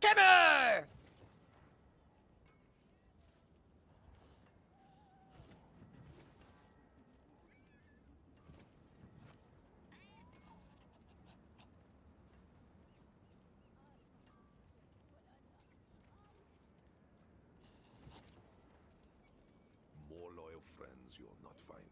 Timber! More loyal friends you'll not find.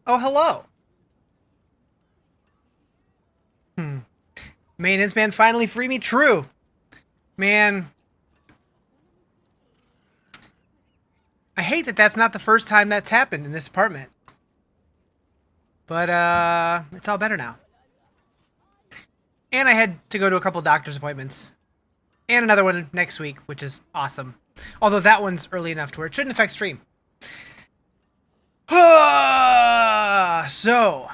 Oh, hello. Maintenance man finally free me. True. Man. I hate that that's not the first time that's happened in this apartment. But, it's all better now. And I had to go to a couple doctor's appointments. And another one next week, which is awesome. Although that one's early enough to where it shouldn't affect stream. So,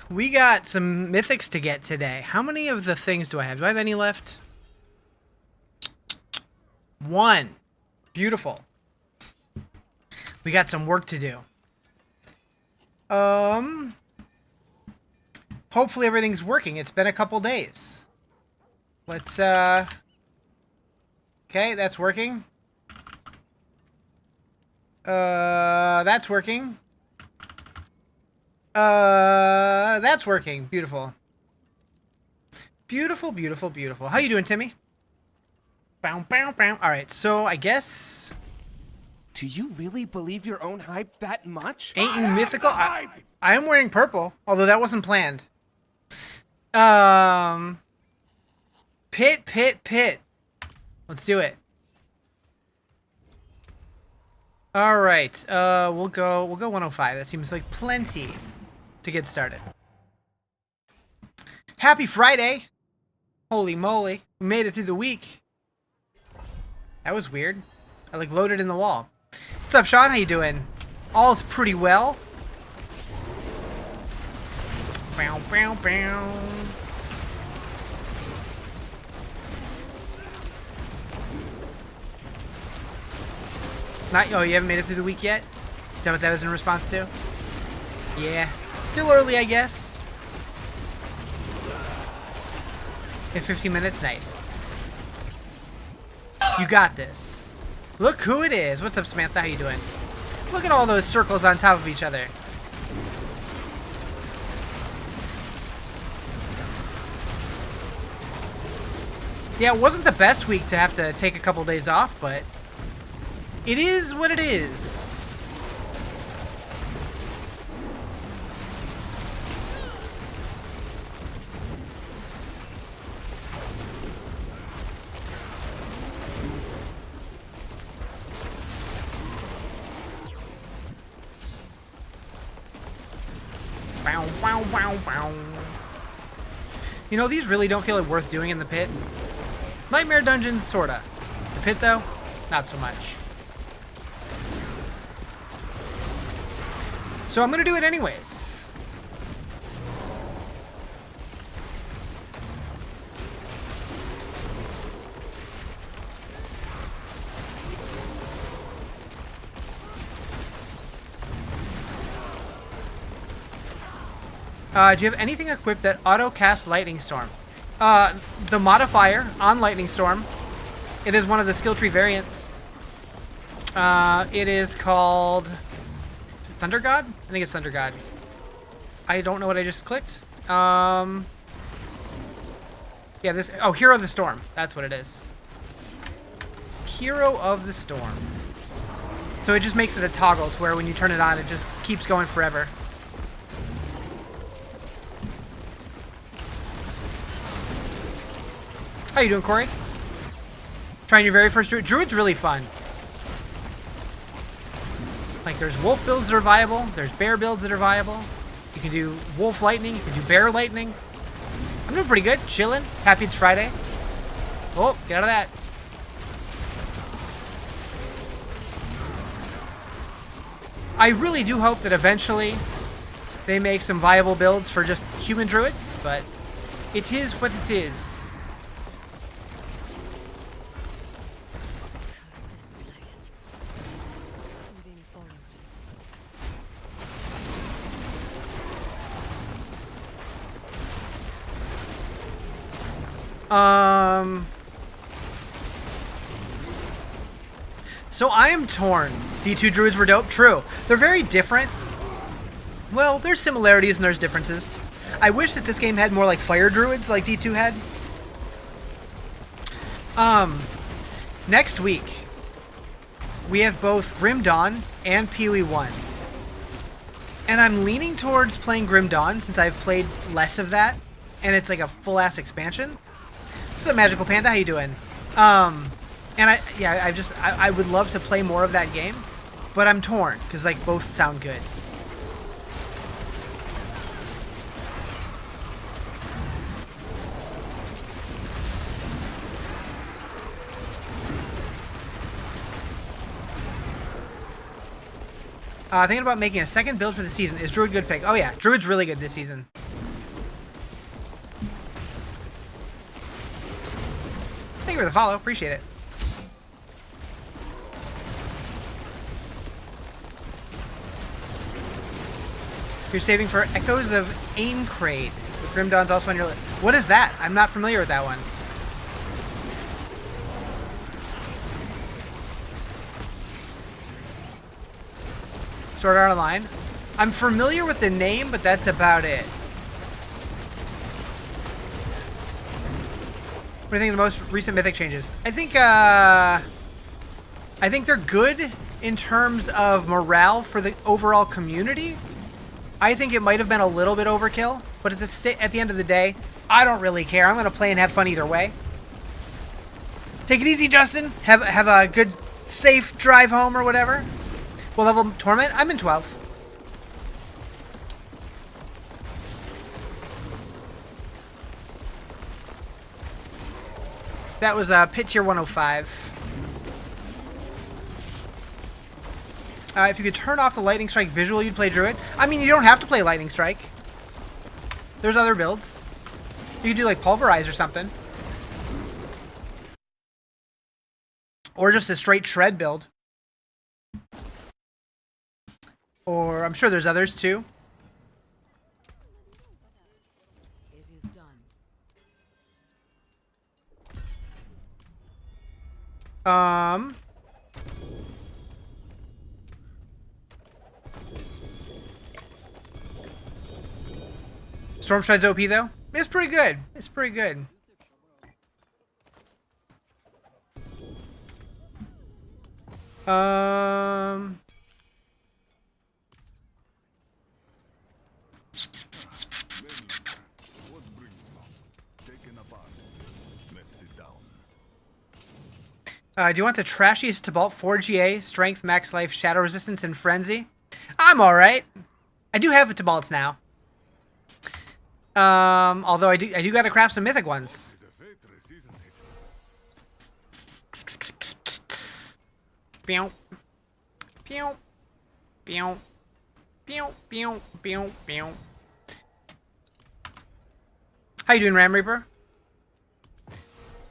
we got some mythics to get today. How many of the things do I have? Do I have any left? 1. Beautiful. We got some work to do. Hopefully everything's working. It's been a couple days. Let's, okay, that's working. That's working. That's working. Beautiful. Beautiful, beautiful, beautiful. How you doing, Timmy? Bow, bow, bow. All right, so I guess... Do you really believe your own hype that much? Ain't you mythical? I am wearing purple, although that wasn't planned. Pit, pit, pit. Let's do it. All right, we'll go 105. That seems like plenty to get started. Happy Friday. Holy moly. We made it through the week. That was weird. I like loaded in the wall. What's up, Sean? How you doing? All's pretty well. Bow, bow, bow. Not, oh, you haven't made it through the week yet? Is that what that was in response to? Yeah. Still early, I guess. In 15 minutes? Nice. You got this. Look who it is. What's up, Samantha? How you doing? Look at all those circles on top of each other. Yeah, it wasn't the best week to have to take a couple days off, but it is what it is. Bow, bow, bow, bow. You know, these really don't feel like worth doing in the pit. Nightmare dungeons, sorta. The pit, though, not so much. So I'm gonna do it anyways. Do you have anything equipped that auto-cast Lightning Storm? The modifier on Lightning Storm. It is one of the skill tree variants. It is called... Is it Thunder God? I think it's Thunder God. I don't know what I just clicked. Yeah, this... Oh, Hero of the Storm. That's what it is. Hero of the Storm. So it just makes it a toggle to where when you turn it on, it just keeps going forever. How you doing, Corey? Trying your very first Druid? Druid's really fun. Like, there's Wolf builds that are viable. There's Bear builds that are viable. You can do Wolf Lightning. You can do Bear Lightning. I'm doing pretty good. Chilling. Happy it's Friday. Oh, get out of that. I really do hope that eventually they make some viable builds for just human Druids, but it is what it is. So I am torn. D2 Druids were dope. True. They're very different. Well, there's similarities and there's differences. I wish that this game had more like Fire Druids like D2 had. Next week, we have both Grim Dawn and PoE 1. And I'm leaning towards playing Grim Dawn since I've played less of that. And it's like a full-ass expansion. What's up, Magical Panda? How you doing? And I would love to play more of that game, but I'm torn because like both sound good. Thinking about making a second build for the season. Is Druid good pick? Oh yeah, Druid's really good this season. Thank you for the follow. Appreciate it. You're saving for Echoes of Aincrade. The Grim Dawn's also on your list. What is that? I'm not familiar with that one. Sword Art Online. I'm familiar with the name, but that's about it. What do you think of the most recent Mythic changes? I think they're good in terms of morale for the overall community. I think it might have been a little bit overkill, but at the end of the day, I don't really care. I'm going to play and have fun either way. Take it easy, Justin. Have a good, safe drive home or whatever. What level Torment? I'm in 12. That was Pit Tier 105. If you could turn off the Lightning Strike visual, you'd play Druid. I mean, you don't have to play Lightning Strike. There's other builds. You could do like Pulverize or something. Or just a straight Shred build. Or I'm sure there's others too. It is done. Storm Shred's OP though? It's pretty good. It's pretty good. Do you want the trashiest Tibalt 4 GA, Strength, Max Life, Shadow Resistance, and Frenzy? I'm alright. I do have Tibalts now. Although I do gotta craft some mythic ones. Pew. Pew. Pew. Pew. Pew. Pew. Pew. How you doing, Ram Reaper?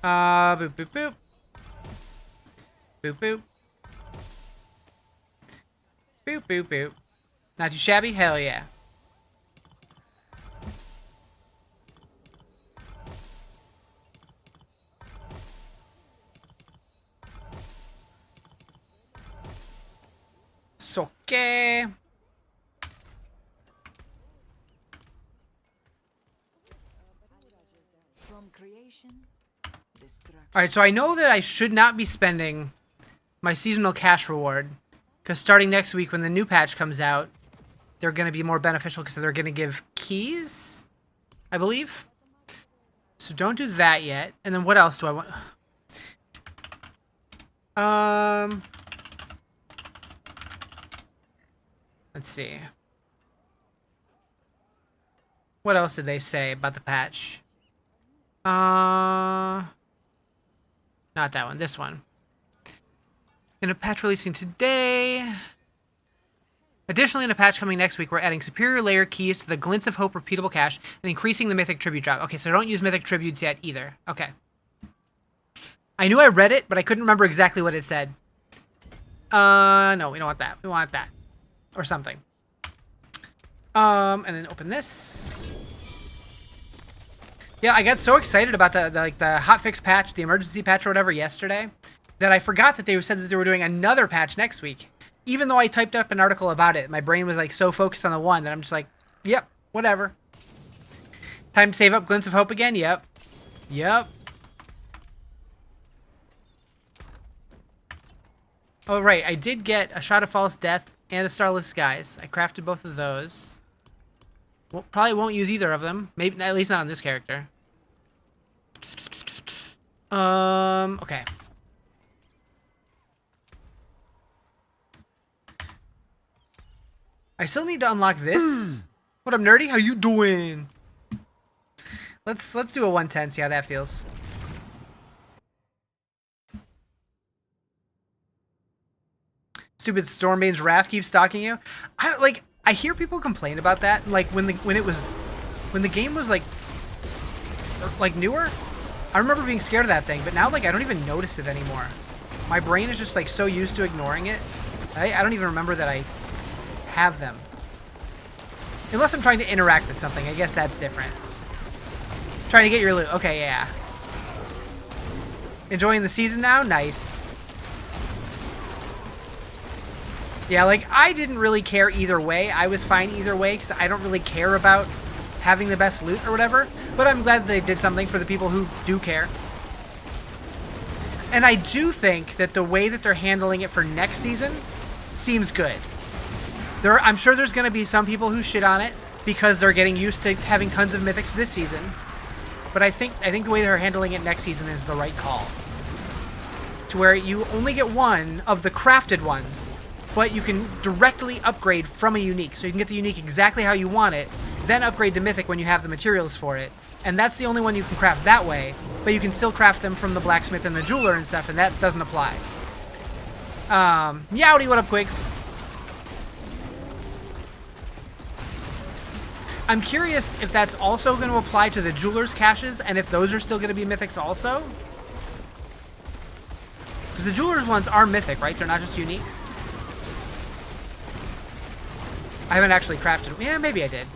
Boop, boop, boop. Boop, boop. Boop, boop, boop. Not too shabby? Hell yeah. It's okay. From creation, destruction. Alright, so I know that I should not be spending my seasonal cash reward, because starting next week when the new patch comes out, they're going to be more beneficial because they're going to give keys, I believe. So don't do that yet. And then what else do I want? Let's see. What else did they say about the patch? Not that one, this one. In a patch releasing today. Additionally, in a patch coming next week, we're adding superior layer keys to the Glints of Hope repeatable cache and increasing the Mythic Tribute drop. Okay, so don't use Mythic Tributes yet either. Okay. I knew I read it, but I couldn't remember exactly what it said. No, we don't want that. We want that. Or something. And then open this. Yeah, I got so excited about the hotfix patch, the emergency patch or whatever yesterday, that I forgot that they said that they were doing another patch next week. Even though I typed up an article about it, my brain was like so focused on the one that I'm just like, yep, whatever. Time to save up Glints of Hope again? Yep. Yep. Oh, right. I did get a Shot of False Death and a Starless Skies. I crafted both of those. Well, probably won't use either of them. Maybe, at least not on this character. Okay. I still need to unlock this. What up, nerdy? How you doing? Let's do a 110, see how that feels. Stupid Stormbane's Wrath keeps stalking you. I hear people complain about that. Like when the game was like newer, I remember being scared of that thing, but now like I don't even notice it anymore. My brain is just like so used to ignoring it. I don't even remember that I have them. Unless I'm trying to interact with something, I guess that's different. Trying to get your loot. Okay, yeah. Enjoying the season now? Nice. Yeah, like, I didn't really care either way. I was fine either way, because I don't really care about having the best loot or whatever. But I'm glad they did something for the people who do care. And I do think that the way that they're handling it for next season seems good. I'm sure there's going to be some people who shit on it because they're getting used to having tons of mythics this season. But I think the way they're handling it next season is the right call. To where you only get one of the crafted ones, but you can directly upgrade from a unique. So you can get the unique exactly how you want it, then upgrade to Mythic when you have the materials for it. And that's the only one you can craft that way, but you can still craft them from the blacksmith and the jeweler and stuff, and that doesn't apply. Meowdy, what up, Quigs? I'm curious if that's also going to apply to the jeweler's caches, and if those are still going to be Mythics also. Because the jeweler's ones are Mythic, right? They're not just uniques. I haven't actually crafted. Yeah, maybe I did.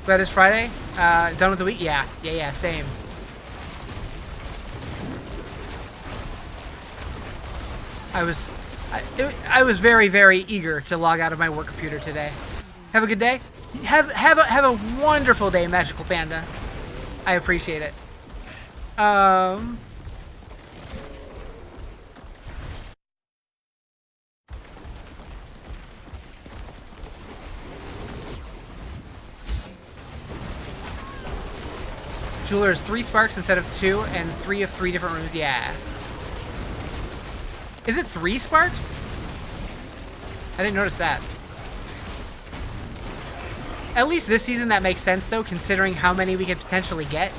Glad it's Friday. Done with the week? Yeah, same. I was very, very eager to log out of my work computer today. Have a good day. Have a wonderful day, Magical Panda. I appreciate it. Jeweler is 3 sparks instead of 2, and 3 of 3 different rooms. Yeah. Is it 3 sparks? I didn't notice that. At least this season that makes sense, though, considering how many we could potentially get.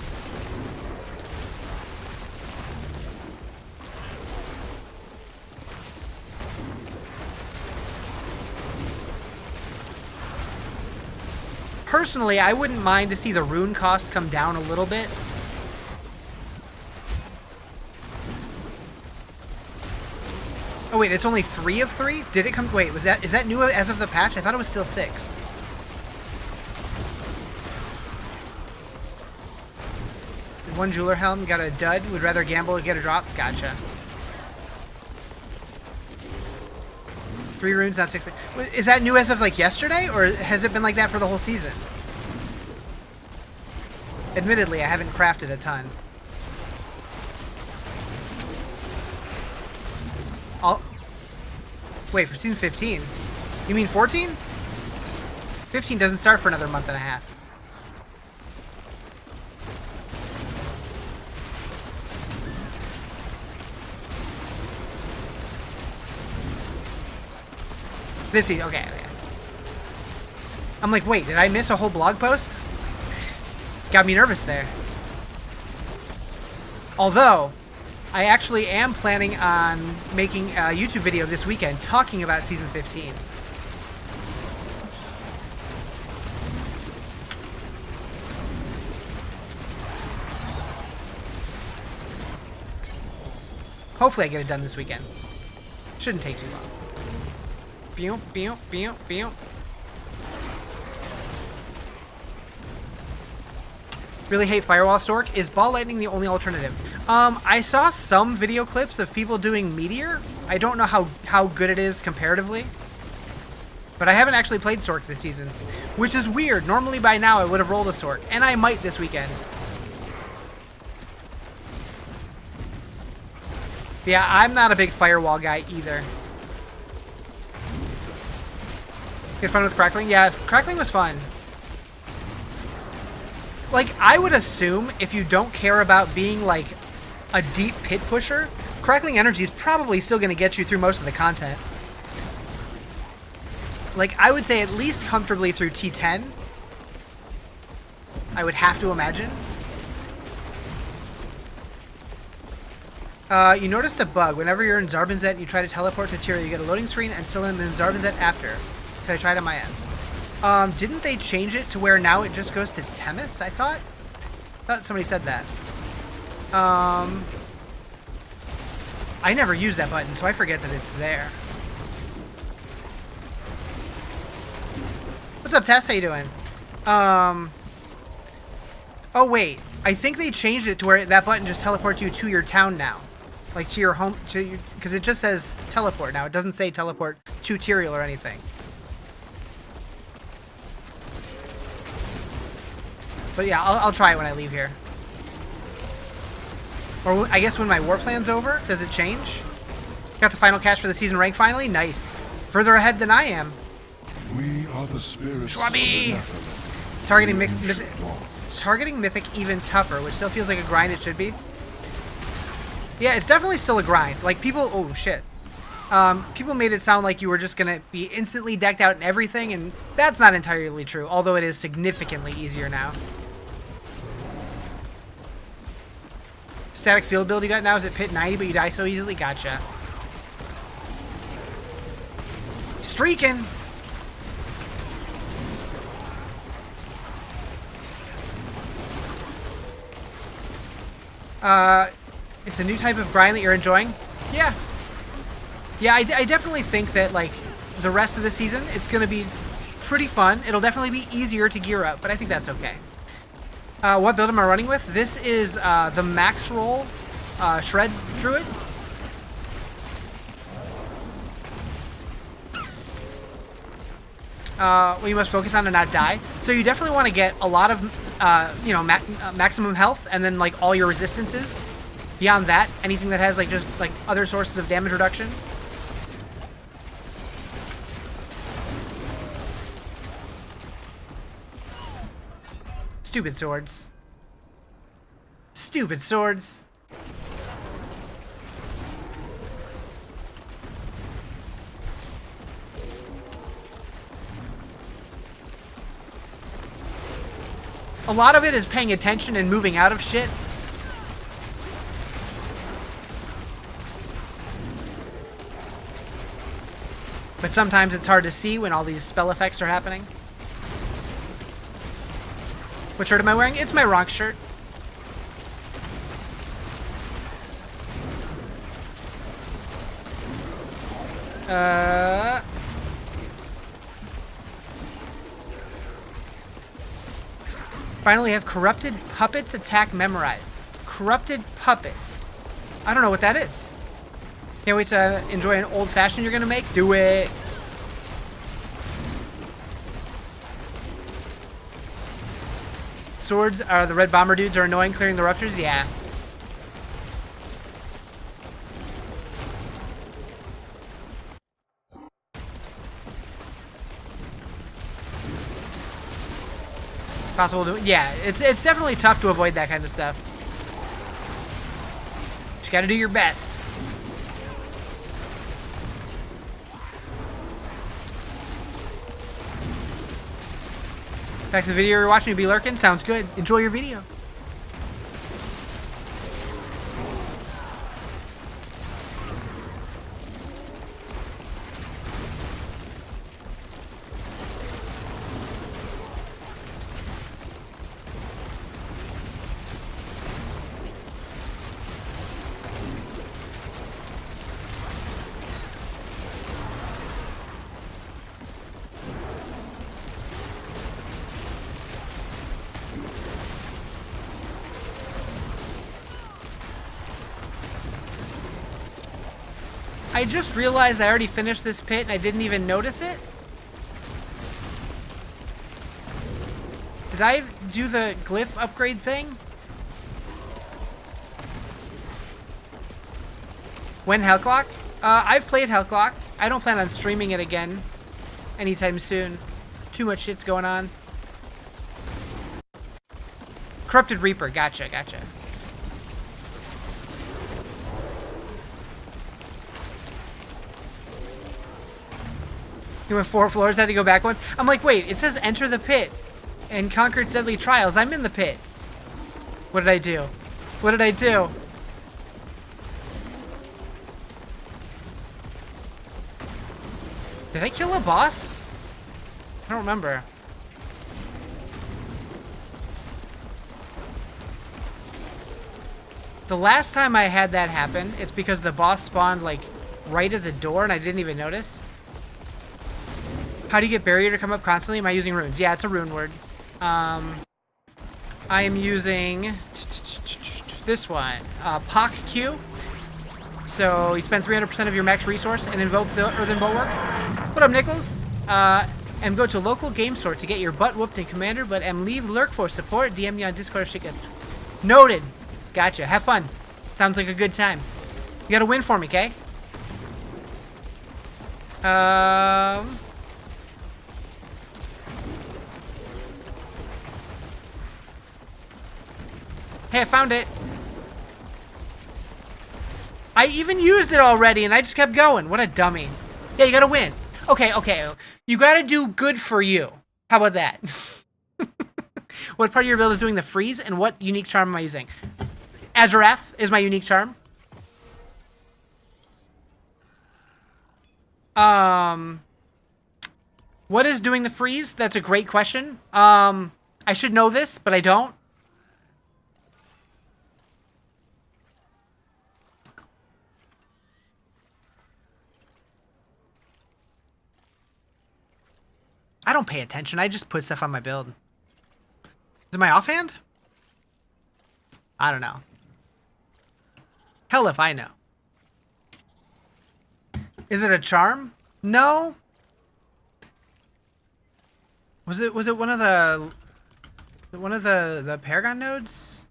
Personally, I wouldn't mind to see the rune cost come down a little bit. Oh wait, it's only 3 of 3? Did it come? Wait, is that new as of the patch? I thought it was still 6. One jeweler helm, got a dud. Would rather gamble and get a drop. Gotcha. 3 runes, not 6. Is that new as of like yesterday, or has it been like that for the whole season? Admittedly, I haven't crafted a ton. Wait, for season 15? You mean 14? 15 doesn't start for another month and a half. This season, okay. I'm like, wait, did I miss a whole blog post? Got me nervous there. Although, I actually am planning on making a YouTube video this weekend talking about Season 15. Hopefully I get it done this weekend. Shouldn't take too long. Pew, pew, pew, pew. Really hate Firewall Stork. Is Ball Lightning the only alternative? I saw some video clips of people doing Meteor. I don't know how good it is comparatively. But I haven't actually played Stork this season. Which is weird. Normally by now I would have rolled a Stork. And I might this weekend. Yeah, I'm not a big Firewall guy either. Get fun with Crackling? Yeah, Crackling was fun. Like, I would assume if you don't care about being, like, a deep pit pusher, Crackling Energy is probably still going to get you through most of the content. Like, I would say at least comfortably through T10. I would have to imagine. You noticed a bug. Whenever you're in Zarbinzet and you try to teleport to Tyria, you get a loading screen and still in Zarbinzet after. Can I try it on my end? Didn't they change it to where now it just goes to Temis, I thought? I thought somebody said that. I never use that button, so I forget that it's there. What's up, Tess? How you doing? Oh, wait. I think they changed it to where that button just teleports you to your town now. Like, to your home, because it just says teleport now. It doesn't say teleport to Tyrael or anything. But yeah, I'll try it when I leave here. Or I guess when my war plan's over, does it change? Got the final cache for the season rank finally? Nice. Further ahead than I am. We are the spirits Schwabby! Targeting Mythic. targeting Mythic even tougher, which still feels like a grind it should be. Yeah, it's definitely still a grind. Like, people... Oh, shit. People made it sound like you were just going to be instantly decked out and everything, and that's not entirely true, although it is significantly easier now. Static field build you got now is at pit 90, but you die so easily? Gotcha. Streaking! It's a new type of grind that you're enjoying? Yeah. Yeah, I definitely think that, like, the rest of the season, it's going to be pretty fun. It'll definitely be easier to gear up, but I think that's okay. What build am I running with? This is the max roll Shred Druid. What you must focus on to not die. So you definitely want to get a lot of, you know, maximum health, and then, like, all your resistances. Beyond that, anything that has, like, just, like, other sources of damage reduction. Stupid swords. Stupid swords. A lot of it is paying attention and moving out of shit. But sometimes it's hard to see when all these spell effects are happening. What shirt am I wearing? It's my Ronk shirt. Finally have Corrupted Puppets attack memorized. Corrupted Puppets. I don't know what that is. Can't wait to enjoy an old fashioned you're gonna make. Do it. Swords are the red bomber dudes are annoying clearing the ruptures? Yeah. Possible to... Yeah, it's definitely tough to avoid that kind of stuff. Just gotta do your best. Back to the video you're watching, be lurking. Sounds good. Enjoy your video. I just realized I already finished this pit and I didn't even notice it. Did I do the glyph upgrade thing? When Hellclock? I've played Hellclock. I don't plan on streaming it again anytime soon. Too much shit's going on. Corrupted Reaper. Gotcha, gotcha. You went 4 floors, had to go back one. I'm like, wait, it says enter the pit and conquered deadly trials. I'm in the pit. What did I do? What did I do? Did I kill a boss? I don't remember. The last time I had that happen, it's because the boss spawned, like, right at the door and I didn't even notice. How do you get barrier to come up constantly? Am I using runes? Yeah, it's a rune word. I am using this one, Pock Q. So you spend 300% of your max resource and invoke the Earthen Bulwark. What up, Nichols? And go to local game store to get your butt whooped in Commander, but leave lurk for support. DM me on Discord. Noted. Gotcha. Have fun. Sounds like a good time. You gotta win for me, okay? Hey, I found it. I even used it already, and I just kept going. What a dummy. Yeah, you gotta win. Okay, okay. You gotta do good for you. How about that? What part of your build is doing the freeze, and what unique charm am I using? Azarath is my unique charm. What is doing the freeze? That's a great question. I should know this, but I don't. I don't pay attention. I just put stuff on my build. Is it my offhand? I don't know. Hell if I know. Is it a charm? No. Was it one of the Paragon nodes?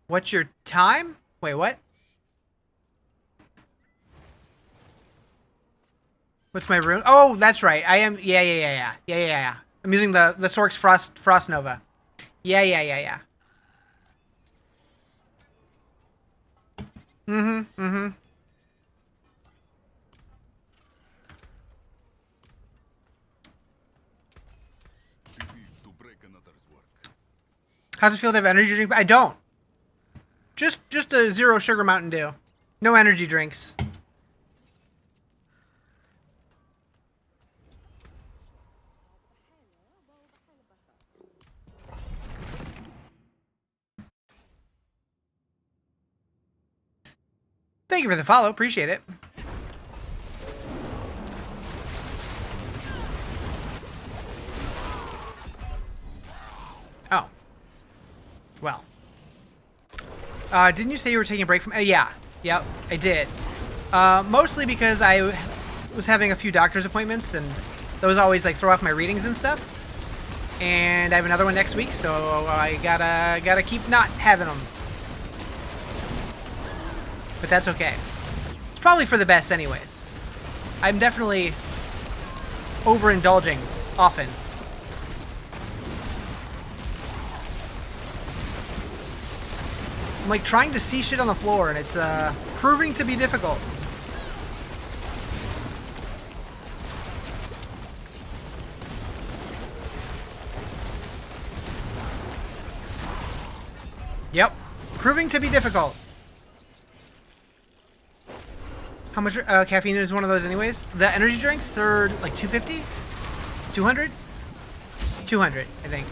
What's your time? Wait, what? What's my rune? Oh, that's right. I am. Yeah. I'm using the Sork's Frost Nova. Yeah. Mm-hmm. How's it feel to have energy drink? I don't. Just a 0 sugar Mountain Dew. No energy drinks. Thank you for the follow. Appreciate it. Oh. Well. Didn't you say you were taking a break from... yeah. Yep, I did. Mostly because I was having a few doctor's appointments, and those always, like, throw off my readings and stuff. And I have another one next week, so I gotta keep not having them. But that's okay. It's probably for the best anyways. I'm definitely overindulging often. I'm like trying to see shit on the floor, and it's proving to be difficult. Yep, proving to be difficult. How much caffeine is one of those anyways? The energy drinks, they're like 250? 200? 200, I think.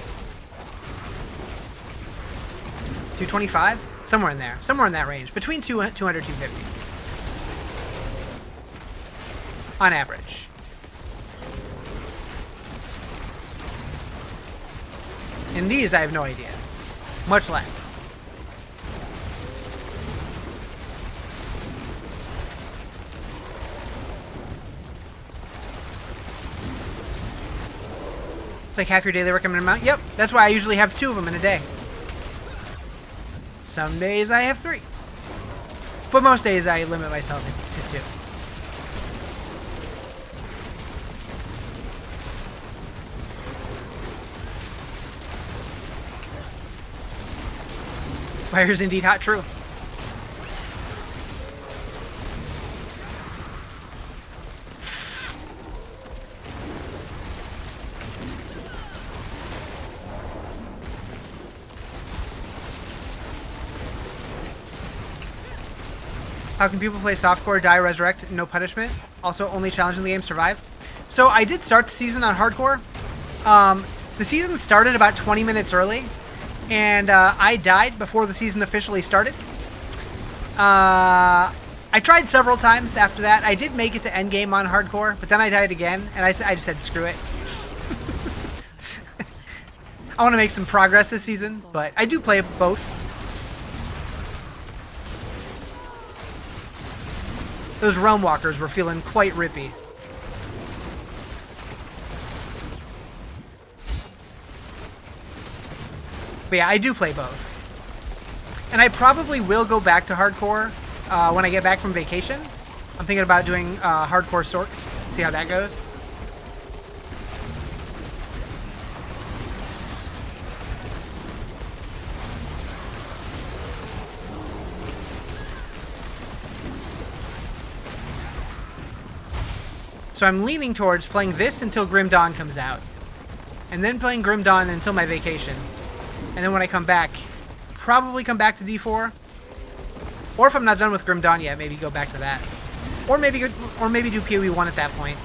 225? Somewhere in there. Somewhere in that range. Between 200 250. On average. In these, I have no idea. Much less. It's like half your daily recommended amount. Yep, that's why I usually have 2 of them in a day. Some days I have 3. But most days I limit myself to 2. Fire's indeed hot, true. How can people play softcore, die, resurrect, no punishment? Also, only challenge in the game, survive? So I did start the season on hardcore. The season started about 20 minutes early, and I died before the season officially started. I tried several times after that. I did make it to endgame on hardcore, but then I died again, and I just said, screw it. I want to make some progress this season, but I do play both. Those Realm Walkers were feeling quite rippy. But yeah, I do play both. And I probably will go back to hardcore when I get back from vacation. I'm thinking about doing hardcore Sork. See how that goes. So I'm leaning towards playing this until Grim Dawn comes out. And then playing Grim Dawn until my vacation. And then when I come back, probably come back to D4. Or if I'm not done with Grim Dawn yet, maybe go back to that. Or maybe do PoE 1 at that point.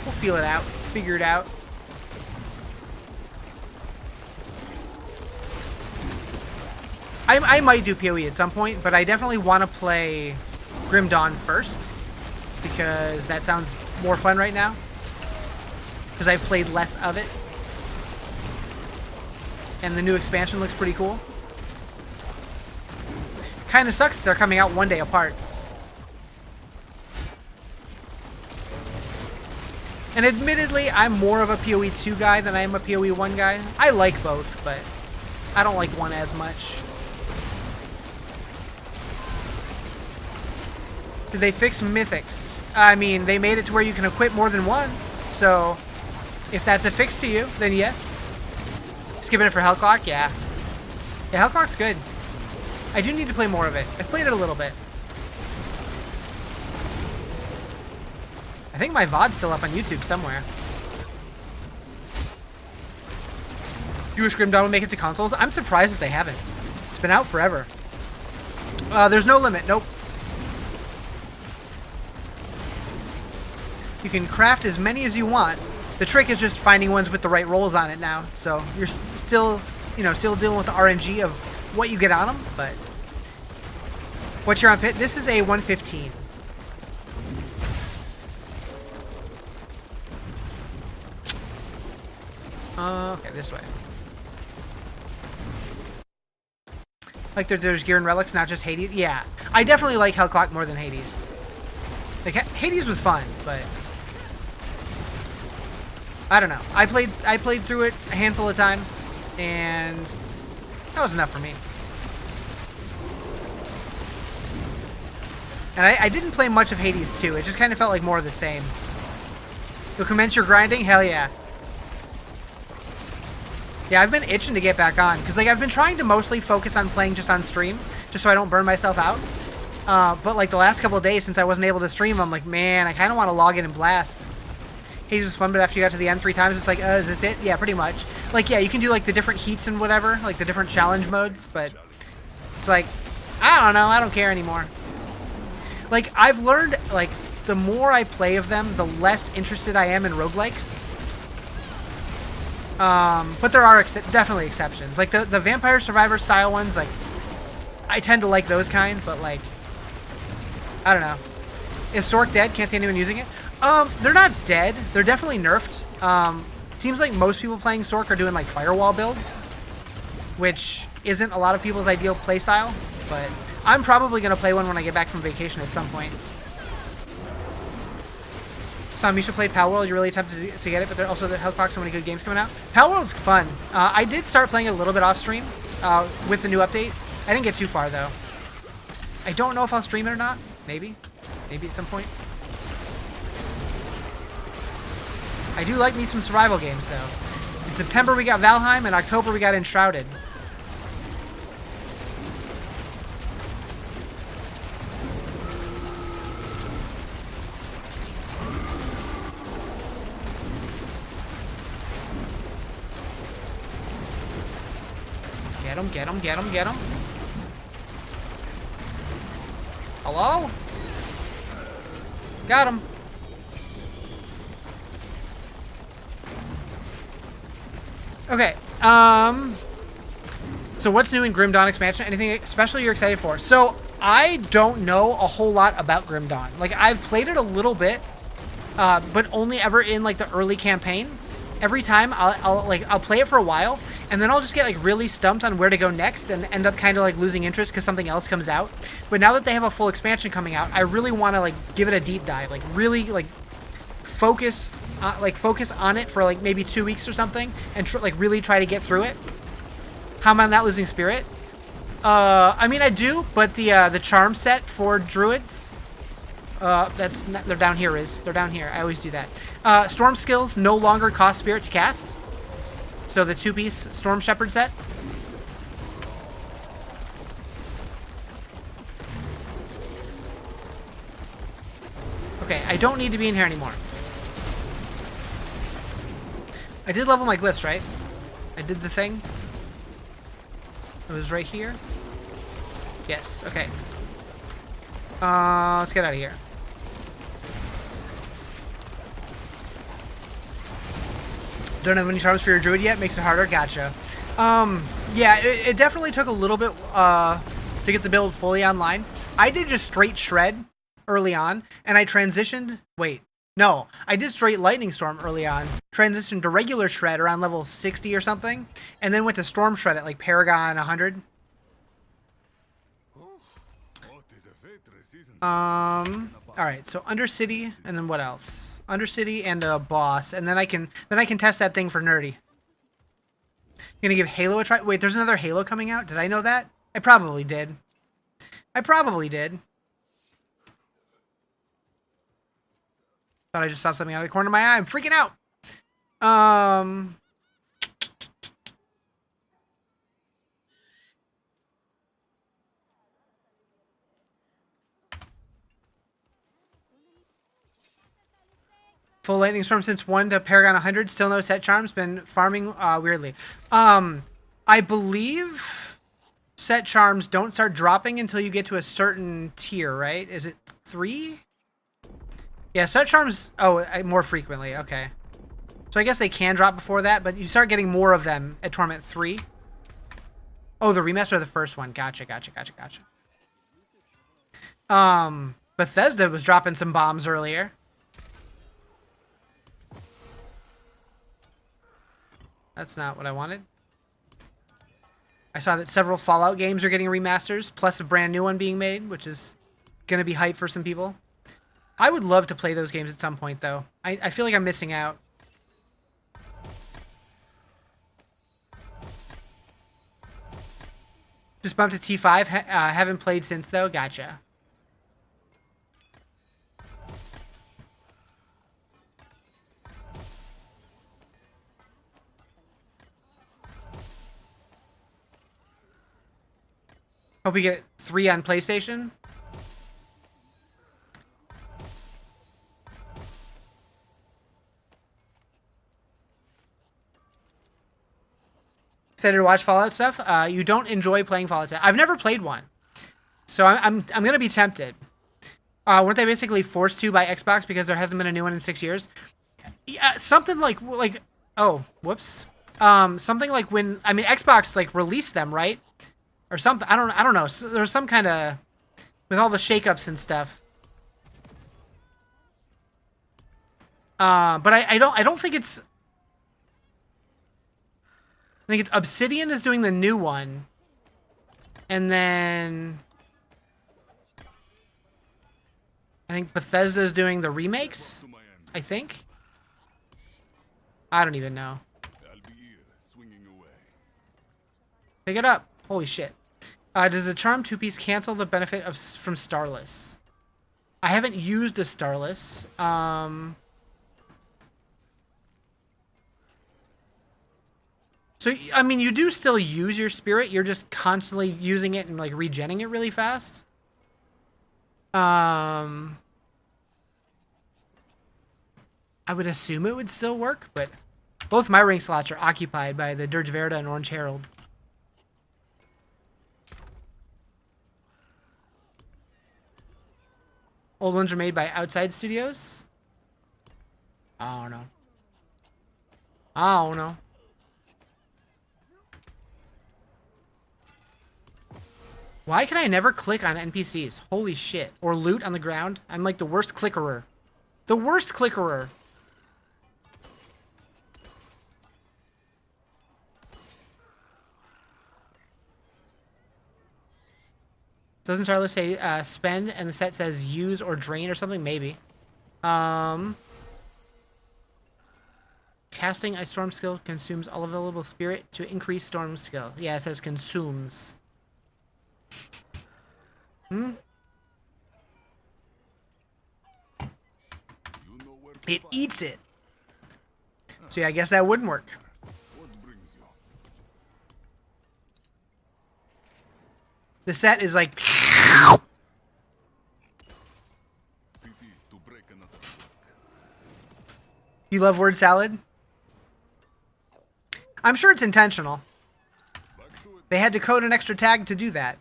We'll feel it out. Figure it out. I might do PoE at some point, but I definitely want to play Grim Dawn first. Because that sounds more fun right now. Because I've played less of it. And the new expansion looks pretty cool. Kinda sucks that they're coming out one day apart. And admittedly, I'm more of a PoE 2 guy than I am a PoE 1 guy. I like both, but I don't like one as much. Did they fix Mythics? I mean, they made it to where you can equip more than one. So, if that's a fix to you, then yes. Skipping it for Hellclock? Yeah. Yeah, Hellclock's good. I do need to play more of it. I've played it a little bit. I think my VOD's still up on YouTube somewhere. You wish Grim Dawn would make it to consoles? I'm surprised that they haven't. It's been out forever. There's no limit. Nope. You can craft as many as you want. The trick is just finding ones with the right rolls on it now. So you're still, still dealing with the RNG of what you get on them. But what's your on pit? This is a 115. Okay, this way. Like there's gear and relics, not just Hades. Yeah, I definitely like Hellclock more than Hades. Like Hades was fun, but I don't know. I played through it a handful of times, and that was enough for me. And I didn't play much of Hades 2. It just kind of felt like more of the same. You'll commence your grinding? Hell yeah. Yeah, I've been itching to get back on. Because like, I've been trying to mostly focus on playing just on stream. Just so I don't burn myself out. But like the last couple of days since I wasn't able to stream, I'm like, man, I kind of want to log in and blast. Hades was fun, but after you got to the end 3 times, it's like, is this it? Yeah, pretty much. Like, yeah, you can do like the different heats and whatever. Like the different challenge modes. But it's like, I don't know. I don't care anymore. Like, I've learned, like, the more I play of them, the less interested I am in roguelikes. But there are definitely exceptions. Like, the Vampire Survivor style ones, like, I tend to like those kind, but, like, I don't know. Is Sork dead? Can't see anyone using it? They're not dead. They're definitely nerfed. It seems like most people playing Sork are doing, like, firewall builds, which isn't a lot of people's ideal playstyle, but I'm probably going to play one when I get back from vacation at some point. Sam, you should play Palworld. You're really tempted to get it, but there are also the Hellclock, so many good games coming out. Palworld's fun. I did start playing a little bit off stream with the new update. I didn't get too far, though. I don't know if I'll stream it or not. Maybe. Maybe at some point. I do like me some survival games, though. In September, we got Valheim. In October, we got Enshrouded. Get him, get him, get him. Hello? Got him. Okay, so what's new in Grim Dawn expansion? Anything special you're excited for? So, I don't know a whole lot about Grim Dawn. Like, I've played it a little bit, but only ever in, like, the early campaign. Every time, I'll play it for a while, and then I'll just get, like, really stumped on where to go next and end up kind of, like, losing interest because something else comes out. But now that they have a full expansion coming out, I really want to, like, give it a deep dive. Like, really, like, focus on it for, like, maybe 2 weeks or something and, really try to get through it. How am I not losing spirit? I mean, I do, but the charm set for druids That's not, they're down here, Riz. They're down here. I always do that. Storm skills no longer cost spirit to cast. So the 2-piece Storm Shepherd set. Okay, I don't need to be in here anymore. I did level my glyphs, right? I did the thing. It was right here. Yes, okay. Let's get out of here. Don't have any charms for your druid yet? Makes it harder? Gotcha. Yeah, it definitely took a little bit to get the build fully online. I did just straight shred early on, and I transitioned... Wait, no. I did straight lightning storm early on, transitioned to regular shred around level 60 or something, and then went to storm shred at like Paragon 100. Alright, so Undercity, and then what else? Undercity and a boss, and then I can test that thing for nerdy. Gonna give Halo a try. Wait, there's another Halo coming out? Did I know that? I probably did. I probably did. Thought I just saw something out of the corner of my eye. I'm freaking out. Full lightning storm since 1 to Paragon 100. Still no set charms. Been farming weirdly. I believe set charms don't start dropping until you get to a certain tier, right? Is it 3? Yeah, set charms... Oh, more frequently. Okay. So I guess they can drop before that, but you start getting more of them at Torment 3. Oh, the remaster of the first one. Gotcha. Bethesda was dropping some bombs earlier. That's not what I wanted. I saw that several Fallout games are getting remasters, plus a brand new one being made, which is going to be hype for some people. I would love to play those games at some point, though. I feel like I'm missing out. Just bumped to T5. Haven't played since, though. Gotcha. Hope we get 3 on PlayStation. Excited to watch Fallout stuff? You don't enjoy playing Fallout stuff. I've never played one, so I'm gonna be tempted. Weren't they basically forced to by Xbox because there hasn't been a new one in 6 years? Yeah, something like oh, whoops. Something like when Xbox like released them, right? Or something. I don't know. So there's some kind of with all the shakeups and stuff. But I don't think it's. I think it's Obsidian is doing the new one, and then I think Bethesda is doing the remakes. I think. I don't even know. Pick it up. Holy shit. Does the charm 2-piece cancel the benefit of from Starless? I haven't used a Starless. So, I mean, you do still use your spirit. You're just constantly using it and, like, regenning it really fast. I would assume it would still work, but both my ring slots are occupied by the Dirge Verda and Orange Herald. Old ones are made by outside studios? I don't know. I don't know. Why can I never click on NPCs? Holy shit. Or loot on the ground? I'm like the worst clickerer. The worst clickerer. Doesn't Starless say spend and the set says use or drain or something? Maybe. Casting a storm skill consumes all available spirit to increase storm skill. Yeah, it says consumes. It eats it. So yeah, I guess that wouldn't work. What brings you? The set is like... Pity to break another work. You love word salad? I'm sure it's intentional. Back to it. They had to code an extra tag to do that.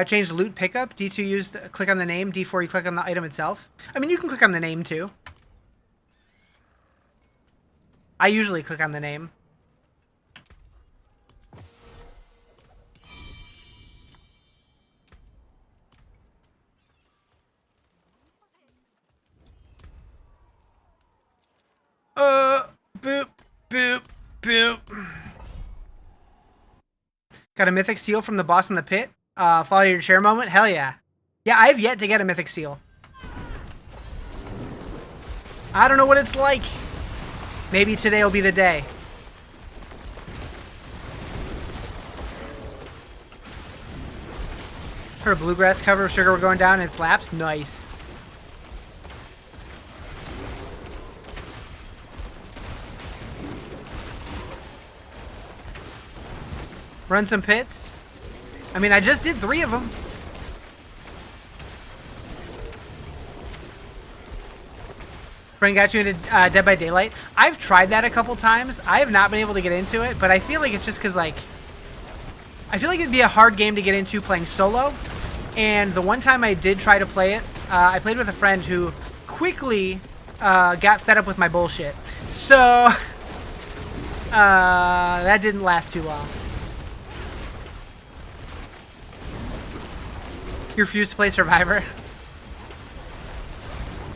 Change the loot pickup. D2 used click on the name. D4 you click on the item itself. I mean, you can click on the name too. I usually click on the name. Boop, boop, boop. Got a mythic seal from the boss in the pit. Fall out of your chair moment. Hell yeah. Yeah, I've yet to get a mythic seal. I don't know what it's like. Maybe today will be the day. Heard a bluegrass cover of Sugar We're Going Down and it slaps. Nice. Run some pits. I mean, I just did 3 of them. Friend got you into Dead by Daylight. I've tried that a couple times. I have not been able to get into it, but I feel like it's just because, like, I feel like it'd be a hard game to get into playing solo. And the one time I did try to play it, I played with a friend who quickly got fed up with my bullshit. So that didn't last too long. You refuse to play Survivor?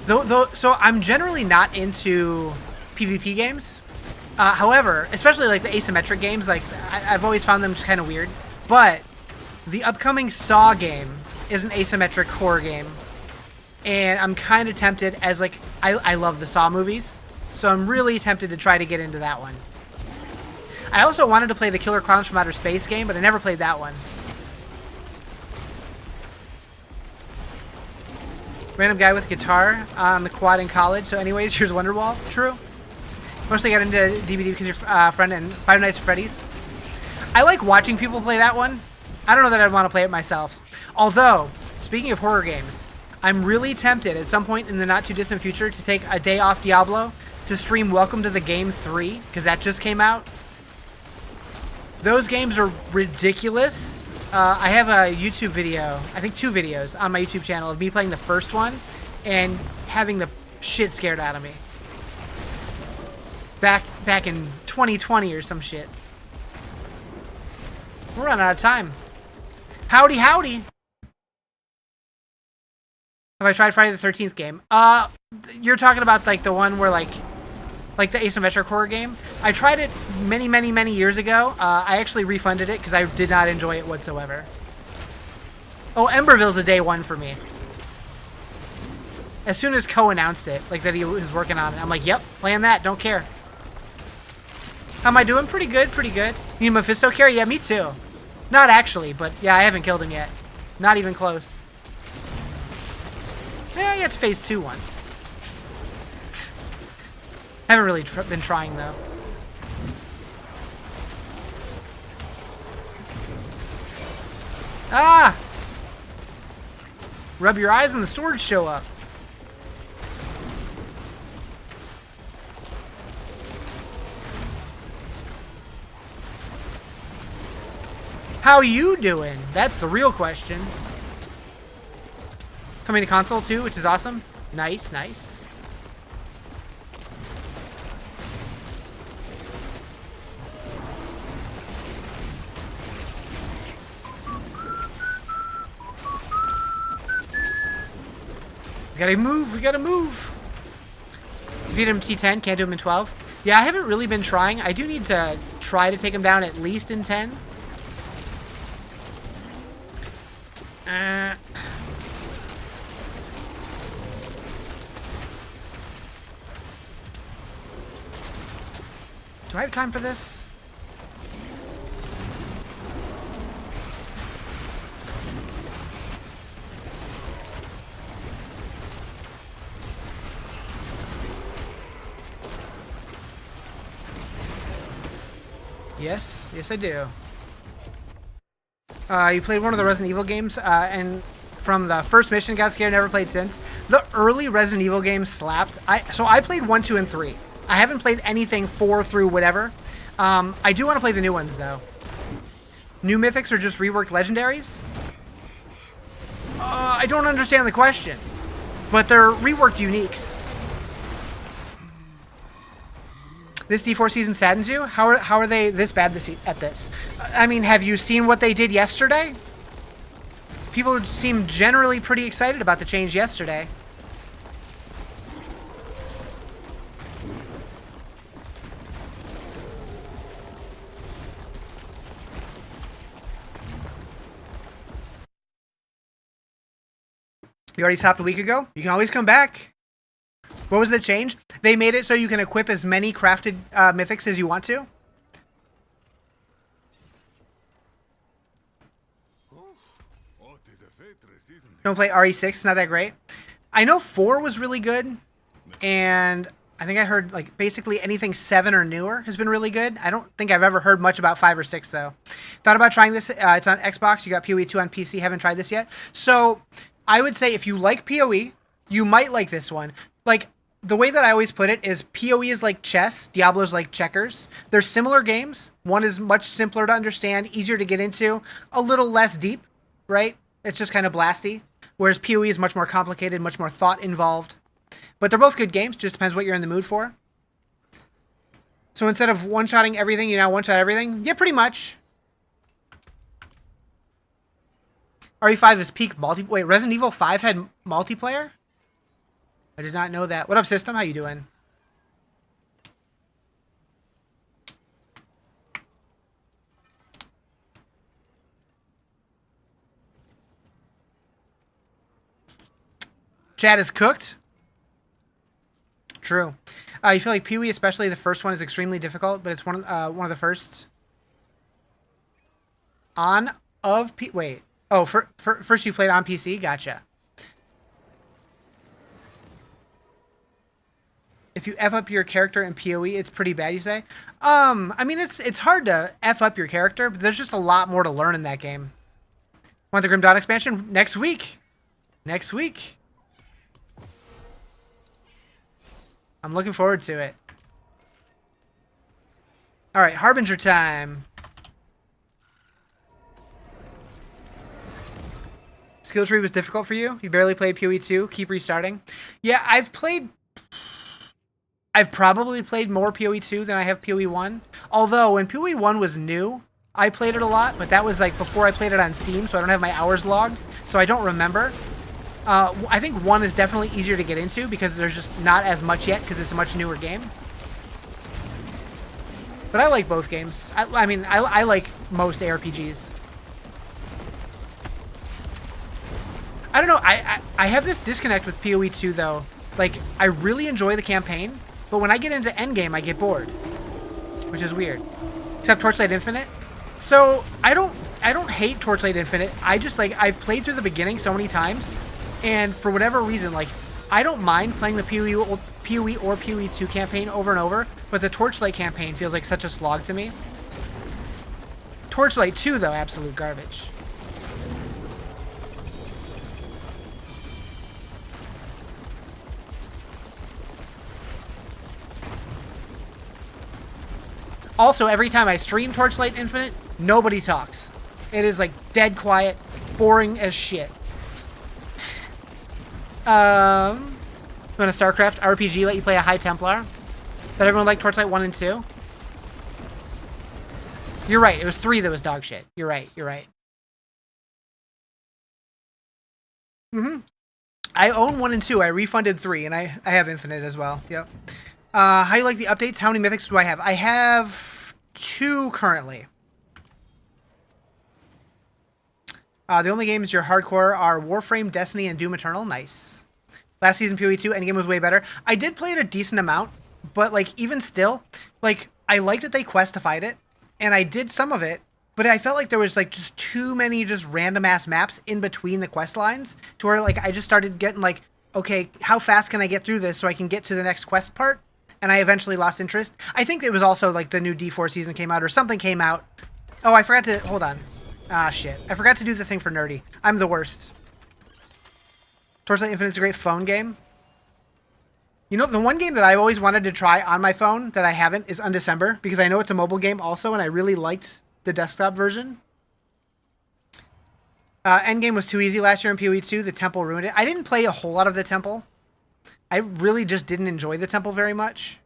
So I'm generally not into PvP games. However, especially like the asymmetric games, like I've always found them just kind of weird. But the upcoming Saw game is an asymmetric horror game. And I'm kind of tempted as like, I love the Saw movies. So I'm really tempted to try to get into that one. I also wanted to play the Killer Clowns from Outer Space game, but I never played that one. Random guy with guitar on the quad in college. So anyways, here's Wonderwall. True. Mostly got into DVD because your friend and Five Nights at Freddy's. I like watching people play that one. I don't know that I'd want to play it myself. Although, speaking of horror games, I'm really tempted at some point in the not too distant future to take a day off Diablo to stream Welcome to the Game 3, because that just came out. Those games are ridiculous. I have a YouTube video, I think 2 videos on my YouTube channel of me playing the first one and having the shit scared out of me. Back in 2020 or some shit. We're running out of time. Howdy, howdy. Have I tried Friday the 13th game? You're talking about like the one where like the asymmetric horror game. I tried it many years ago. I actually refunded it because I did not enjoy it whatsoever. Oh, Emberville's a day 1 for me. As soon as Co announced it, like that he was working on it, I'm like, yep, playing that, don't care. How am I doing? Pretty good, pretty good. You need Mephisto carry? Yeah, me too. Not actually, but yeah, I haven't killed him yet. Not even close. Yeah, I got to phase 2 once. Haven't really been trying, though. Ah! Rub your eyes and the swords show up. How you doing? That's the real question. Coming to console, too, which is awesome. Nice, nice. We gotta move, we gotta move. Defeat him T10, can't do him in 12. Yeah, I haven't really been trying. I do need to try to take him down at least in 10. Do I have time for this? Yes, yes I do. You played one of the Resident Evil games, and from the first mission, got scared, never played since. The early Resident Evil games slapped. So I played 1, 2, and 3. I haven't played anything 4 through whatever. I do want to play the new ones, though. New Mythics are just reworked legendaries? I don't understand the question. But they're reworked uniques. This D4 season saddens you? How are they this bad at this? I mean, have you seen what they did yesterday? People seem generally pretty excited about the change yesterday. You already stopped a week ago? You can always come back. What was the change? They made it so you can equip as many crafted mythics as you want to. Don't play RE6, it's not that great. I know 4 was really good, and I think I heard like basically anything 7 or newer has been really good. I don't think I've ever heard much about 5 or 6 though. Thought about trying this. It's on Xbox. You got PoE 2 on PC. Haven't tried this yet. So I would say if you like PoE, you might like this one. Like, the way that I always put it is PoE is like chess, Diablo is like checkers. They're similar games. One is much simpler to understand, easier to get into, a little less deep, right? It's just kind of blasty. Whereas PoE is much more complicated, much more thought involved. But they're both good games, just depends what you're in the mood for. So instead of one-shotting everything, you now one-shot everything? Yeah, pretty much. RE5 is peak multiplayer. Wait, Resident Evil 5 had multiplayer? I did not know that. What up, System? How you doing? Chat is cooked. True. You feel like PoE, especially the first one, is extremely difficult, but it's one of the first. Wait. Oh, first you played on PC? Gotcha. If you F up your character in PoE, it's pretty bad, you say? I mean, it's hard to F up your character, but there's just a lot more to learn in that game. Want the Grim Dawn expansion? Next week. Next week. I'm looking forward to it. All right, Harbinger time. Skill tree was difficult for you? You barely played PoE 2? Keep restarting? Yeah, I've probably played more PoE 2 than I have PoE 1. Although, when PoE 1 was new, I played it a lot, but that was like before I played it on Steam, so I don't have my hours logged, so I don't remember. I think 1 is definitely easier to get into because there's just not as much yet because it's a much newer game. But I like both games. I mean, I like most ARPGs. I don't know, I have this disconnect with PoE 2 though. Like, I really enjoy the campaign, but when I get into endgame, I get bored. Which is weird. Except Torchlight Infinite. So, I don't hate Torchlight Infinite. I just, like, I've played through the beginning so many times, and for whatever reason, like, I don't mind playing the PoE or PoE 2 campaign over and over, but the Torchlight campaign feels like such a slog to me. Torchlight 2, though, absolute garbage. Also, every time I stream Torchlight Infinite, nobody talks. It is, like, dead quiet, boring as shit. When a StarCraft RPG let you play a High Templar? That everyone liked Torchlight 1 and 2? You're right, it was 3 that was dog shit. You're right, you're right. I own 1 and 2. I refunded 3, and I have Infinite as well. Yep. How you like the updates? How many mythics do I have? I have 2 currently. The only games you're hardcore are Warframe, Destiny, and Doom Eternal. Nice. Last season PoE 2 Endgame was way better. I did play it a decent amount, but like even still, like I like that they questified it, and I did some of it, but I felt like there was like just too many just random ass maps in between the quest lines to where like I just started getting like, okay, how fast can I get through this so I can get to the next quest part? and I eventually lost interest. I think it was also like the new D4 season came out or something came out. Oh, I forgot to... Hold on. Ah, shit. I forgot to do the thing for Nerdy. I'm the worst. Torchlight Infinite's a great phone game. You know, the one game that I always wanted to try on my phone that I haven't is Undecember, because I know it's a mobile game also, and I really liked the desktop version. Endgame was too easy last year in PoE 2. The Temple ruined it. I didn't play a whole lot of the Temple. I really just didn't enjoy the Temple very much.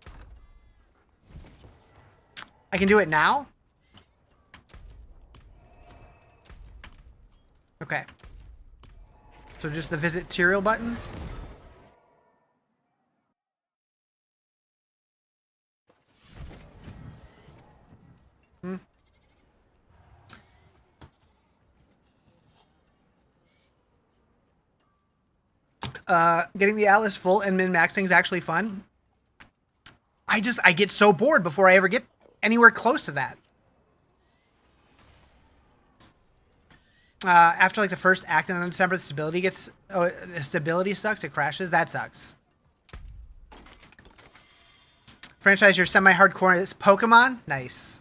I can do it now. Okay. So just the visit Tyrael button. Getting the Atlas full and min-maxing is actually fun. I get so bored before I ever get anywhere close to that. After like the first act in December, the stability sucks. It crashes. That sucks. Franchise you're semi-hardcore is Pokemon. Nice.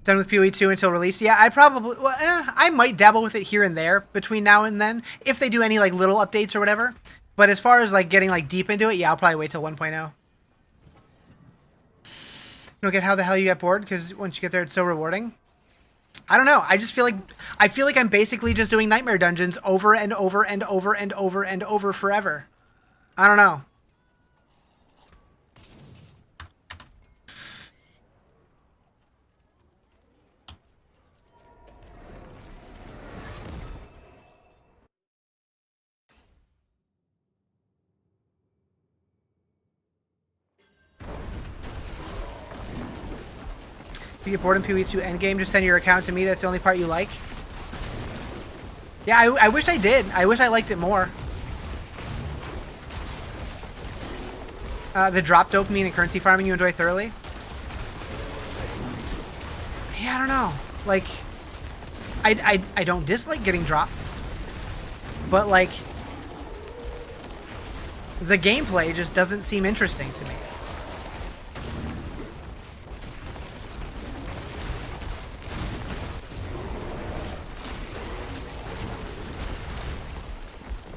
Done with PoE 2 until release. Yeah, I might dabble with it here and there between now and then if they do any like little updates or whatever. But as far as like getting like deep into it, yeah, I'll probably wait till 1.0. You don't get how the hell you get bored because once you get there, it's so rewarding. I don't know. I feel like I'm basically just doing nightmare dungeons over and over and over and over and over forever. I don't know. If you get bored in PoE 2 endgame, just send your account to me. That's the only part you like. Yeah, I wish I did. I wish I liked it more. The drop dopamine and currency farming you enjoy thoroughly? Yeah, I don't know. Like, I don't dislike getting drops. But, like, the gameplay just doesn't seem interesting to me.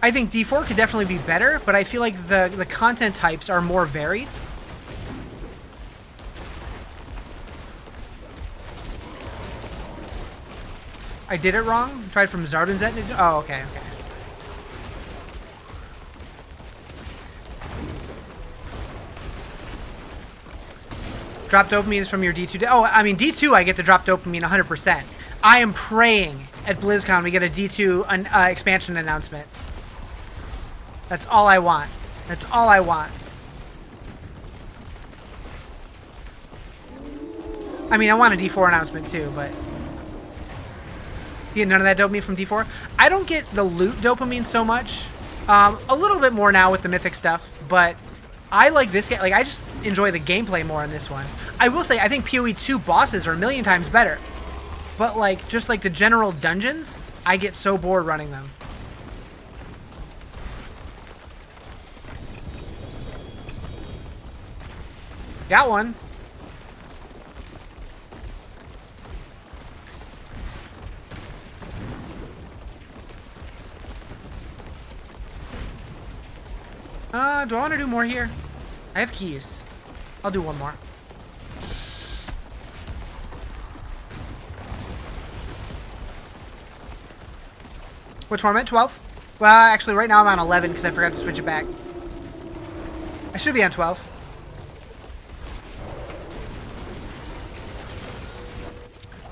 I think D4 could definitely be better, but I feel like the content types are more varied. I did it wrong? Tried from Zardinzet? Oh, okay, okay. Drop dopamine is from your D2. Oh, I mean, D2 I get the drop dopamine 100%. I am praying at BlizzCon we get a D2 expansion announcement. That's all I want. That's all I want. I mean, I want a D4 announcement too, but... You get none of that dopamine from D4? I don't get the loot dopamine so much. A little bit more now with the Mythic stuff, but I like this game. Like, I just enjoy the gameplay more on this one. I will say, I think PoE 2 bosses are a million times better. But, like, just like the general dungeons, I get so bored running them. Got one. Do I want to do more here? I have keys. I'll do one more. Which one am I at? 12? Well, actually, right now I'm on 11 because I forgot to switch it back. I should be on 12.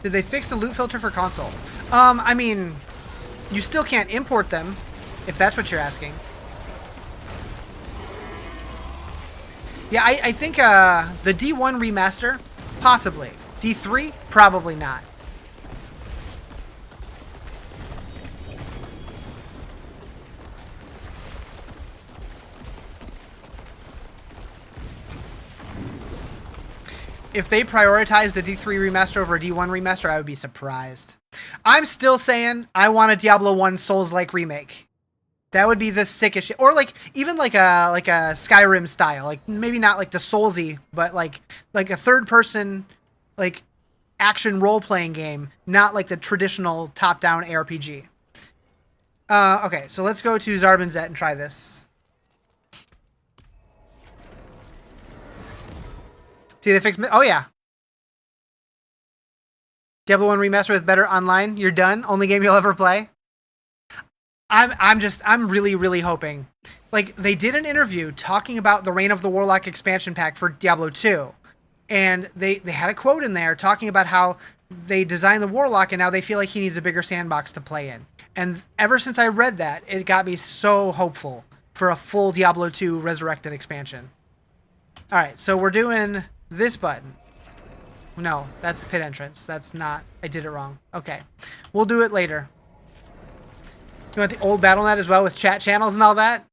Did they fix the loot filter for console? I mean, you still can't import them, if that's what you're asking. Yeah, I think the D1 remaster, possibly. D3, probably not. if they prioritized the D3 remaster over a D1 remaster, I would be surprised. I'm still saying I want a Diablo 1 Souls-like remake. That would be the sickest shit. Or like even like a Skyrim style, like maybe not like the Soulsy, but like a third-person like action role-playing game, not like the traditional top-down ARPG. Okay, so let's go to Zarbinzet and try this. See, they fixed... Oh, yeah. Diablo 1 Remaster with better online. You're done. Only game you'll ever play. I'm really, really hoping. Like, they did an interview talking about the Reign of the Warlock expansion pack for Diablo 2. And they had a quote in there talking about how they designed the Warlock and now they feel like he needs a bigger sandbox to play in. And ever since I read that, it got me so hopeful for a full Diablo 2 Resurrected expansion. Alright, so we're doing this button. No, that's the pit entrance. That's not... I did it wrong. Okay. We'll do it later. You want the old BattleNet as well with chat channels and all that?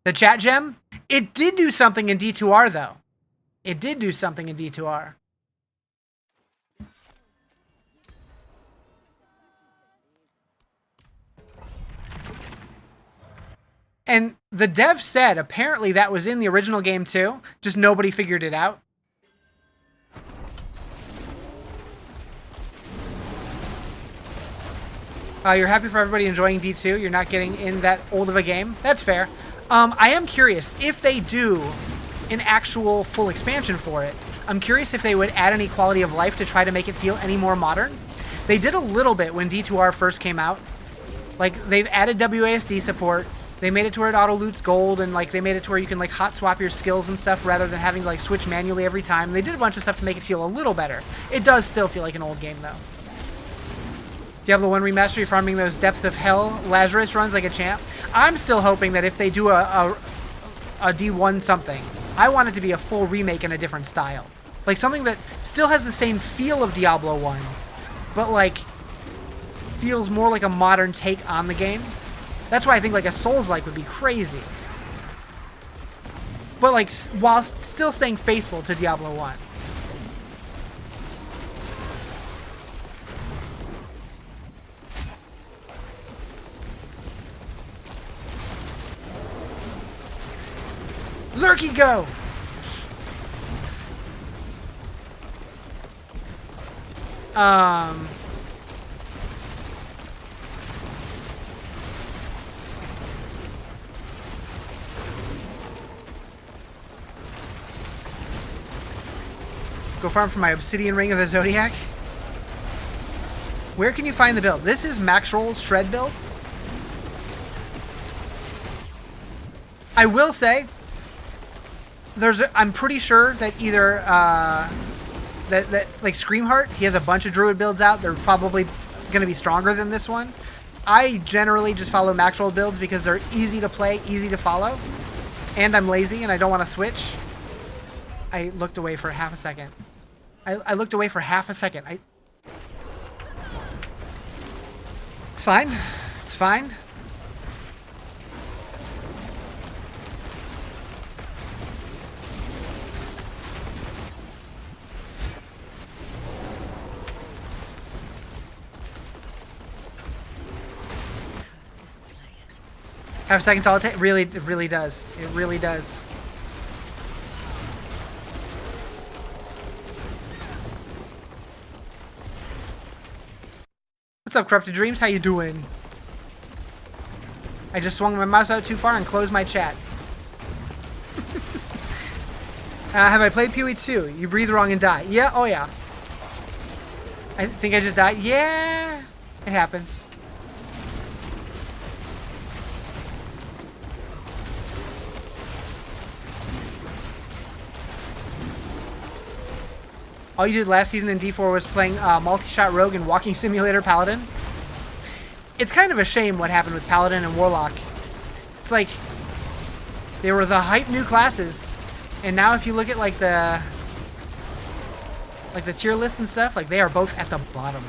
The chat gem? It did do something in D2R, though. It did do something in D2R. And the dev said apparently that was in the original game too, just nobody figured it out. You're happy for everybody enjoying D2. You're not getting in that old of a game. That's fair. I am curious if they do an actual full expansion for it. I'm curious if they would add any quality of life to try to make it feel any more modern. They did a little bit when D2R first came out. Like, they've added WASD support. They made it to where it auto-loots gold, and like they made it to where you can like hot swap your skills and stuff rather than having to like switch manually every time. And they did a bunch of stuff to make it feel a little better. It does still feel like an old game though. Diablo 1 Remaster, you're farming those Depths of Hell Lazarus runs like a champ. I'm still hoping that if they do a D1 something, I want it to be a full remake in a different style. Like something that still has the same feel of Diablo 1, but like feels more like a modern take on the game. That's why I think like a Souls-like would be crazy. But like, while still staying faithful to Diablo 1. Lurky go! Go farm for my Obsidian Ring of the Zodiac. Where can you find the build? This is Max Roll's Shred build. I will say, I'm pretty sure that either that like Screamheart, he has a bunch of Druid builds out. They're probably going to be stronger than this one. I generally just follow Max Roll builds because they're easy to play, easy to follow, and I'm lazy and I don't want to switch. I looked away for half a second. I looked away for half a second. It's fine. It's fine. Half a second all it takes. Really, it really does. It really does. What's up, Corrupted Dreams? How you doing? I just swung my mouse out too far and closed my chat. Have I played PoE 2? You breathe wrong and die. Yeah, oh yeah. I think I just died. Yeah, it happened. All you did last season in D4 was playing multi-shot rogue and walking simulator paladin. It's kind of a shame what happened with paladin and warlock. It's like they were the hype new classes, and now if you look at like the tier lists and stuff, like they are both at the bottom.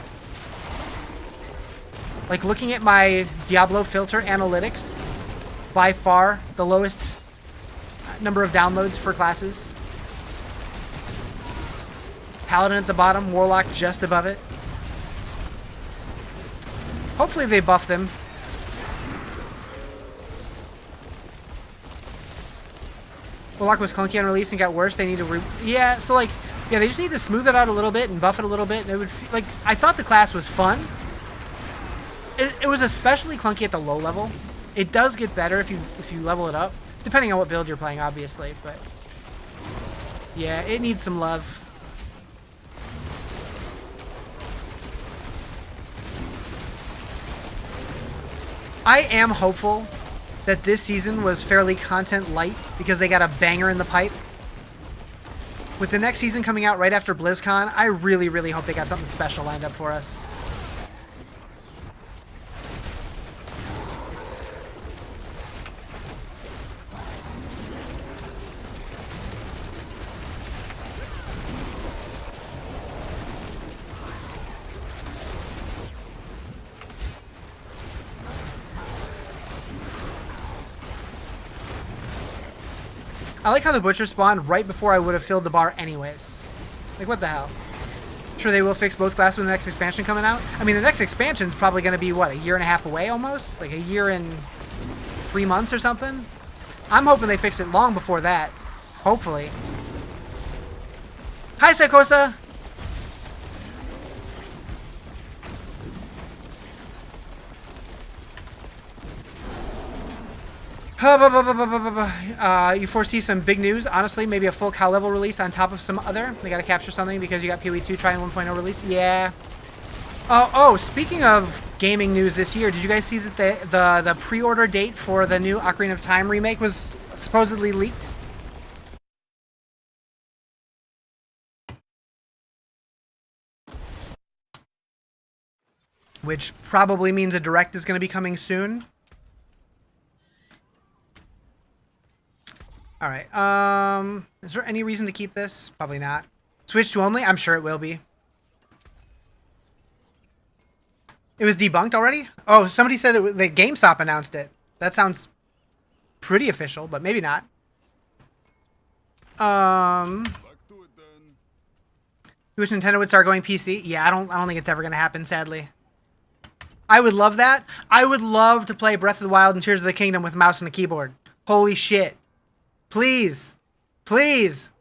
Like looking at my Diablo filter analytics, by far the lowest number of downloads for classes. Paladin at the bottom, Warlock just above it. Hopefully they buff them. Warlock was clunky on release and got worse. They need to yeah, so like, yeah, they just need to smooth it out a little bit and buff it a little bit. And it would like, I thought the class was fun. It was especially clunky at the low level. It does get better if you level it up, depending on what build you're playing, obviously. But yeah, it needs some love. I am hopeful that this season was fairly content light because they got a banger in the pipe. With the next season coming out right after BlizzCon, I really, really hope they got something special lined up for us. I like how the Butcher spawned right before I would have filled the bar anyways. Like, what the hell? Sure, they will fix both classes with the next expansion coming out. I mean, the next expansion's probably going to be, what, a year and a half away almost? Like a year and 3 months or something? I'm hoping they fix it long before that. Hopefully. Hi, Psychosa! You foresee some big news, honestly, maybe a full Cal level release on top of some other. They gotta capture something because you got PoE 2 trying 1.0 release. Yeah. Oh, speaking of gaming news this year, did you guys see that the pre-order date for the new Ocarina of Time remake was supposedly leaked? Which probably means a direct is going to be coming soon. All right. Is there any reason to keep this? Probably not. Switch to only? I'm sure it will be. It was debunked already? Oh, somebody said that GameStop announced it. That sounds pretty official, but maybe not. You wish Nintendo would start going PC? Yeah, I don't think it's ever gonna happen, sadly. I would love that. I would love to play Breath of the Wild and Tears of the Kingdom with mouse and a keyboard. Holy shit. Please. Please.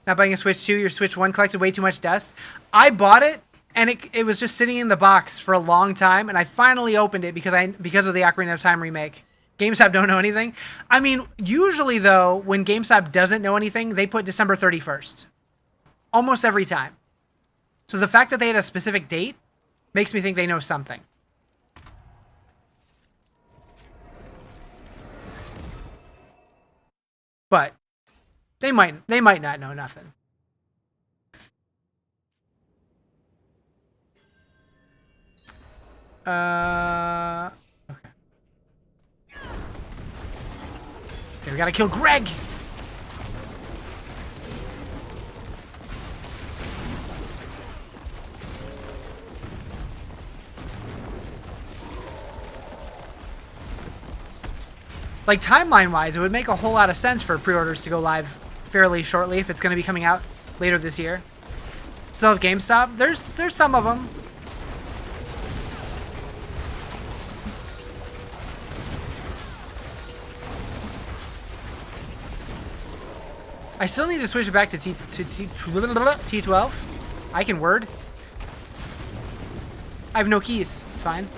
Not buying a Switch 2. Your Switch 1 collected way too much dust. I bought it, and it was just sitting in the box for a long time, and I finally opened it because of the Ocarina of Time remake. GameStop don't know anything. I mean, usually, though, when GameStop doesn't know anything, they put December 31st. Almost every time. So the fact that they had a specific date makes me think they know something. But they might not know nothing. Okay. Okay, we gotta kill Greg. Like, timeline-wise, it would make a whole lot of sense for pre-orders to go live fairly shortly if it's going to be coming out later this year. Still have GameStop? There's some of them. I still need to switch it back to T12. I can word. I have no keys. It's fine.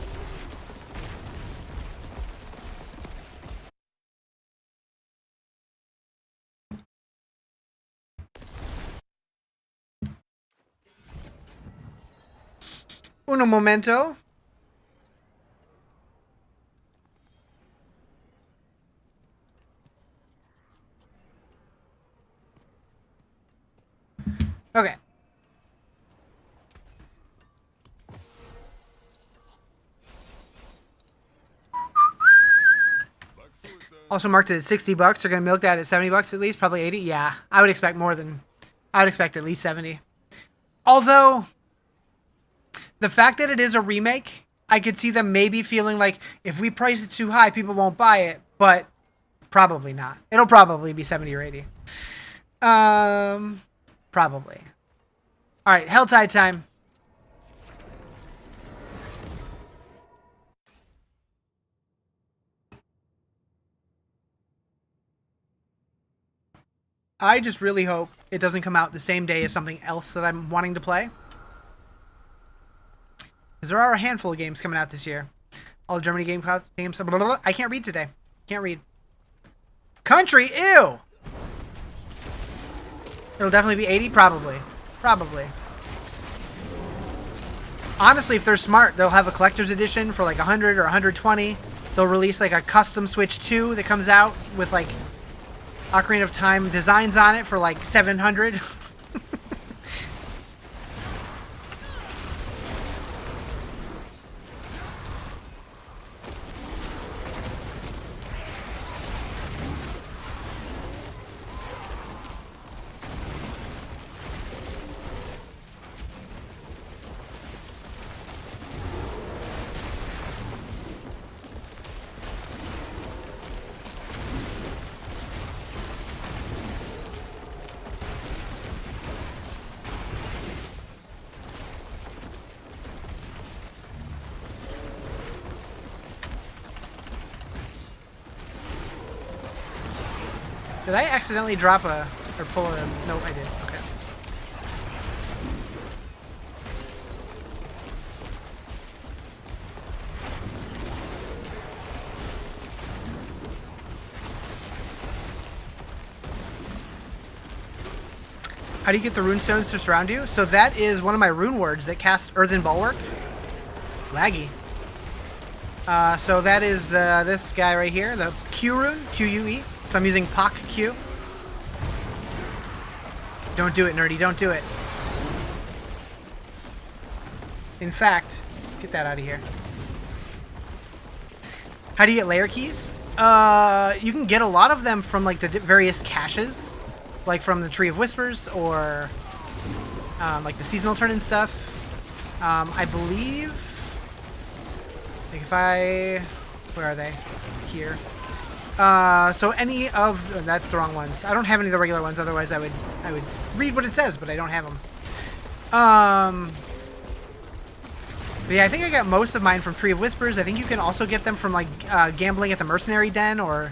Uno momento. Okay. Also marked it at 60 bucks. They're going to milk that at 70 bucks at least, probably 80. Yeah, I would expect more than, I would expect at least 70. Although, the fact that it is a remake, I could see them maybe feeling like if we price it too high, people won't buy it, but probably not. It'll probably be 70 or 80. Probably. Alright, Helltide time. I just really hope it doesn't come out the same day as something else that I'm wanting to play. Because there are a handful of games coming out this year. All the Germany games. Blah, blah, blah. I can't read today. Can't read. Country, ew! It'll definitely be 80, probably. Probably. Honestly, if they're smart, they'll have a collector's edition for like 100 or 120. They'll release like a custom Switch 2 that comes out with like Ocarina of Time designs on it for like 700. Did I accidentally drop a, or pull a, no, I did, okay. How do you get the rune stones to surround you? So that is one of my rune words that casts Earthen Bulwark. Laggy. So that is this guy right here, the Q rune, Q-U-E. So I'm using Pak Q. Don't do it, nerdy. Don't do it. In fact, get that out of here. How do you get layer keys? You can get a lot of them from like the various caches, like from the Tree of Whispers or like the seasonal turn and stuff. I believe. Like if I, where are they? Here. So any of that's the wrong ones. I don't have any of the regular ones. Otherwise, I would read what it says, but I don't have them. But yeah, I think I got most of mine from Tree of Whispers. I think you can also get them from like gambling at the Mercenary Den or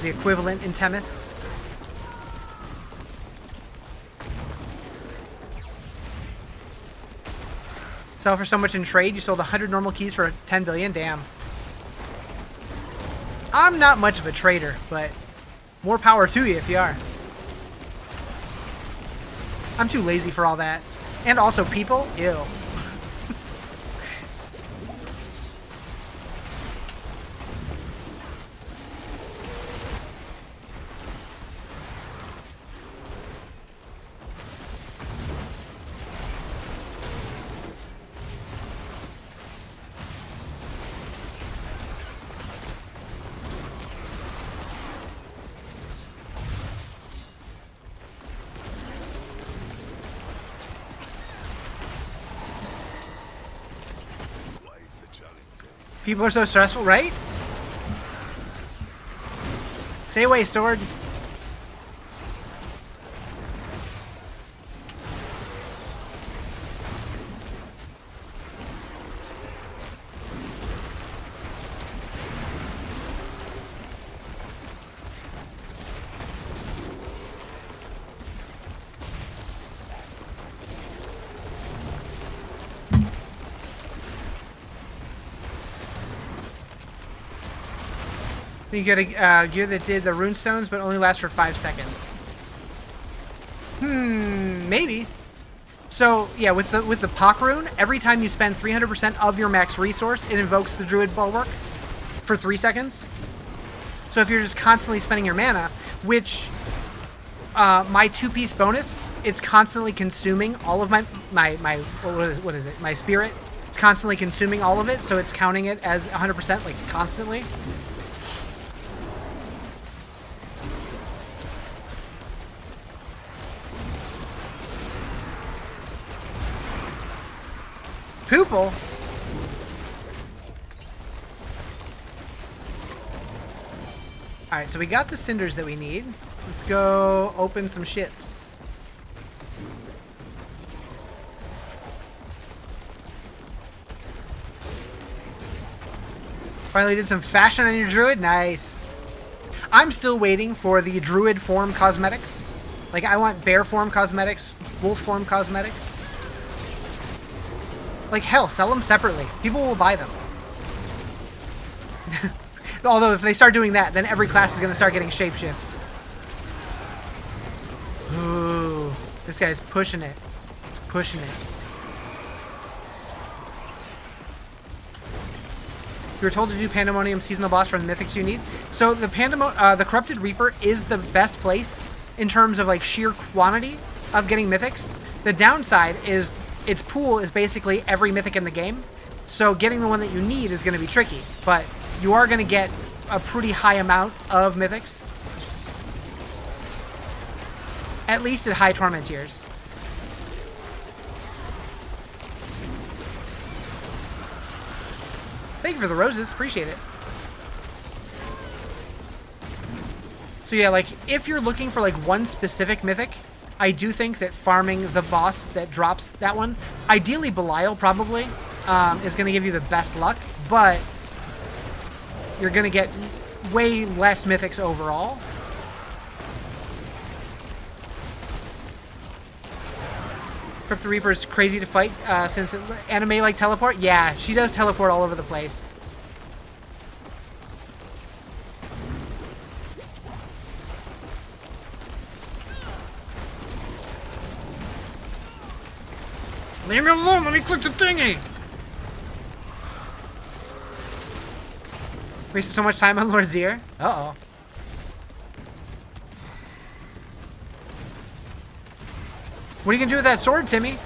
the equivalent in Temis. Sell for so much in trade. You sold 100 normal keys for 10 billion. Damn. I'm not much of a trader, but more power to you if you are. I'm too lazy for all that. And also people? Ew. People are so stressful, right? Stay away, sword. You get a gear that did the rune stones, but only lasts for 5 seconds. Maybe. So yeah, with the Pak rune, every time you spend 300% of your max resource, it invokes the Druid Bulwark for 3 seconds. So if you're just constantly spending your mana, which my 2-piece bonus, it's constantly consuming all of my what is it? My spirit. It's constantly consuming all of it, so it's counting it as 100%, like constantly. Poople? Alright, so we got the cinders that we need. Let's go open some shits. Finally did some fashion on your druid. Nice. I'm still waiting for the druid form cosmetics. Like, I want bear form cosmetics, wolf form cosmetics. Like, hell, sell them separately. People will buy them. Although, if they start doing that, then every class is going to start getting shapeshifts. Ooh. This guy's pushing it. It's pushing it. You were told to do Pandemonium seasonal boss for the mythics you need. So the the Corrupted Reaper is the best place in terms of like sheer quantity of getting mythics. The downside is its pool is basically every mythic in the game. So getting the one that you need is going to be tricky, but you are going to get a pretty high amount of mythics. At least at high torment tiers. Thank you for the roses. Appreciate it. So yeah, like, if you're looking for, like, one specific mythic, I do think that farming the boss that drops that one, ideally Belial probably, is going to give you the best luck, but you're going to get way less mythics overall. Crypt the Reaper is crazy to fight since anime like teleport. Yeah, she does teleport all over the place. Leave me alone, let me click the thingy! Wasted so much time on Lord Zier. Uh-oh. What are you gonna do with that sword, Timmy?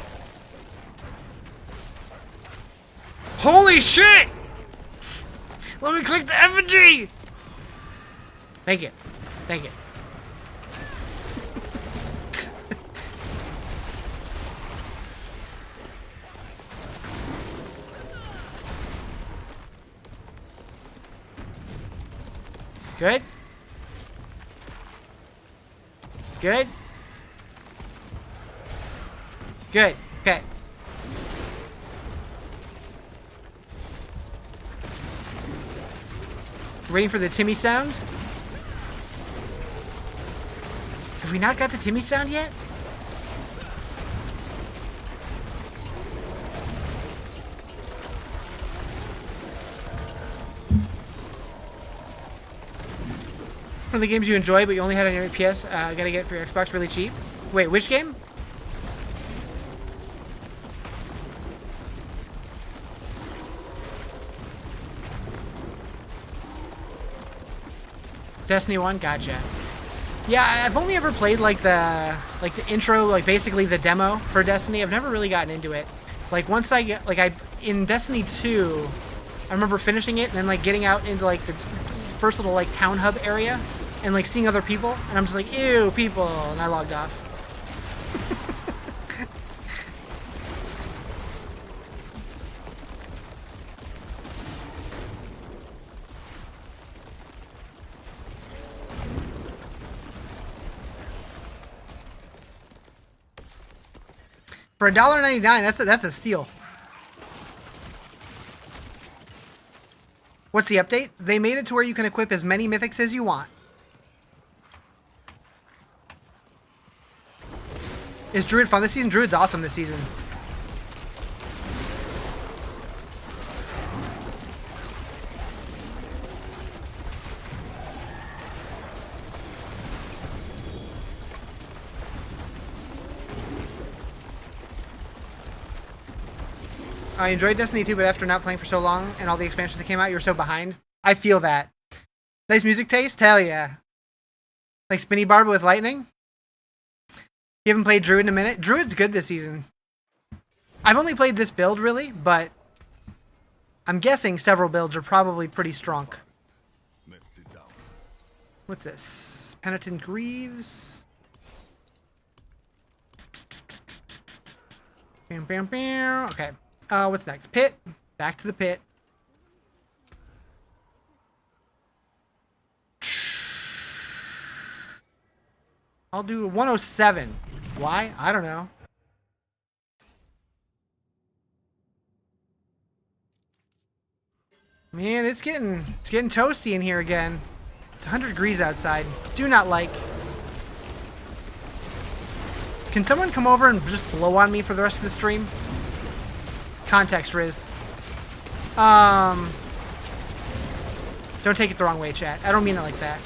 Holy shit! Let me click the effigy! Thank you. Thank you. Good. Good. Good. Okay. Waiting for the Timmy sound. Have we not got the Timmy sound yet? One of the games you enjoy, but you only had on your PS, gotta get it for your Xbox really cheap. Wait, which game? Destiny 1, gotcha. Yeah, I've only ever played like the intro, like basically the demo for Destiny. I've never really gotten into it. Like once I get in Destiny 2, I remember finishing it and then like getting out into like the first little like town hub area and like seeing other people and I'm just like, ew, people, and I logged off. For $1.99, that's a steal. What's the update? They made it to where you can equip as many mythics as you want. Is Druid fun this season? Druid's awesome this season. I enjoyed Destiny 2, but after not playing for so long and all the expansions that came out, you're so behind. I feel that. Nice music taste? Hell yeah. Like Spinny Barb with Lightning? You haven't played Druid in a minute? Druid's good this season. I've only played this build, really, but I'm guessing several builds are probably pretty strong. What's this? Penitent Greaves. Bam, bam, bam. Okay. What's next? Pit. Back to the pit. I'll do 107. Why? I don't know. Man, it's getting toasty in here again. It's 100 degrees outside. Do not like. Can someone come over and just blow on me for the rest of the stream? Context, Riz. Don't take it the wrong way, chat. I don't mean it like that.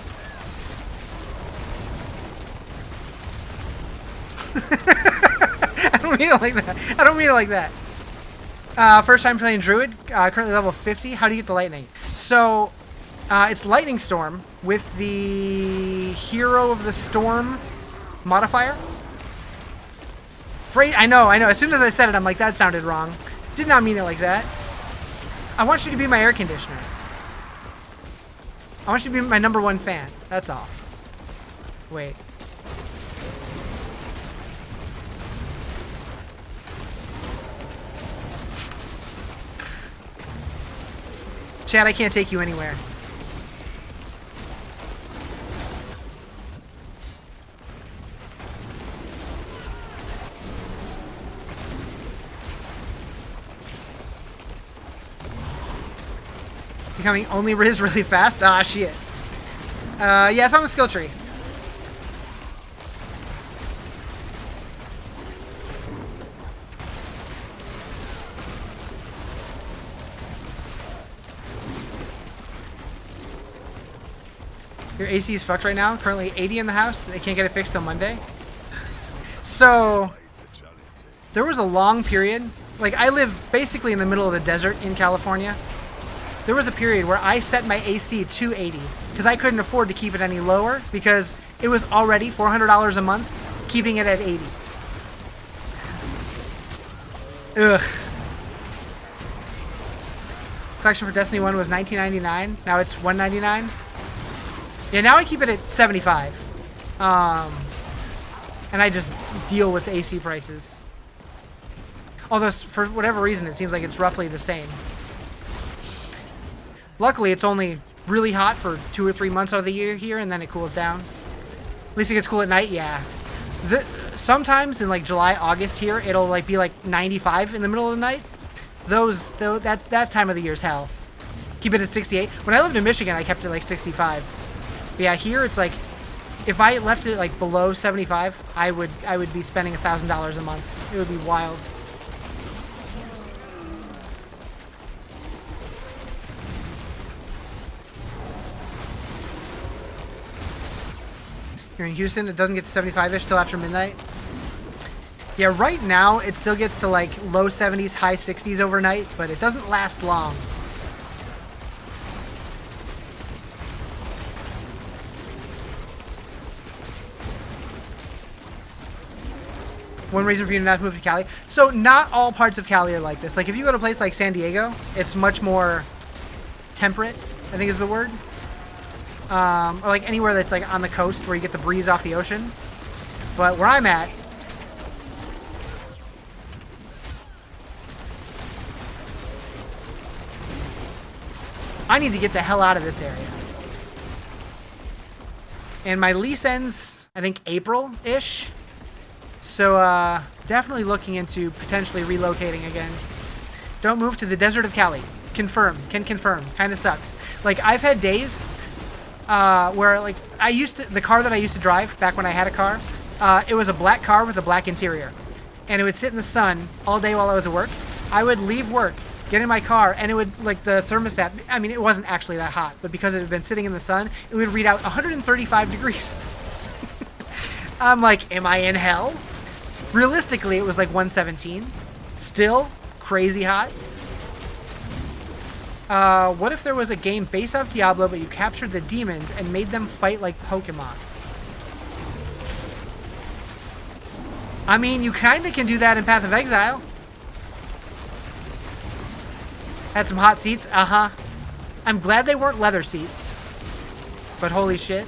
I don't mean it like that. I don't mean it like that. First time playing Druid, currently level 50. How do you get the lightning? So, it's Lightning Storm with the Hero of the Storm modifier. I know. As soon as I said it, I'm like, that sounded wrong. Did not mean it like that. I want you to be my air conditioner. I want you to be my #1 fan. That's all. Wait. Chad, I can't take you anywhere. Becoming only Riz really fast? Ah, shit. Yeah, it's on the skill tree. Your AC is fucked right now. Currently 80 in the house. They can't get it fixed till Monday. So, there was a long period. Like, I live basically in the middle of the desert in California. There was a period where I set my AC to 80 because I couldn't afford to keep it any lower because it was already $400 a month keeping it at 80. Ugh. Collection for Destiny 1 was $19.99. Now it's $199. Yeah, now I keep it at 75. And I just deal with AC prices. Although, for whatever reason, it seems like it's roughly the same. Luckily, it's only really hot for 2 or 3 months out of the year here, and then it cools down. At least it gets cool at night, yeah. Sometimes in like July, August here, it'll like be like 95 in the middle of the night. That time of the year is hell. Keep it at 68. When I lived in Michigan, I kept it like 65. But yeah, here it's like, if I left it like below 75, I would be spending $1,000 a month. It would be wild. Here in Houston, it doesn't get to 75-ish till after midnight. Yeah, right now it still gets to like low 70s, high 60s overnight, but it doesn't last long. One reason for you to not move to Cali. So not all parts of Cali are like this. Like if you go to a place like San Diego, it's much more temperate, I think is the word. Or like anywhere that's like on the coast where you get the breeze off the ocean. But where I'm at, I need to get the hell out of this area. And my lease ends, I think, April-ish. So, definitely looking into potentially relocating again. Don't move to the desert of Cali. Confirm. Can confirm. Kind of sucks. Like, I've had days where, like, the car that I used to drive back when I had a car, it was a black car with a black interior. And it would sit in the sun all day while I was at work. I would leave work, get in my car, and it would, like, the thermostat, I mean, it wasn't actually that hot, but because it had been sitting in the sun, it would read out 135 degrees. I'm like, am I in hell? Realistically, it was like 117. Still crazy hot. What if there was a game based off Diablo, but you captured the demons and made them fight like Pokemon? I mean, you kind of can do that in Path of Exile. Had some hot seats. Uh-huh. I'm glad they weren't leather seats. But holy shit.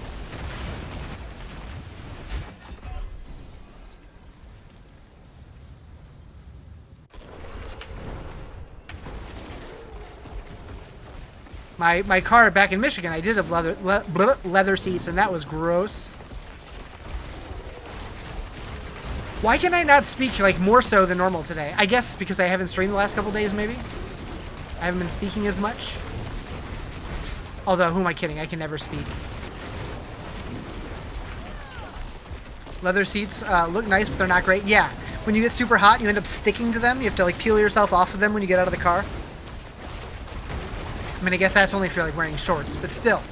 My car back in Michigan, I did have leather seats, and that was gross. Why can I not speak like more so than normal today? I guess because I haven't streamed the last couple days, maybe. I haven't been speaking as much. Although, who am I kidding? I can never speak. Leather seats look nice, but they're not great. Yeah, when you get super hot and you end up sticking to them, you have to like peel yourself off of them when you get out of the car. I mean, I guess that's only if you're like wearing shorts, but still.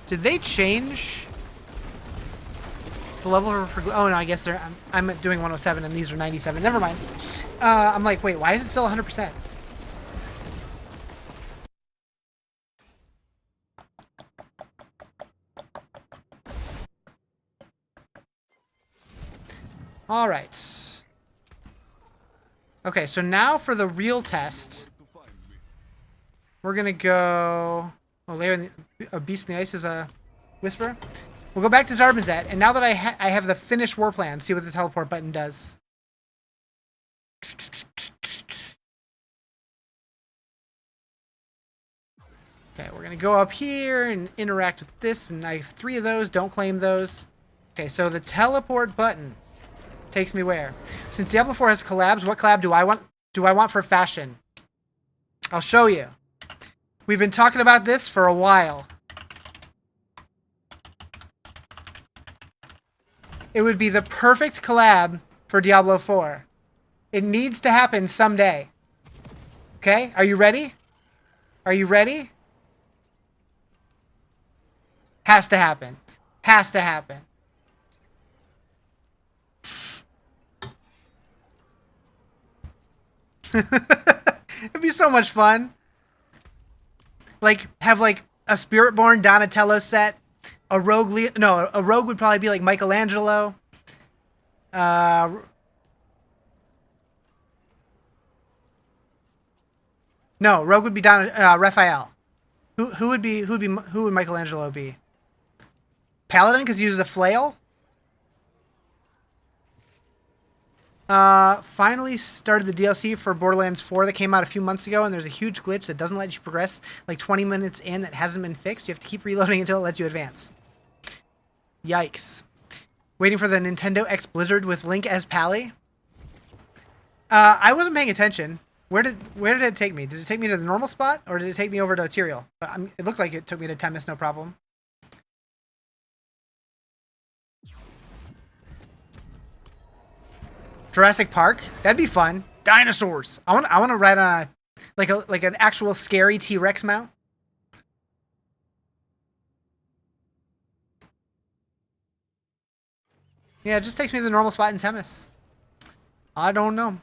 Did they change the level for... Oh, no, I guess they're... I'm doing 107 and these are 97. Never mind. I'm like, wait, why is it still 100%? All right. Okay, so now for the real test. We're going to go... Oh, layer a beast in the ice is a whisper. We'll go back to Zarbinzet, and now that I have the finished war plan, see what the teleport button does. Okay, we're gonna go up here and interact with this, and I have 3 of those. Don't claim those. Okay, so the teleport button takes me where? Since Diablo 4 has collabs, what collab do I want? Do I want for fashion? I'll show you. We've been talking about this for a while. It would be the perfect collab for Diablo 4. It needs to happen someday. Okay? Are you ready? Are you ready? Has to happen. Has to happen. It'd be so much fun. Like, have like a Spiritborn Donatello set. A rogue a rogue would probably be like Michelangelo. No, rogue would be Raphael. Who would Michelangelo be? Paladin, because he uses a flail. Finally started the DLC for Borderlands 4 that came out a few months ago, and there's a huge glitch that doesn't let you progress like 20 minutes in that hasn't been fixed. You have to keep reloading until it lets you advance. Yikes. Waiting for the Nintendo X Blizzard with Link as Pally. I wasn't paying attention. Where did it take me? Did it take me to the normal spot, or did it take me over to Tyrael? It looked like it took me to Temis, no problem. Jurassic Park? That'd be fun. Dinosaurs. I want to ride on like an actual scary T-Rex mount. Yeah, it just takes me to the normal spot in Temis. I don't know.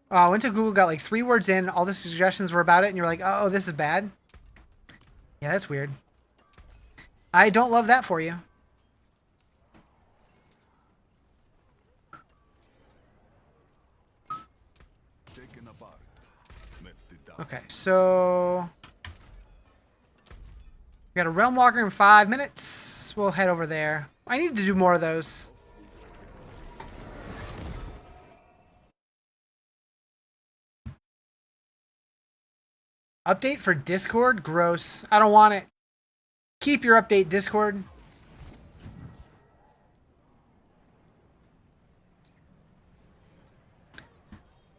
I went to Google, got like 3 words in, all the suggestions were about it, and you're like, oh, this is bad. Yeah, that's weird. I don't love that for you. Okay, so... we got a Realm Walker in 5 minutes. We'll head over there. I need to do more of those. Update for Discord? Gross. I don't want it. Keep your update, Discord.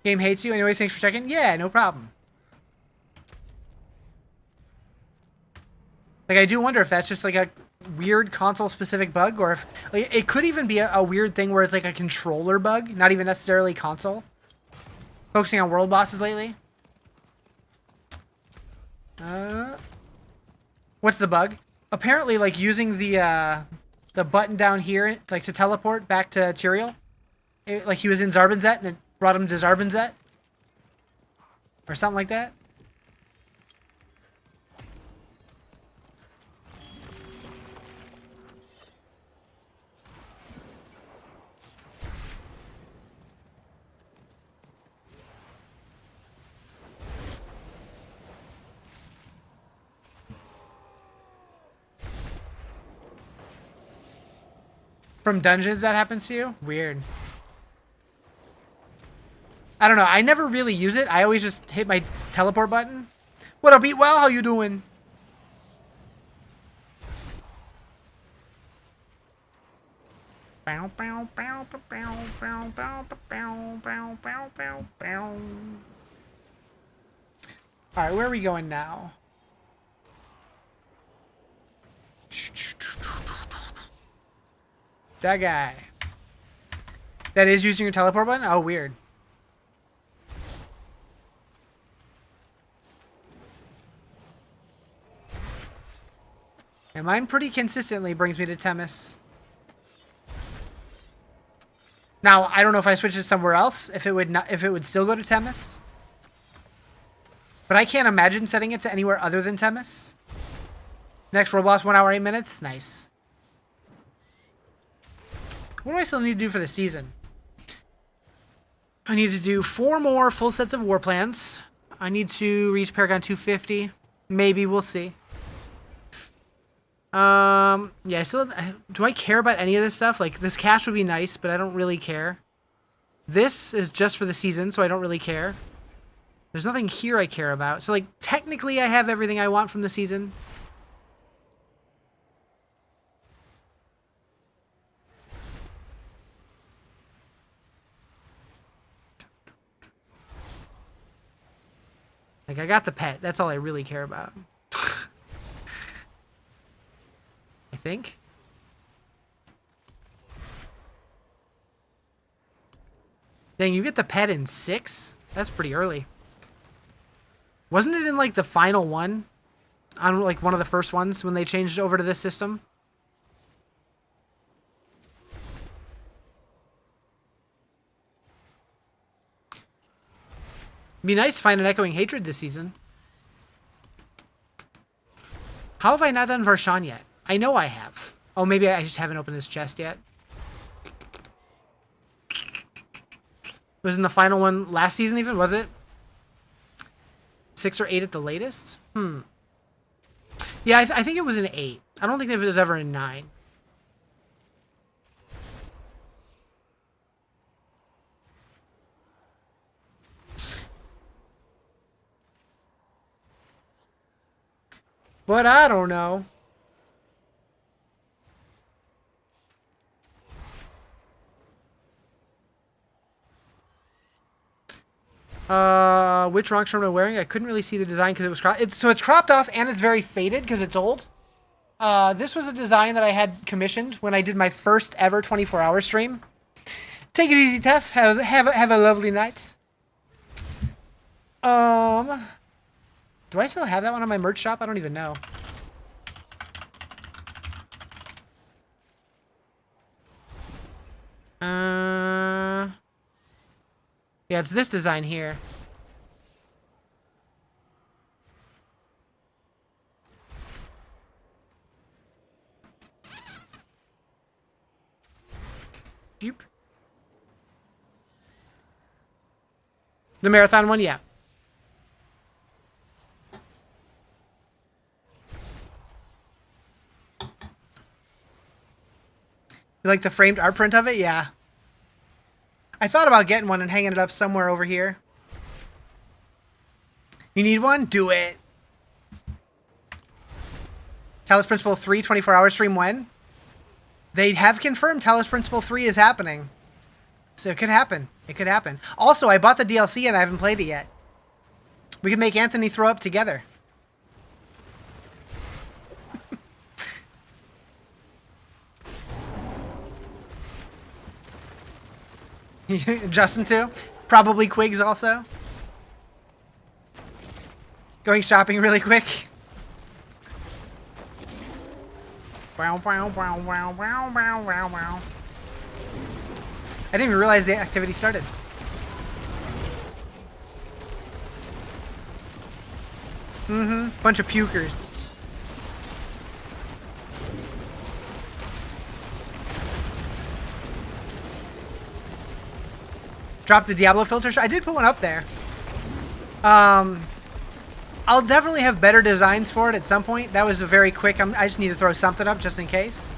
Game hates you. Anyways, thanks for checking. Yeah, no problem. Like, I do wonder if that's just like a weird console-specific bug, or if like, it could even be a weird thing where it's like a controller bug, not even necessarily console. Focusing on world bosses lately. What's the bug? Apparently, like, using the button down here, like, to teleport back to Tyrael. Like, he was in Zarbinzet, and it brought him to Zarbinzet. Or something like that. From dungeons that happens to you? Weird. I don't know. I never really use it. I always just hit my teleport button. What up, Eat Well? How you doing? Alright, where are we going now? That guy. That is using your teleport button? Oh, weird. And mine pretty consistently brings me to Temis. Now, I don't know if I switch it somewhere else, if it would still go to Temis. But I can't imagine setting it to anywhere other than Temis. Next world boss, 1 hour, 8 minutes. Nice. What do I still need to do for the season? I need to do 4 more full sets of war plans. I need to reach Paragon 250. Maybe, we'll see. Yeah, I still do I care about any of this stuff? Like, this cash would be nice, but I don't really care. This is just for the season, so I don't really care. There's nothing here I care about. So, like, technically I have everything I want from the season. Like, I got the pet. That's all I really care about. I think. Dang, you get the pet in 6? That's pretty early. Wasn't it in, like, the final one? On, like, one of the first ones when they changed over to this system? It'd be nice to find an Echoing Hatred this season. How have I not done Varshan yet? I know I have. Oh, maybe I just haven't opened this chest yet. Was in the final one last season even, was it? 6 or 8 at the latest? Yeah, I think it was in 8. I don't think it was ever in 9. But I don't know. Which wrong shirt am I wearing? I couldn't really see the design because it was cropped. So it's cropped off and it's very faded because it's old. This was a design that I had commissioned when I did my first ever 24-hour stream. Take it easy, Tess. Have a lovely night. Do I still have that one on my merch shop? I don't even know. Yeah, it's this design here. Boop. The marathon one, yeah. You like the framed art print of it? Yeah. I thought about getting one and hanging it up somewhere over here. You need one? Do it. Talos Principle 3, 24-hour stream when? They have confirmed Talos Principle 3 is happening. So it could happen. It could happen. Also, I bought the DLC and I haven't played it yet. We can make Anthony throw up together. Justin too. Probably Quigs also. Going shopping really quick. I didn't even realize the activity started. Bunch of pukers. Drop the Diablo filter. I did put one up there. I'll definitely have better designs for it at some point. That was a very quick. I just need to throw something up just in case.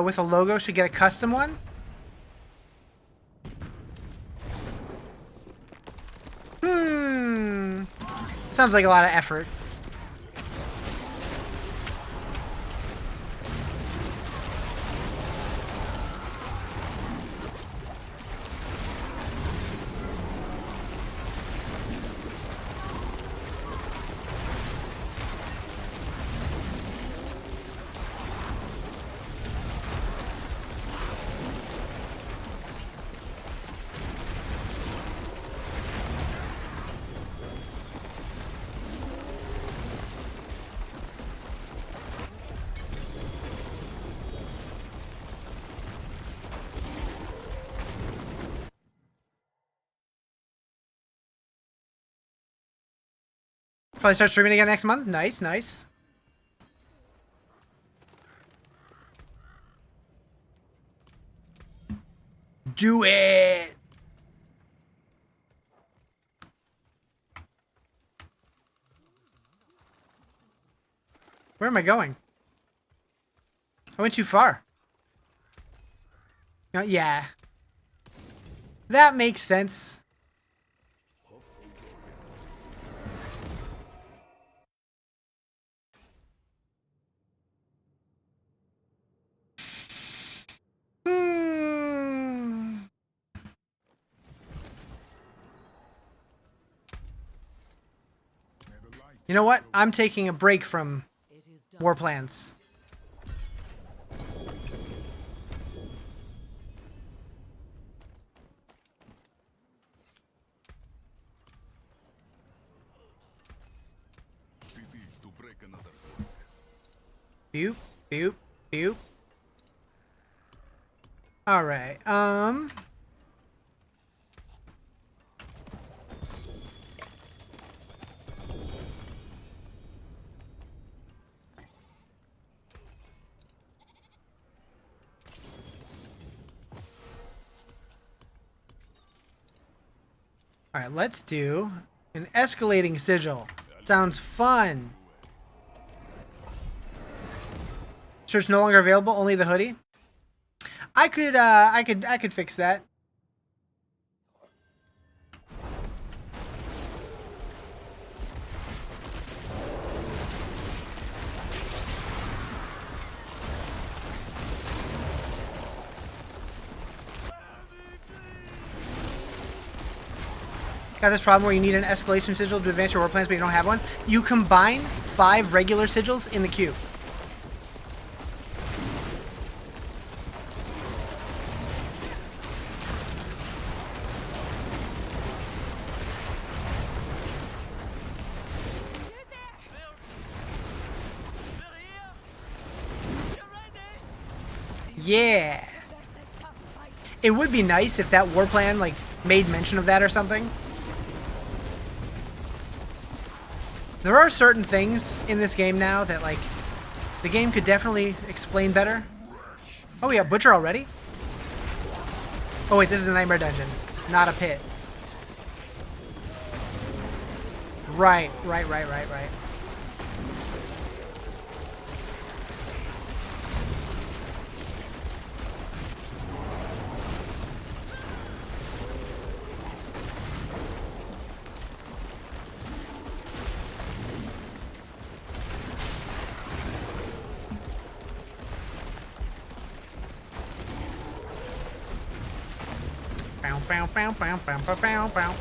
with a logo should get a custom one. Sounds like a lot of effort. Probably start streaming again next month. Nice, nice. Do it! Where am I going? I went too far. Yeah. That makes sense. You know what? I'm taking a break from war plans. Boop, boop, boop. All right. All right, let's do an escalating sigil. Sounds fun. Shirt's no longer available, only the hoodie. I could fix that. Got this problem where you need an escalation sigil to advance your war plans, but you don't have one. You combine 5 regular sigils in the queue. Yeah. It would be nice if that war plan like made mention of that or something. There are certain things in this game now that like the game could definitely explain better. Oh, we got Butcher already? Oh wait, this is a Nightmare Dungeon, not a pit. Right. Bow.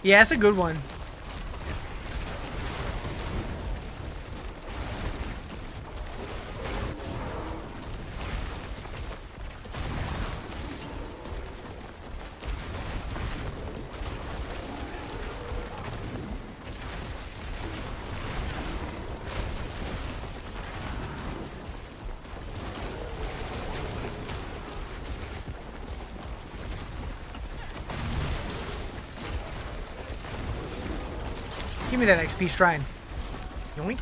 Yeah, it's a good one. Give me that XP shrine. Yoink.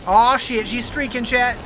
Aw, shit, she's streaking, chat.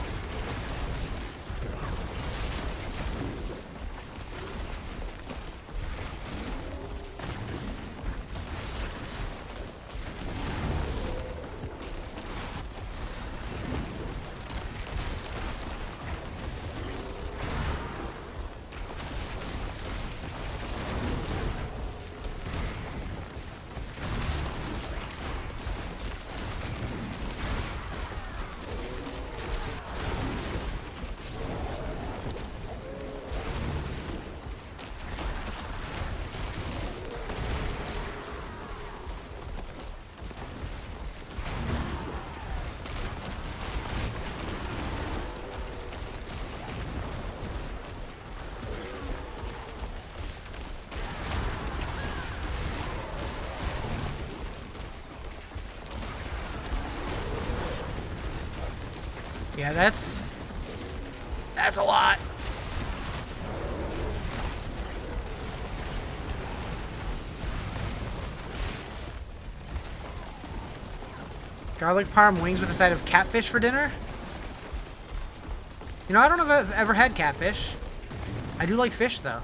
Yeah, that's a lot. Garlic parm wings with a side of catfish for dinner? You know, I don't know if I've ever had catfish. I do like fish, though.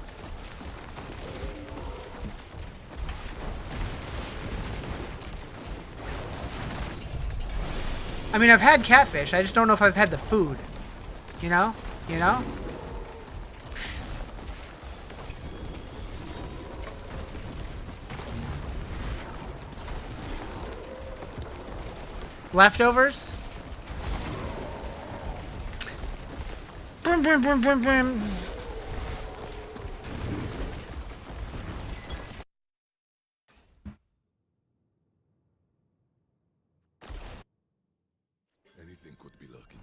I mean, I've had catfish. I just don't know if I've had the food. You know? You know? Leftovers? Brum, brum, brum, brum, brum. Anything could be lurking.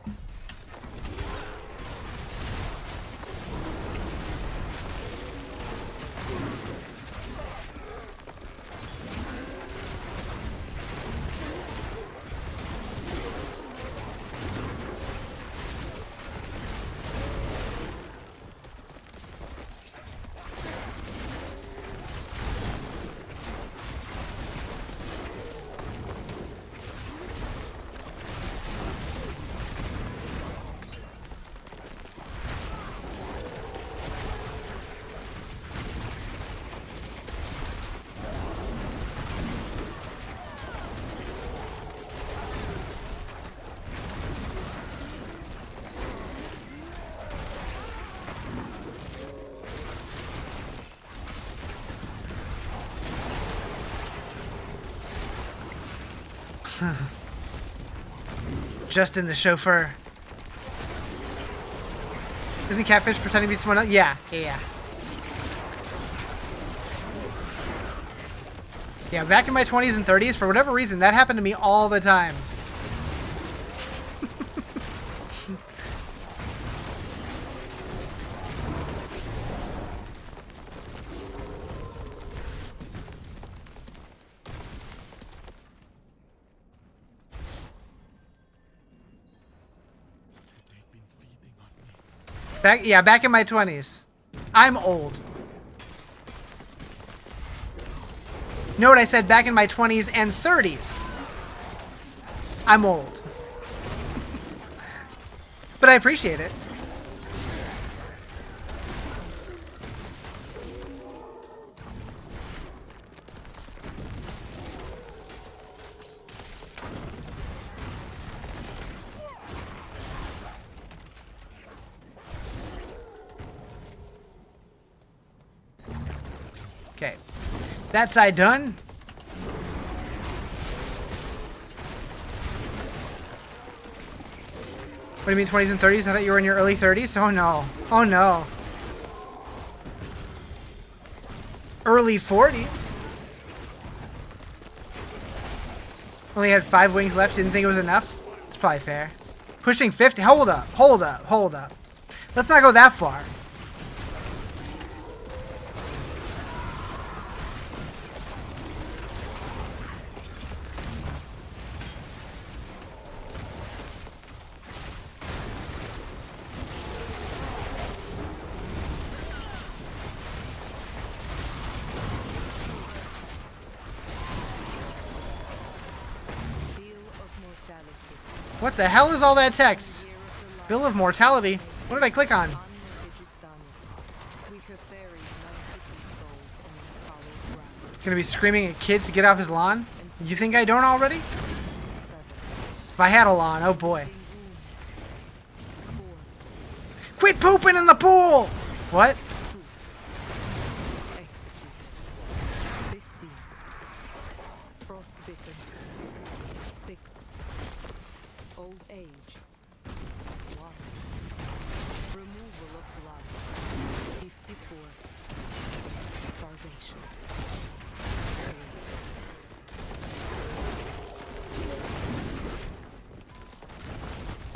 Justin the chauffeur. Isn't catfish pretending to be someone else? Yeah. Yeah, back in my 20s and 30s, for whatever reason, that happened to me all the time. Back in my 20s. I'm old. Note I said back in my 20s and 30s. I'm old. But I appreciate it. Okay. That side done. What do you mean 20s and 30s? I thought you were in your early 30s? Oh no. Oh no. Early 40s? Only had 5 wings left. Didn't think it was enough? It's probably fair. Pushing 50. Hold up. Hold up. Hold up. Let's not go that far. What the hell is all that text? Bill of Mortality? What did I click on? Gonna be screaming at kids to get off his lawn? You think I don't already? If I had a lawn, oh boy. Quit pooping in the pool! What?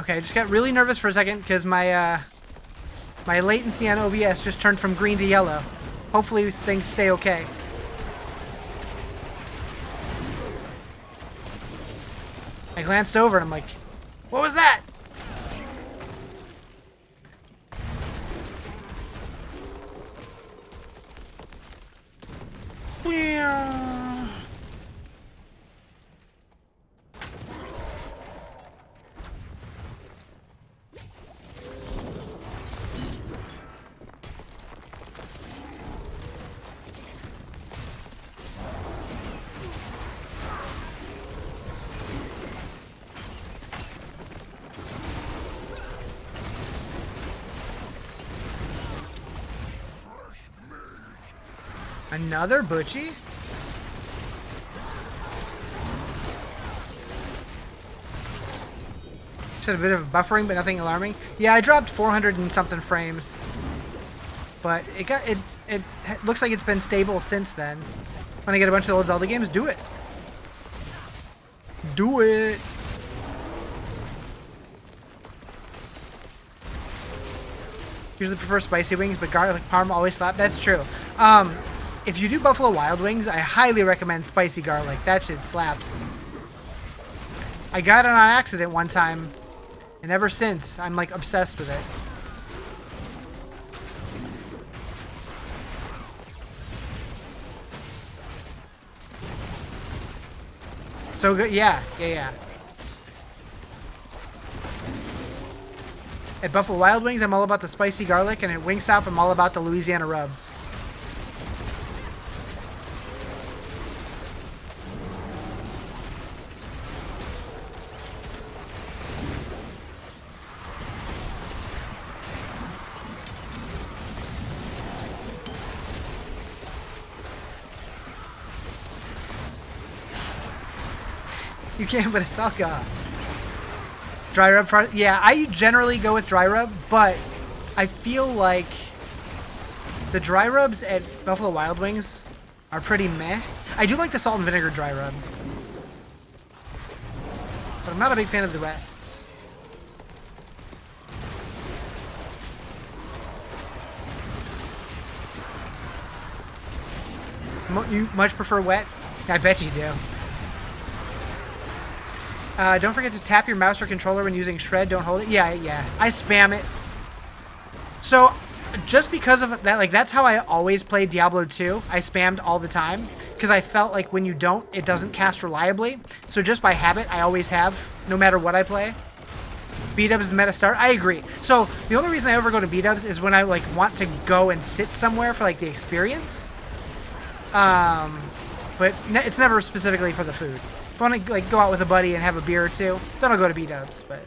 Okay, I just got really nervous for a second because my my latency on OBS just turned from green to yellow. Hopefully things stay okay. I glanced over and I'm like, what was that? Yeah. Another Butchie? Just had a bit of buffering, but nothing alarming. Yeah, I dropped 400 and something frames, but it looks like it's been stable since then. When I get a bunch of the old Zelda games, do it. Do it. Usually prefer spicy wings, but garlic parm always slap. That's true. If you do Buffalo Wild Wings, I highly recommend spicy garlic. That shit slaps. I got it on accident one time, and ever since, I'm like obsessed with it. So good, yeah. At Buffalo Wild Wings, I'm all about the spicy garlic, and at Wingstop, I'm all about the Louisiana rub. You can, but it's all gone. Dry rub front. Yeah, I generally go with dry rub, but I feel like the dry rubs at Buffalo Wild Wings are pretty meh. I do like the salt and vinegar dry rub, but I'm not a big fan of the rest. You much prefer wet? I bet you do. Don't forget to tap your mouse or controller when using shred. Don't hold it. Yeah. I spam it. So, just because of that, like, that's how I always played Diablo 2. I spammed all the time because I felt like when you don't, it doesn't cast reliably. So just by habit, I always have, no matter what I play. B-dubs is meta start. I agree. So the only reason I ever go to B-dubs is when I like want to go and sit somewhere for like the experience. But it's never specifically for the food. If I want to like go out with a buddy and have a beer or two, then I'll go to B-dubs. But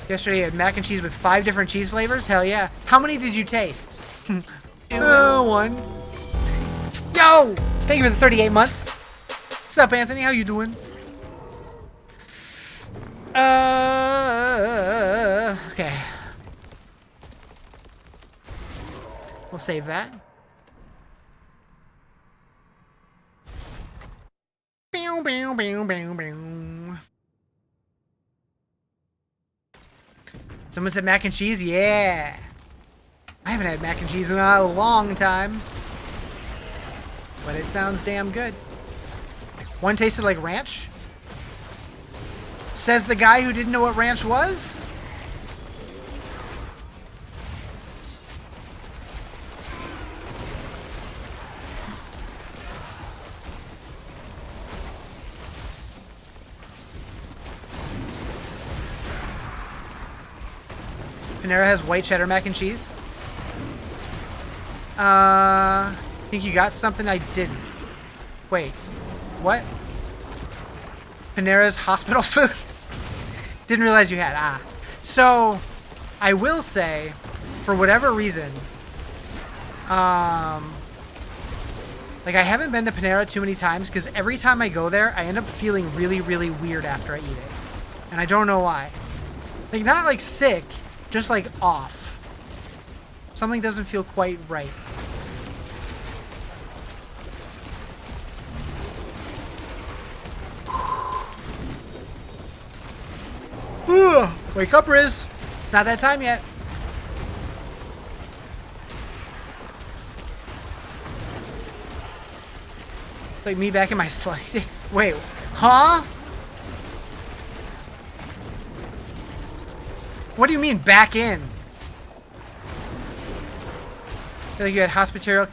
Yesterday I had mac and cheese with 5 different cheese flavors. Hell yeah. How many did you taste? 1. Yo! Thank you for the 38 months. What's up, Anthony? How you doing? Okay. We'll save that. Bow, bow, bow, bow, bow. Someone said mac and cheese? Yeah. I haven't had mac and cheese in a long time. But it sounds damn good. One tasted like ranch. Says the guy who didn't know what ranch was. Panera has white cheddar mac and cheese. Think you got something I didn't. Wait, what? Panera's hospital food? Didn't realize you had. Ah. So, I will say, for whatever reason, like I haven't been to Panera too many times because every time I go there, I end up feeling really, really weird after I eat it. And I don't know why. Like, not like sick, just like off. Something doesn't feel quite right. Wake up, Riz. It's not that time yet. Like me back in my slutty days. Wait, huh? What do you mean back in? I feel like you had hospital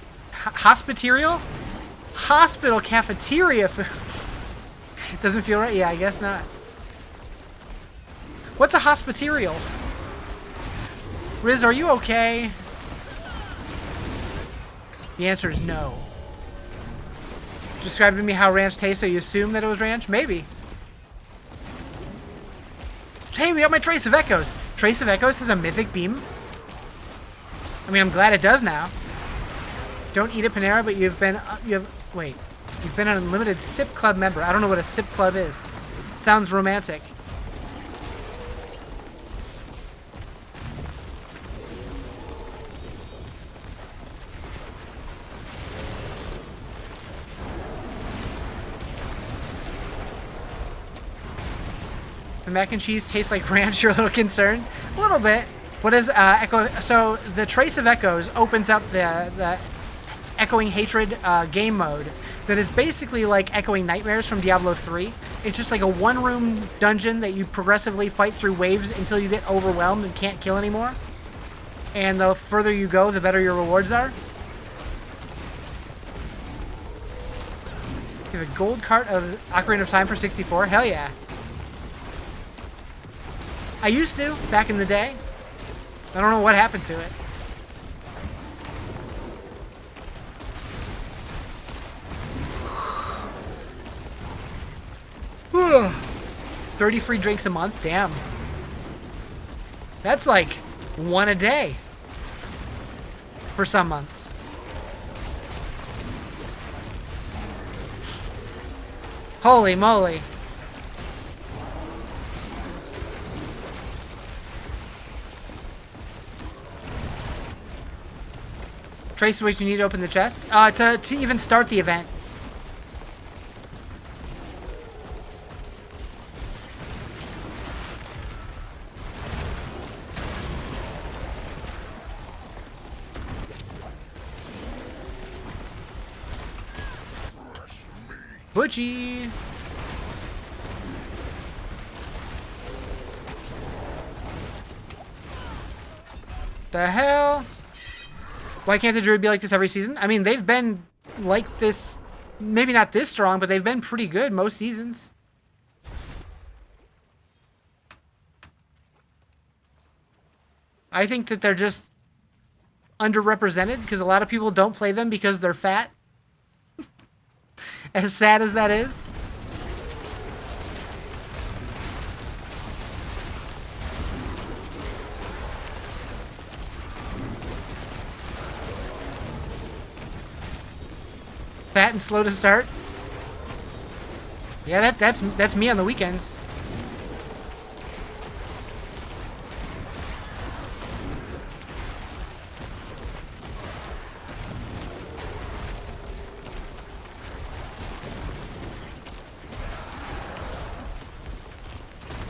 cafeteria food. Doesn't feel right? Yeah, I guess not. What's a hospitarial? Riz, are you okay? The answer is no. Describe to me how ranch tastes, so you assume that it was ranch? Maybe. Hey, we got my Trace of Echoes. Trace of Echoes has a mythic beam. I mean, I'm glad it does now. Don't eat at Panera, but you've been an unlimited Sip Club member. I don't know what a Sip Club is. Sounds romantic. The mac and cheese tastes like ranch. You're a little concerned? A little bit. What is Echo? So the Trace of Echoes opens up the Echoing Hatred game mode that is basically like Echoing Nightmares from Diablo 3. It's just like a one-room dungeon that you progressively fight through waves until you get overwhelmed and can't kill anymore. And the further you go, the better your rewards are. You have a gold cart of Ocarina of Time for 64? Hell yeah. I used to, back in the day. I don't know what happened to it. Whew. 30 free drinks a month? Damn. That's like 1 a day. For some months. Holy moly. Trace what you need to open the chest? To even start the event. Butchie! The hell? Why can't the Druid be like this every season? I mean, they've been like this, maybe not this strong, but they've been pretty good most seasons. I think that they're just underrepresented because a lot of people don't play them because they're fat. As sad as that is. Fat and slow to start. Yeah, that's me on the weekends.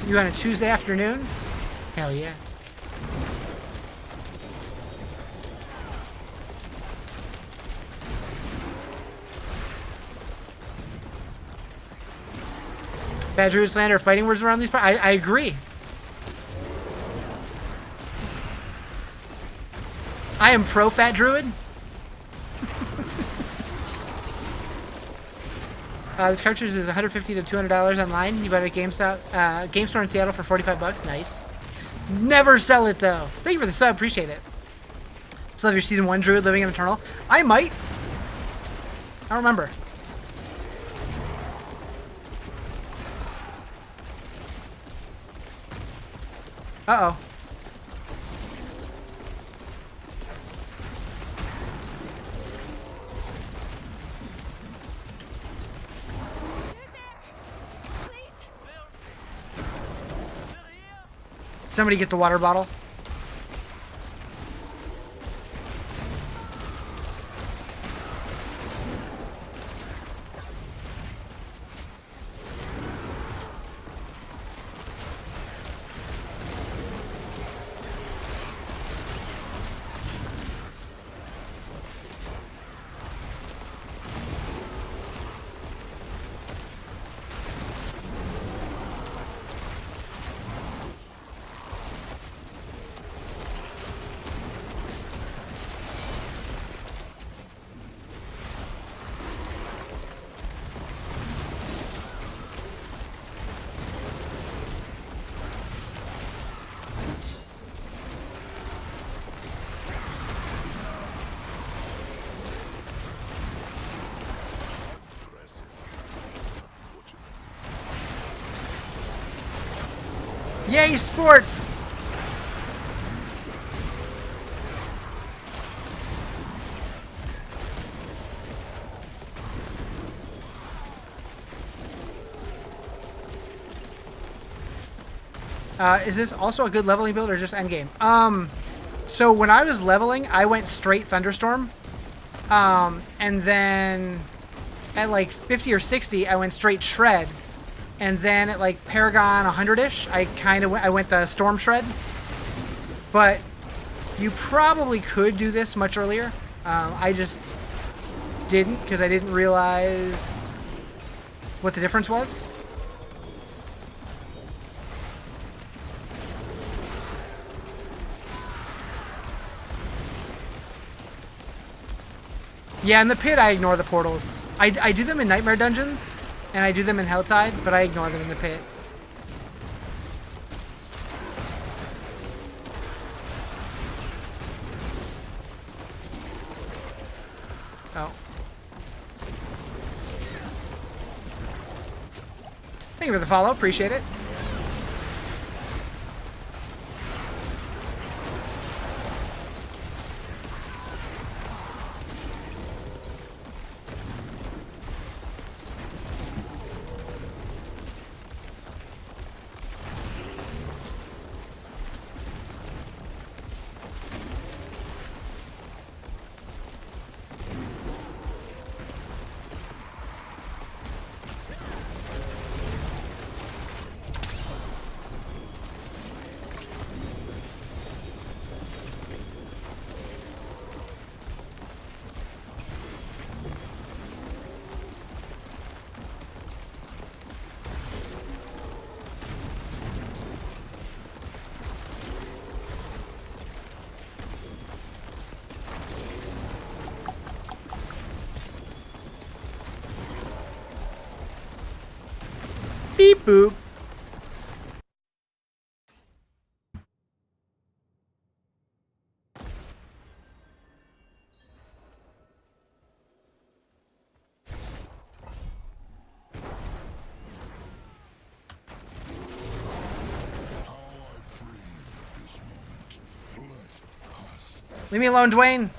You on a Tuesday afternoon? Hell yeah. Bad Druid slander fighting words around these parts. I agree. I am pro Fat Druid. This cartridge is $150 to $200 online. You buy it at GameStop, Game Store in Seattle for $45. Nice. Never sell it though. Thank you for the sub. Appreciate it. Still have your Season 1 Druid living in Eternal? I might. I don't remember. Uh-oh. Somebody get the water bottle. Yay, sports! Is this also a good leveling build or just endgame? So when I was leveling, I went straight Thunderstorm. And then at like 50 or 60, I went straight Shred. And then at like Paragon 100-ish, I went the Storm Shred. But you probably could do this much earlier. I just didn't because I didn't realize what the difference was. Yeah, in the pit I ignore the portals. I do them in Nightmare Dungeons, and I do them in Helltide, but I ignore them in the pit. Oh. Thank you for the follow, appreciate it. Beep boop. Leave me alone, Dwayne.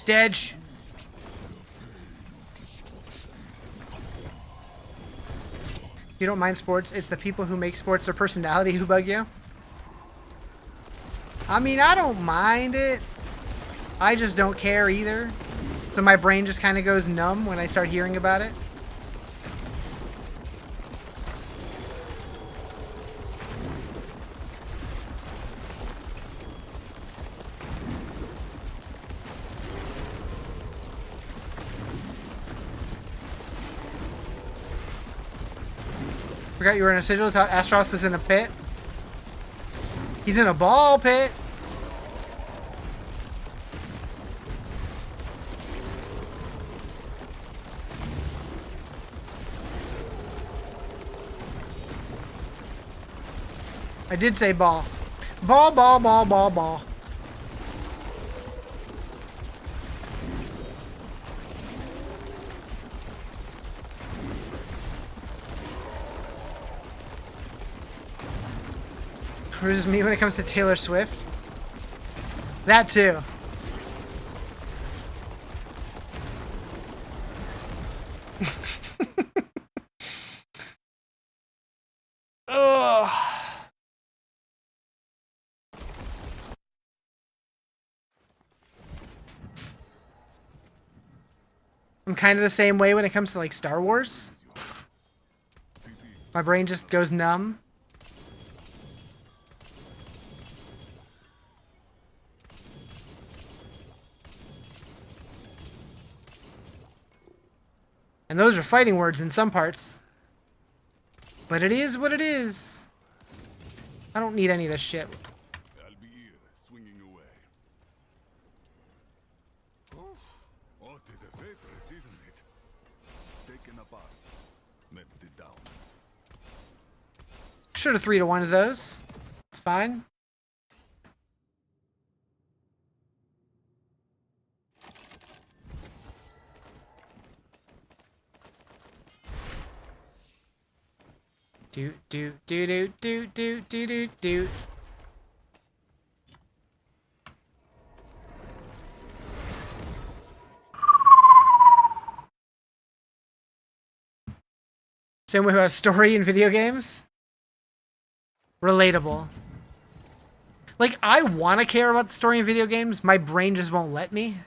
Dead. You don't mind sports, it's the people who make sports their personality who bug you? I mean, I don't mind it. I just don't care either. So my brain just kind of goes numb when I start hearing about it. Forgot you were in a sigil. Thought Astaroth was in a pit. He's in a ball pit. I did say ball. Ball, ball, ball, ball, ball. Cruises me when it comes to Taylor Swift. That too. Ugh. I'm kind of the same way when it comes to like Star Wars. My brain just goes numb. And those are fighting words in some parts. But it is what it is. I don't need any of this shit. I'll be here, swinging away. Oh, what is a Ventress, isn't it? Taken apart, melted down. Should have 3 to 1 of those. It's fine. Do do do do do do do do do. Same way about story in video games. Relatable. Like, I want to care about the story in video games. My brain just won't let me.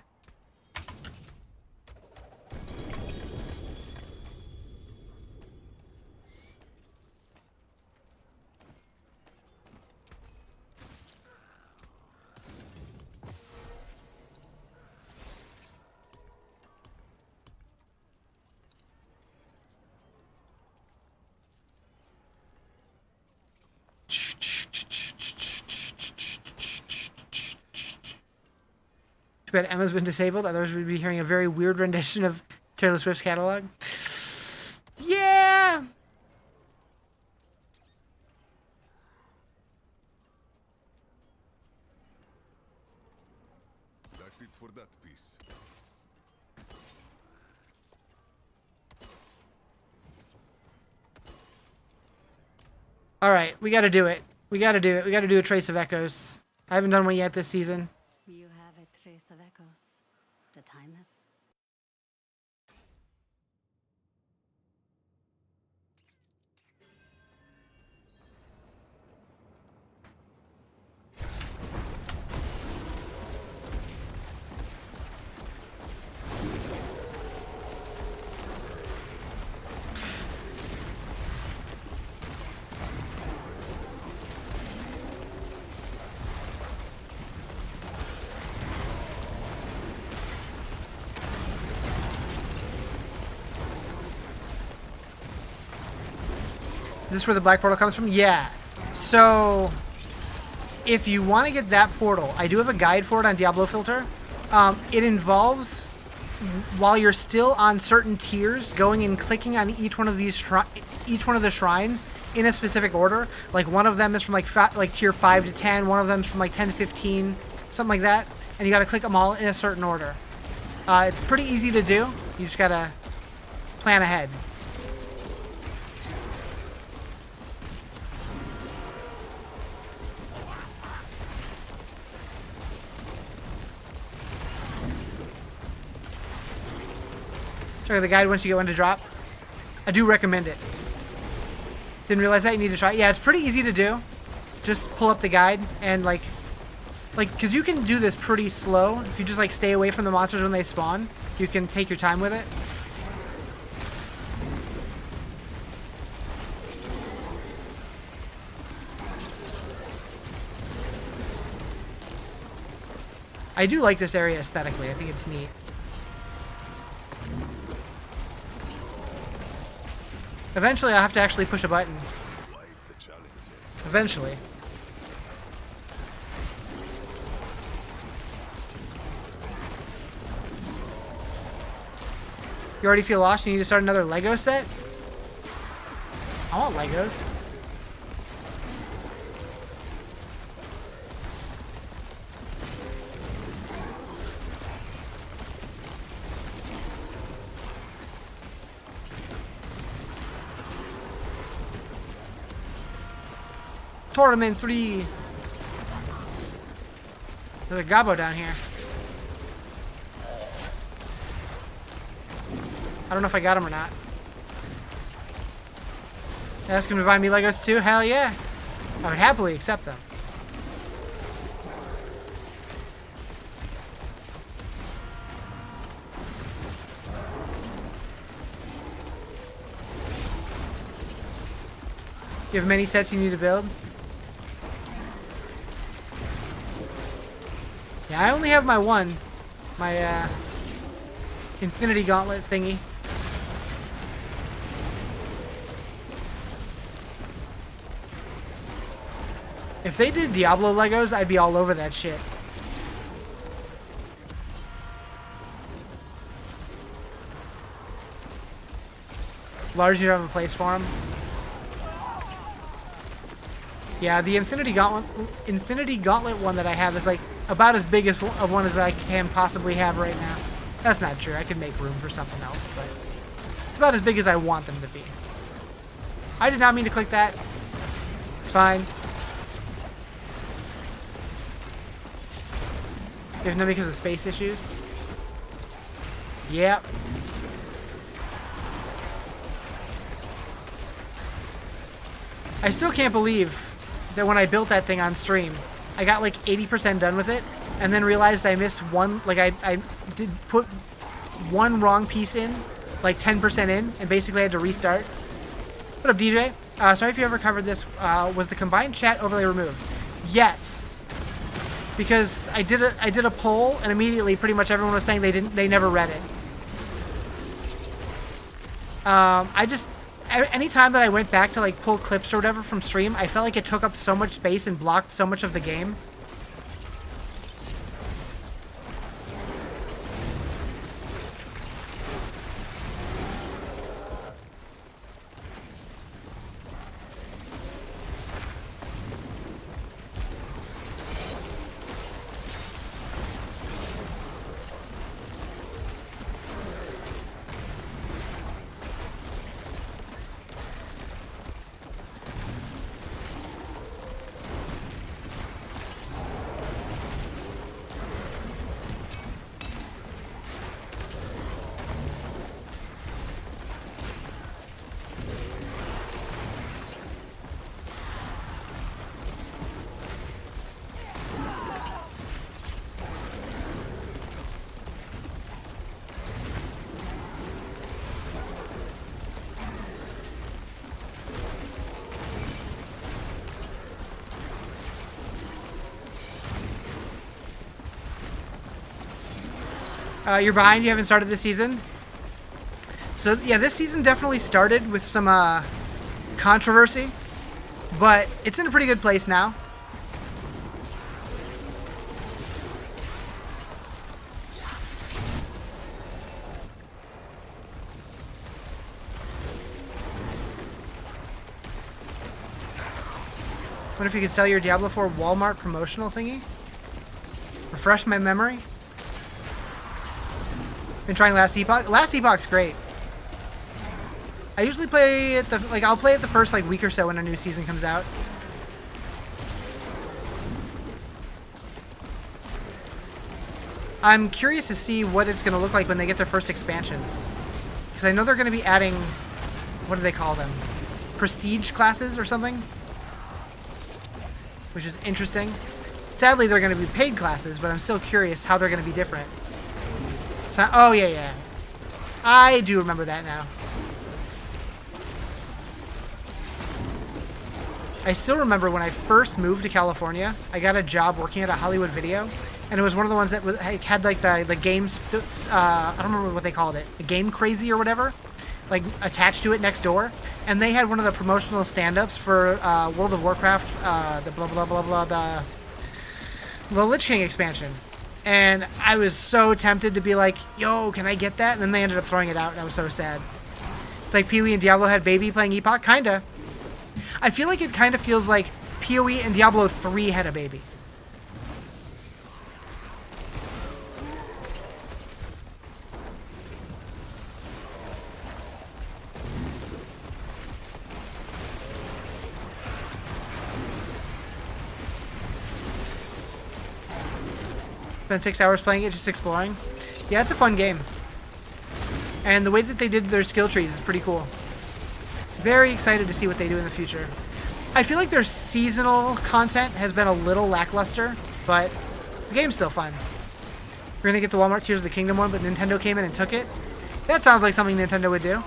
Too bad Emma's been disabled, otherwise we'd be hearing a very weird rendition of Taylor Swift's catalog. Yeah! That's it for that piece. Alright, we gotta do it. We gotta do it. We gotta do a Trace of Echoes. I haven't done one yet this season. You have a trace of echoes. The time has... Is this where the black portal comes from? Yeah. So, if you want to get that portal, I do have a guide for it on Diablo Filter. It involves, while you're still on certain tiers, going and clicking on each one of these each one of the shrines in a specific order. Like one of them is from like tier 5 to 10. One of them is from like 10 to 15, something like that. And you got to click them all in a certain order. It's pretty easy to do. You just gotta plan ahead. Check out the guide once you get one to drop. I do recommend it. Didn't realize that. You need to try it. Yeah, it's pretty easy to do. Just pull up the guide and like, because you can do this pretty slow. If you just like stay away from the monsters when they spawn, you can take your time with it. I do like this area aesthetically. I think it's neat. Eventually, I'll have to actually push a button. Eventually. You already feel lost? You need to start another Lego set? I want Legos. Tournament 3. There's a Gobbo down here. I don't know if I got him or not. Ask him to buy me Legos too? Hell yeah. I would happily accept them. You have many sets you need to build? Yeah, I only have my one. My, Infinity Gauntlet thingy. If they did Diablo Legos, I'd be all over that shit. Lars, you don't have a place for him? Yeah, the Infinity Gauntlet one that I have is like about as big as of one as I can possibly have right now. That's not true. I could make room for something else, but it's about as big as I want them to be. I did not mean to click that. It's fine. If not because of space issues. Yep. I still can't believe that when I built that thing on stream, I got like 80% done with it, and then realized I missed one, like I did put one wrong piece in, like 10% in, and basically had to restart. What up, DJ? Sorry if you ever covered this. Was the combined chat overlay removed? Yes. Because I did a poll, and immediately pretty much everyone was saying they never read it. Anytime that I went back to like pull clips or whatever from stream, I felt like it took up so much space and blocked so much of the game. You're behind, you haven't started this season? So yeah, this season definitely started with some controversy, but it's in a pretty good place now. What if you could sell your Diablo 4 Walmart promotional thingy? Refresh my memory? Been trying Last Epoch. Last Epoch's great. I usually play it I'll play it the first like week or so when a new season comes out. I'm curious to see what it's going to look like when they get their first expansion. because I know they're going to be adding, what do they call them? Prestige classes or something? Which is interesting. Sadly, they're going to be paid classes, but I'm still curious how they're going to be different. So, oh, yeah. I do remember that now. I still remember when I first moved to California, I got a job working at a Hollywood Video, and it was one of the ones that had like the games, I don't remember what they called it, the Game Crazy or whatever, like attached to it next door, and they had one of the promotional stand-ups for World of Warcraft, the blah blah blah blah, the Lich King expansion. And I was so tempted to be like, yo, can I get that? And then they ended up throwing it out, and I was so sad. It's like PoE and Diablo had baby playing Epoch, kinda. I feel like it kind of feels like PoE and Diablo 3 had a baby. Spent 6 hours playing it, just exploring. Yeah, it's a fun game. And the way that they did their skill trees is pretty cool. Very excited to see what they do in the future. I feel like their seasonal content has been a little lackluster, but the game's still fun. We're going to get the Walmart Tears of the Kingdom one, but Nintendo came in and took it. That sounds like something Nintendo would do.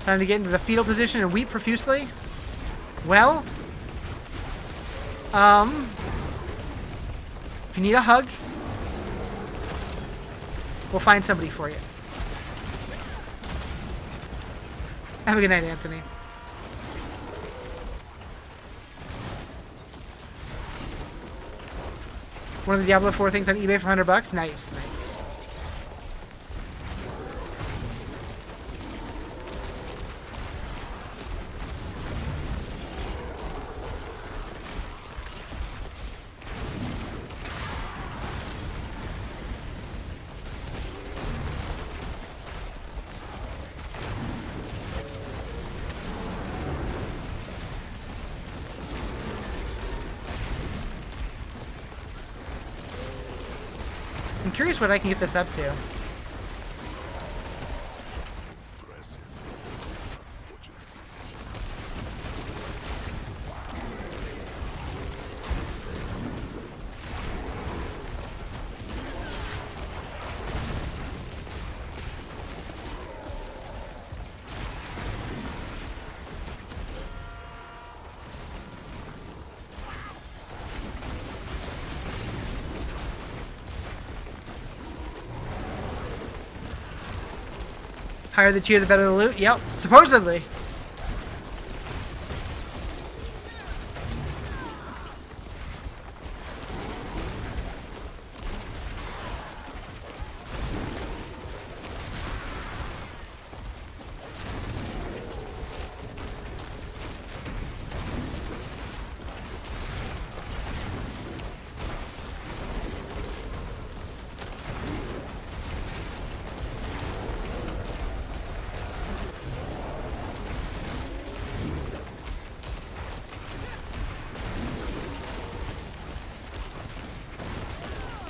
Time to get into the fetal position and weep profusely. Well, if you need a hug, we'll find somebody for you. Have a good night, Anthony. One of the Diablo 4 things on eBay for $100. Nice, nice. I'm curious what I can get this up to. Higher the tier, the better the loot. Yep, supposedly.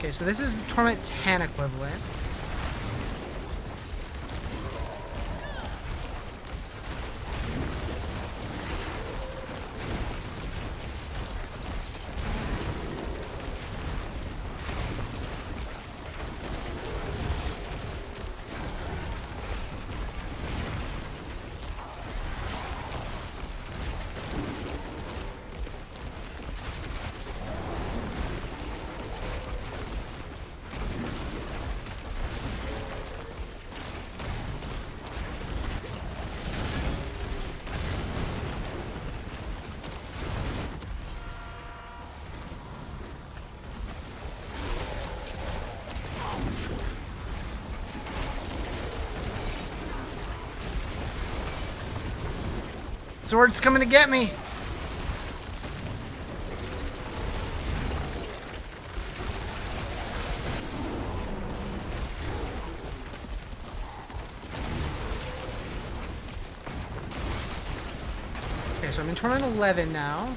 Okay, so this is Torment 10 equivalent. Sword's coming to get me. Okay, so I'm in Torment 11 now.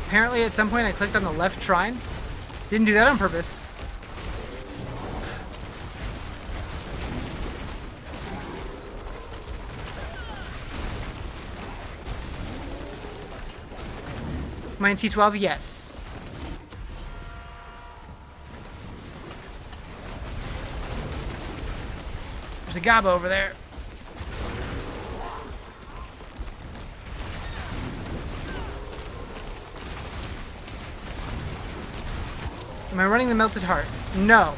Apparently at some point I clicked on the left shrine. Didn't do that on purpose. Am I in T12? Yes. There's a Gaba over there. Am I running the Melted Heart? No.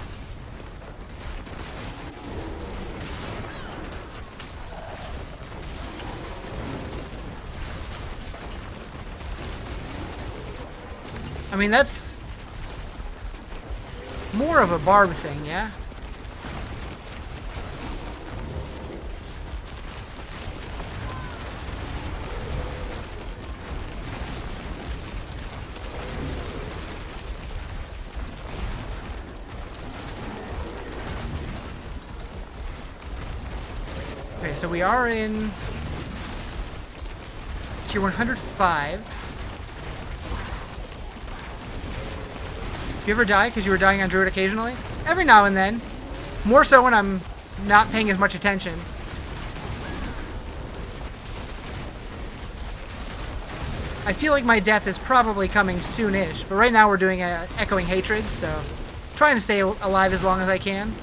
I mean, that's more of a barb thing, yeah? Okay, so we are in tier 105. Do you ever die because you were dying on Druid occasionally? Every now and then. More so when I'm not paying as much attention. I feel like my death is probably coming soon-ish, but right now we're doing Echoing Hatred, so trying to stay alive as long as I can.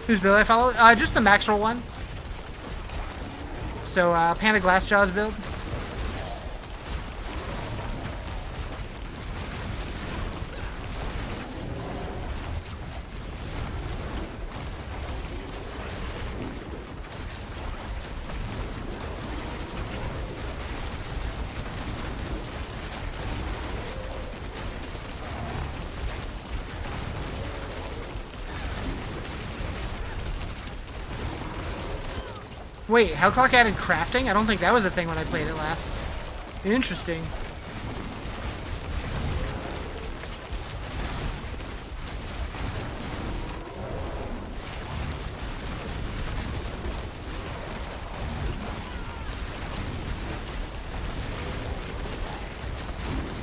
Whose build I follow? Just the max roll one. So, Panda Glassjaw's build. Wait, Hellclock added crafting? I don't think that was a thing when I played it last. Interesting.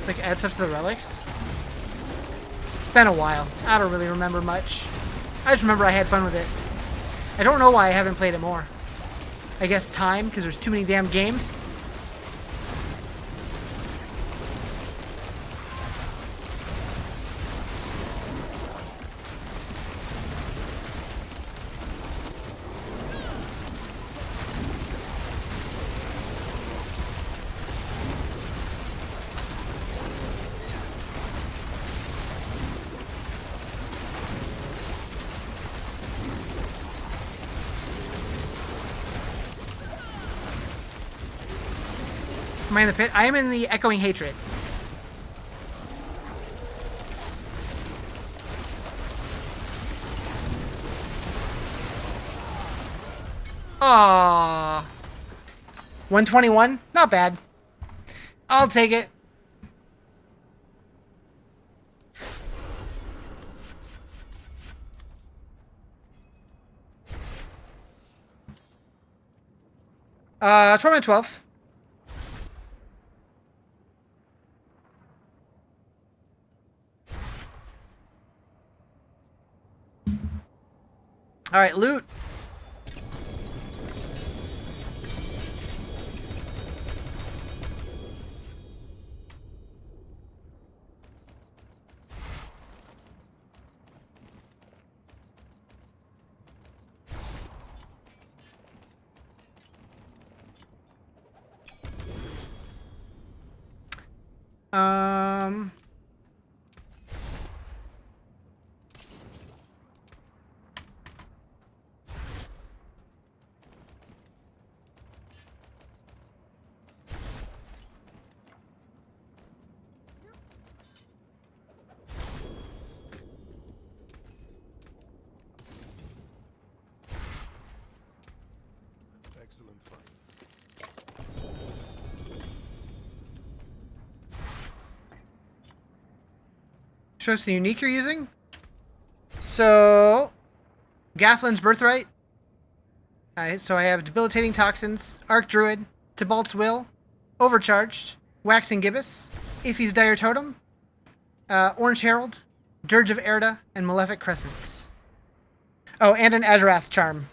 Like, add stuff to the relics? It's been a while. I don't really remember much. I just remember I had fun with it. I don't know why I haven't played it more. I guess time, because there's too many damn games. Am I in the pit? I am in the Echoing Hatred. Aww. 121? Not bad. I'll take it. Torment 12. All right, loot. Um. Excellent find. Show us the unique you're using. So, Gathlin's Birthright. So I have Debilitating Toxins, Arc Druid, Tybalt's Will, Overcharged, Waxing Gibbous, Ify's Dire Totem, Orange Herald, Dirge of Erda, and Malefic Crescent. Oh, and an Azarath Charm.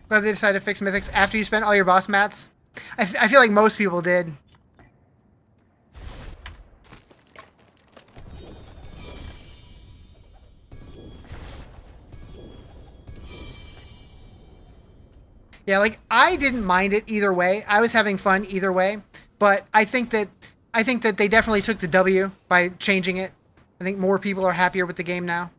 Glad they decided to fix Mythics after you spent all your boss mats. I feel like most people did. Yeah, like I didn't mind it either way. I was having fun either way, but I think that they definitely took the W by changing it. I think more people are happier with the game now.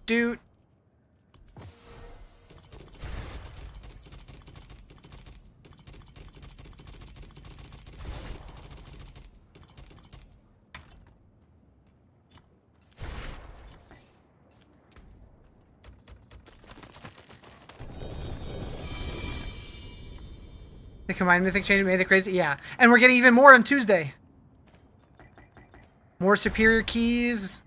Dude. The combined Mythic change made it crazy. Yeah, and we're getting even more on Tuesday. More superior keys.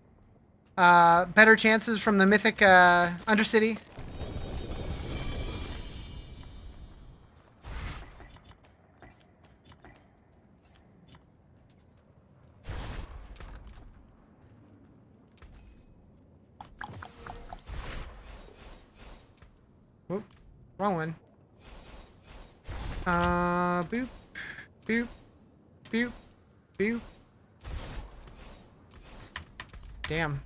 Better chances from the Mythic Undercity. Whoop. Wrong one. Boop. Boop. Boop. Boop. Damn.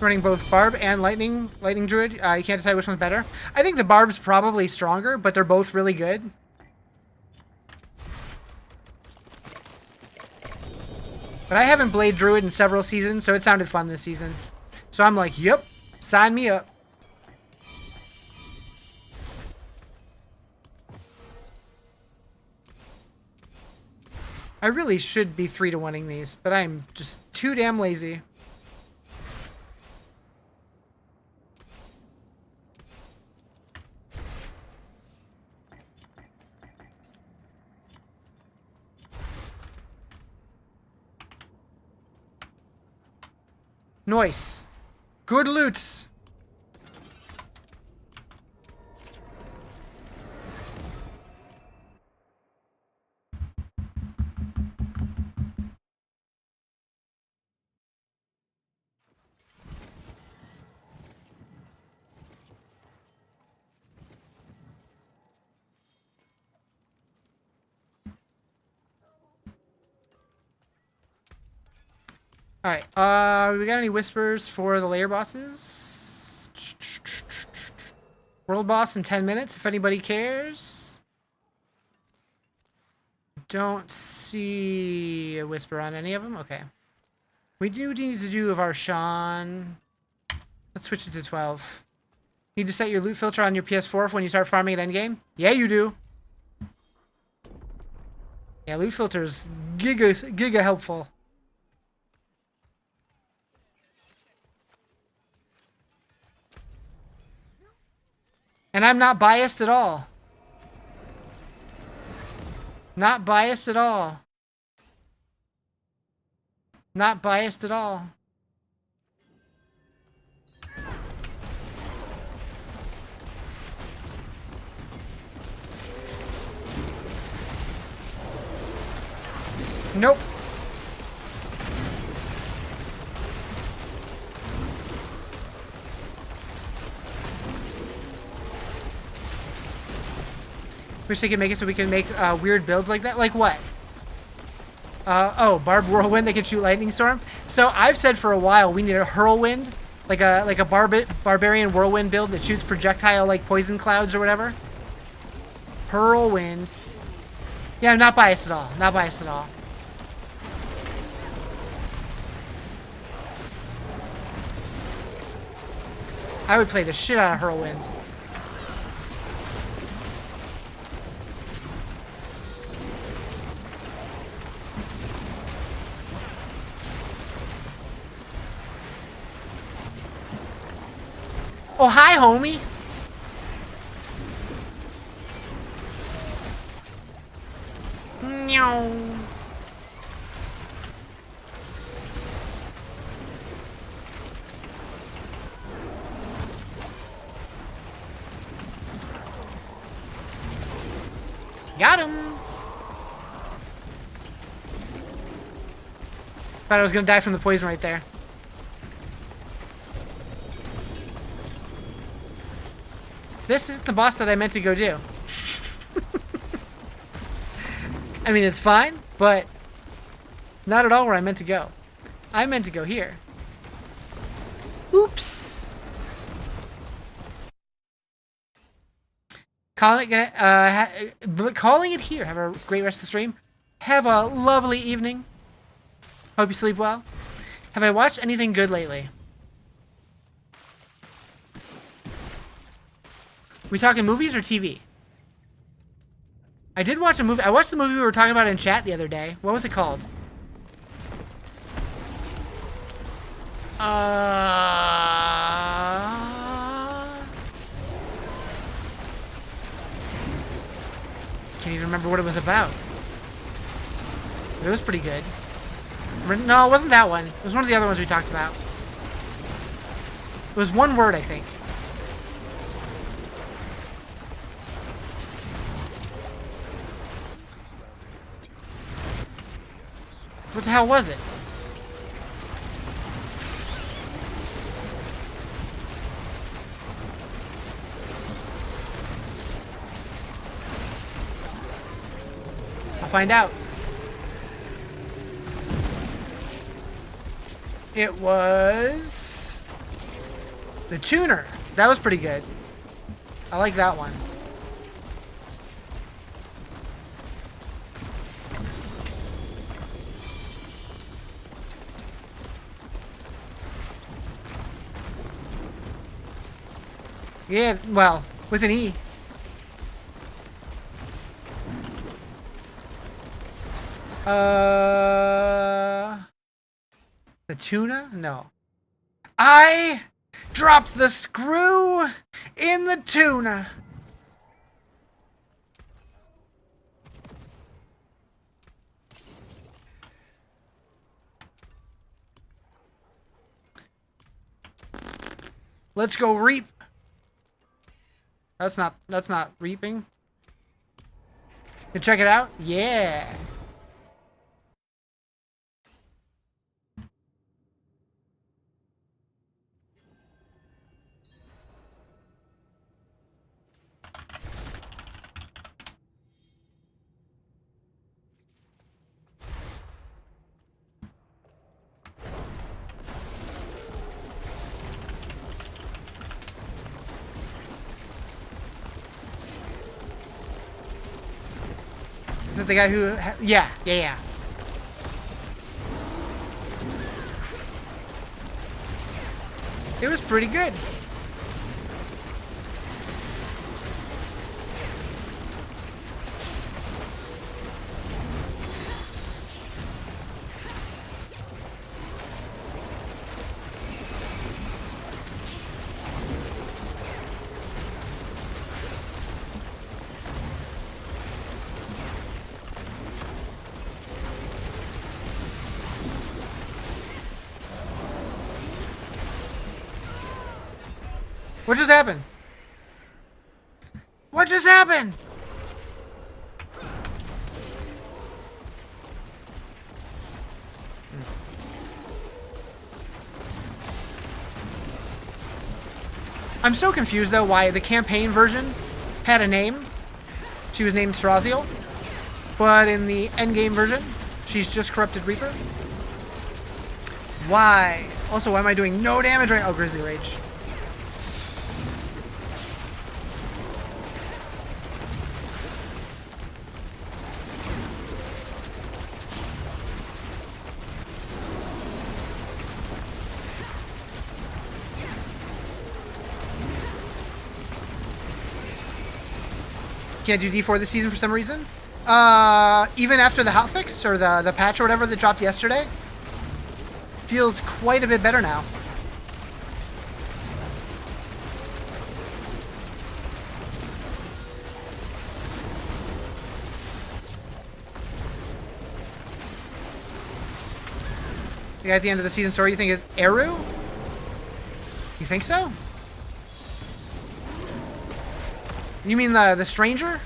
Running both Barb and Lightning Druid. You can't decide which one's better. I think the Barb's probably stronger, but they're both really good. But I haven't played Druid in several seasons, so it sounded fun this season. So I'm like, yep, sign me up. I really should be 3-to-1ing these, but I'm just too damn lazy. Nice. Good loot. Alright, we got any whispers for the layer bosses? World boss in 10 minutes, if anybody cares. Don't see a whisper on any of them. Okay. We do need to do of our Sean. Let's switch it to 12. Need to set your loot filter on your PS4 for when you start farming at endgame? Yeah, you do. Yeah, loot filter's giga helpful. And I'm not biased at all. Not biased at all. Not biased at all. Nope. Wish they could make it so we can make weird builds like that. Like what? Oh, barbed whirlwind. They can shoot lightning storm. So I've said for a while we need a whirlwind, like a barbarian whirlwind build that shoots projectile like poison clouds or whatever. Whirlwind. Yeah, I'm not biased at all. Not biased at all. I would play the shit out of whirlwind. Oh, hi, homie. Meow. Got him. Thought I was gonna die from the poison right there. This isn't the boss that I meant to go do. I mean, it's fine, but not at all where I meant to go. I meant to go here. Oops. Calling it here. Have a great rest of the stream. Have a lovely evening. Hope you sleep well. Have I watched anything good lately? We talking movies or TV? I did watch a movie. I watched the movie we were talking about in chat the other day. What was it called? Can't even remember what it was about. But it was pretty good. No, it wasn't that one. It was one of the other ones we talked about. It was one word, I think. What the hell was it? I'll find out. It was The Tuner. That was pretty good. I like that one. Yeah, well, with an E. The tuna? No. I dropped the screw in the tuna. Let's go reap. That's not reaping. You check it out? Yeah. Is that the guy who... Yeah. It was pretty good. What just happened? What just happened? I'm so confused though why the campaign version had a name. She was named Straziel. But in the endgame version, she's just Corrupted Reaper. Why? Also, why am I doing no damage right now? Oh, Grizzly Rage. Can't do D4 this season for some reason. Even after the hotfix or the patch or whatever that dropped yesterday, feels quite a bit better now. The guy at the end of the season story you think is Eru? You think so? You mean the stranger?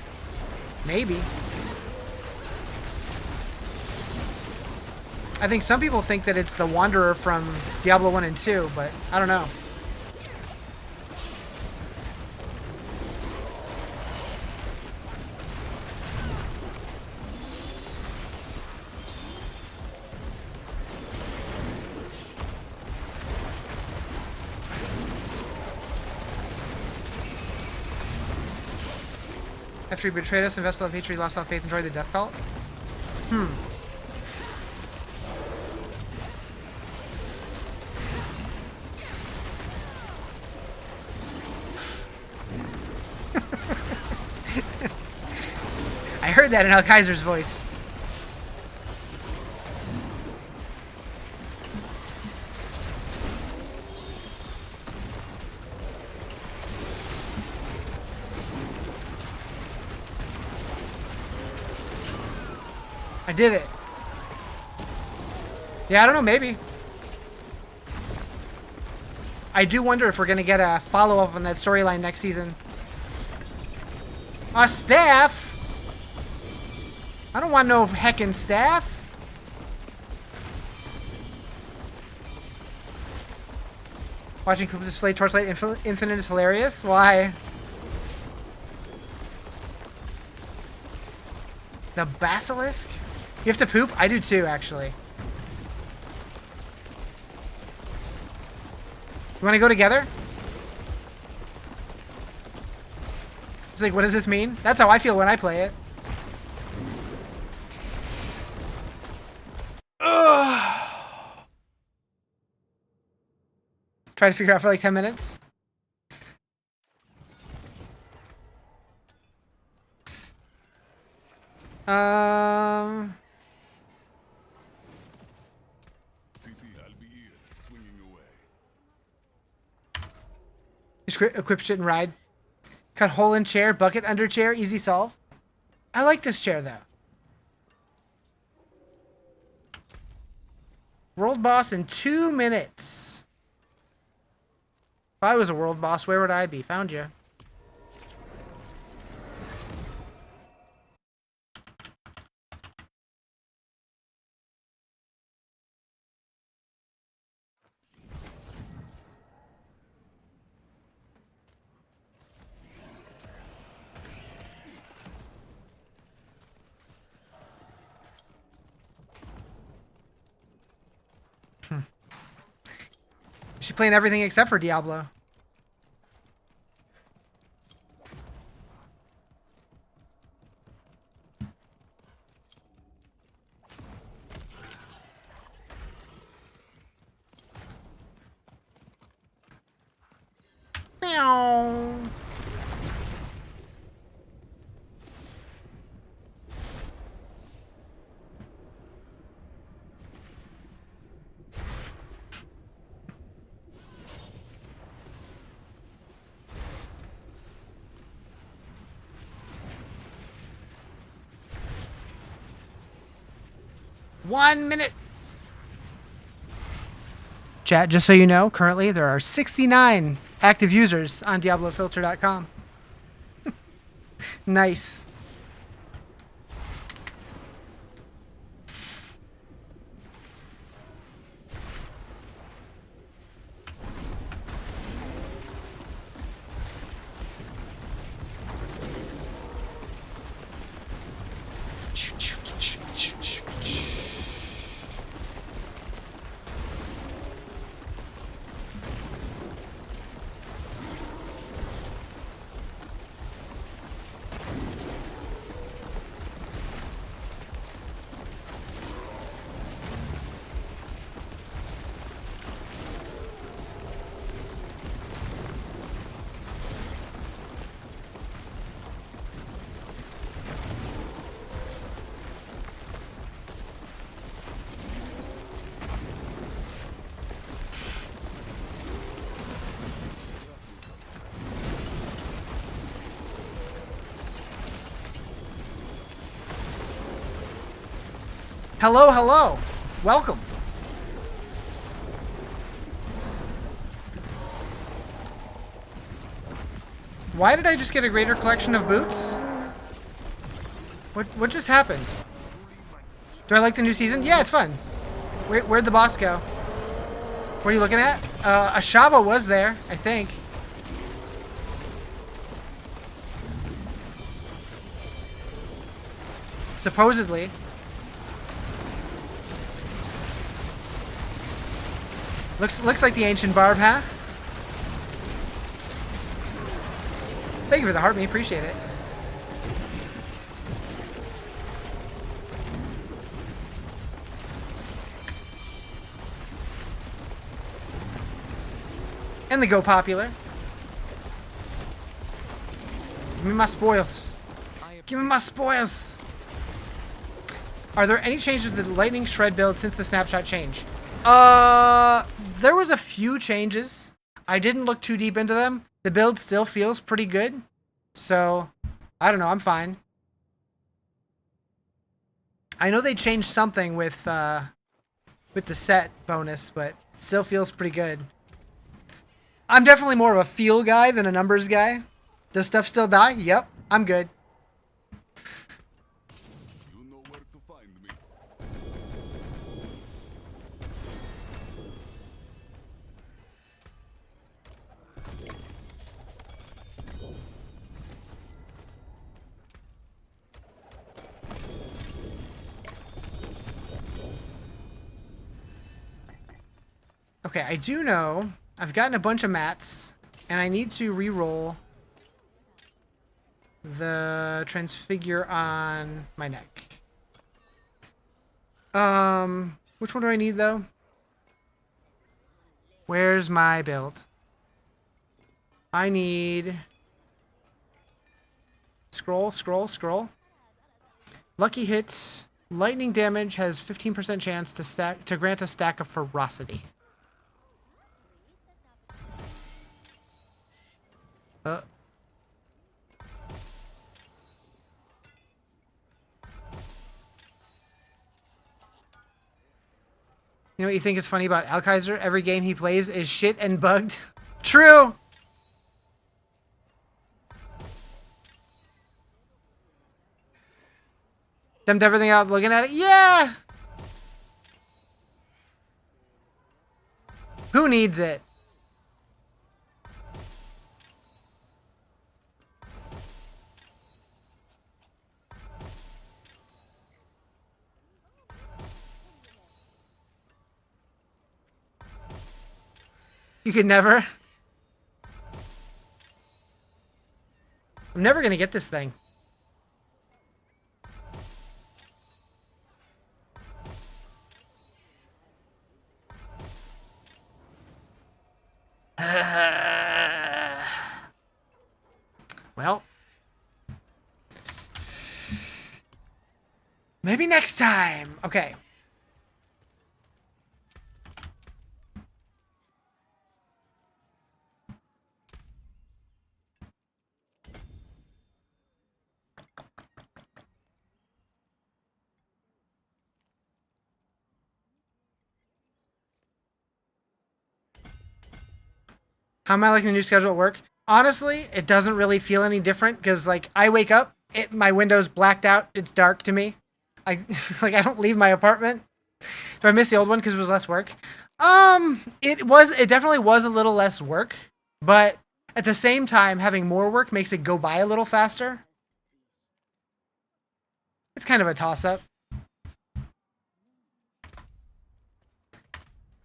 Maybe. I think some people think that it's the Wanderer from Diablo 1 and 2, but I don't know. After he betrayed us and Vessel of Hatred, he lost all faith and joined the Death Cult? I heard that in Al Kaiser's voice. I did it. Yeah, I don't know, maybe. I do wonder if we're going to get a follow-up on that storyline next season. A staff? I don't want no heckin' staff. Watching clip display Torchlight Infinite is hilarious. Why? The Basilisk? You have to poop? I do too, actually. You want to go together? It's like, what does this mean? That's how I feel when I play it. Ugh. Try to figure out for like 10 minutes. Just equip shit and ride. Cut hole in chair, bucket under chair, easy solve. I like this chair though. World boss in 2 minutes. If I was a world boss, where would I be? Found you. She's playing everything except for Diablo. Meow. One minute. Chat, just so you know, currently there are 69 active users on DiabloFilter.com. Nice. Hello, hello. Welcome. Why did I just get a greater collection of boots? What just happened? Do I like the new season? Yeah, it's fun. Where'd the boss go? What are you looking at? Ashava was there, I think. Supposedly. Looks like the ancient barb, huh? Thank you for the heart, me appreciate it. And the go popular. Give me my spoils. Give me my spoils. Are there any changes to the lightning shred build since the snapshot change? There was a few changes. I didn't look too deep into them. The build still feels pretty good. So, I don't know, I'm fine. I know they changed something with the set bonus, but still feels pretty good. I'm definitely more of a feel guy than a numbers guy. Does stuff still die? Yep, I'm good. You know where to find me. Okay, I do know I've gotten a bunch of mats, and I need to re-roll the transfigure on my neck. Which one do I need though? Where's my build? I need scroll. Lucky hit. Lightning damage has 15% chance to grant a stack of ferocity. You know what you think is funny about Alkaiser? Every game he plays is shit and bugged. True. Dumped everything out looking at it? Yeah! Who needs it? You could never. I'm never gonna get this thing. Well, maybe next time. Okay. How am I liking the new schedule at work? Honestly, it doesn't really feel any different because, like, I wake up, my window's blacked out, it's dark to me. I like I don't leave my apartment. Do I miss the old one because it was less work? It definitely was a little less work, but at the same time, having more work makes it go by a little faster. It's kind of a toss-up.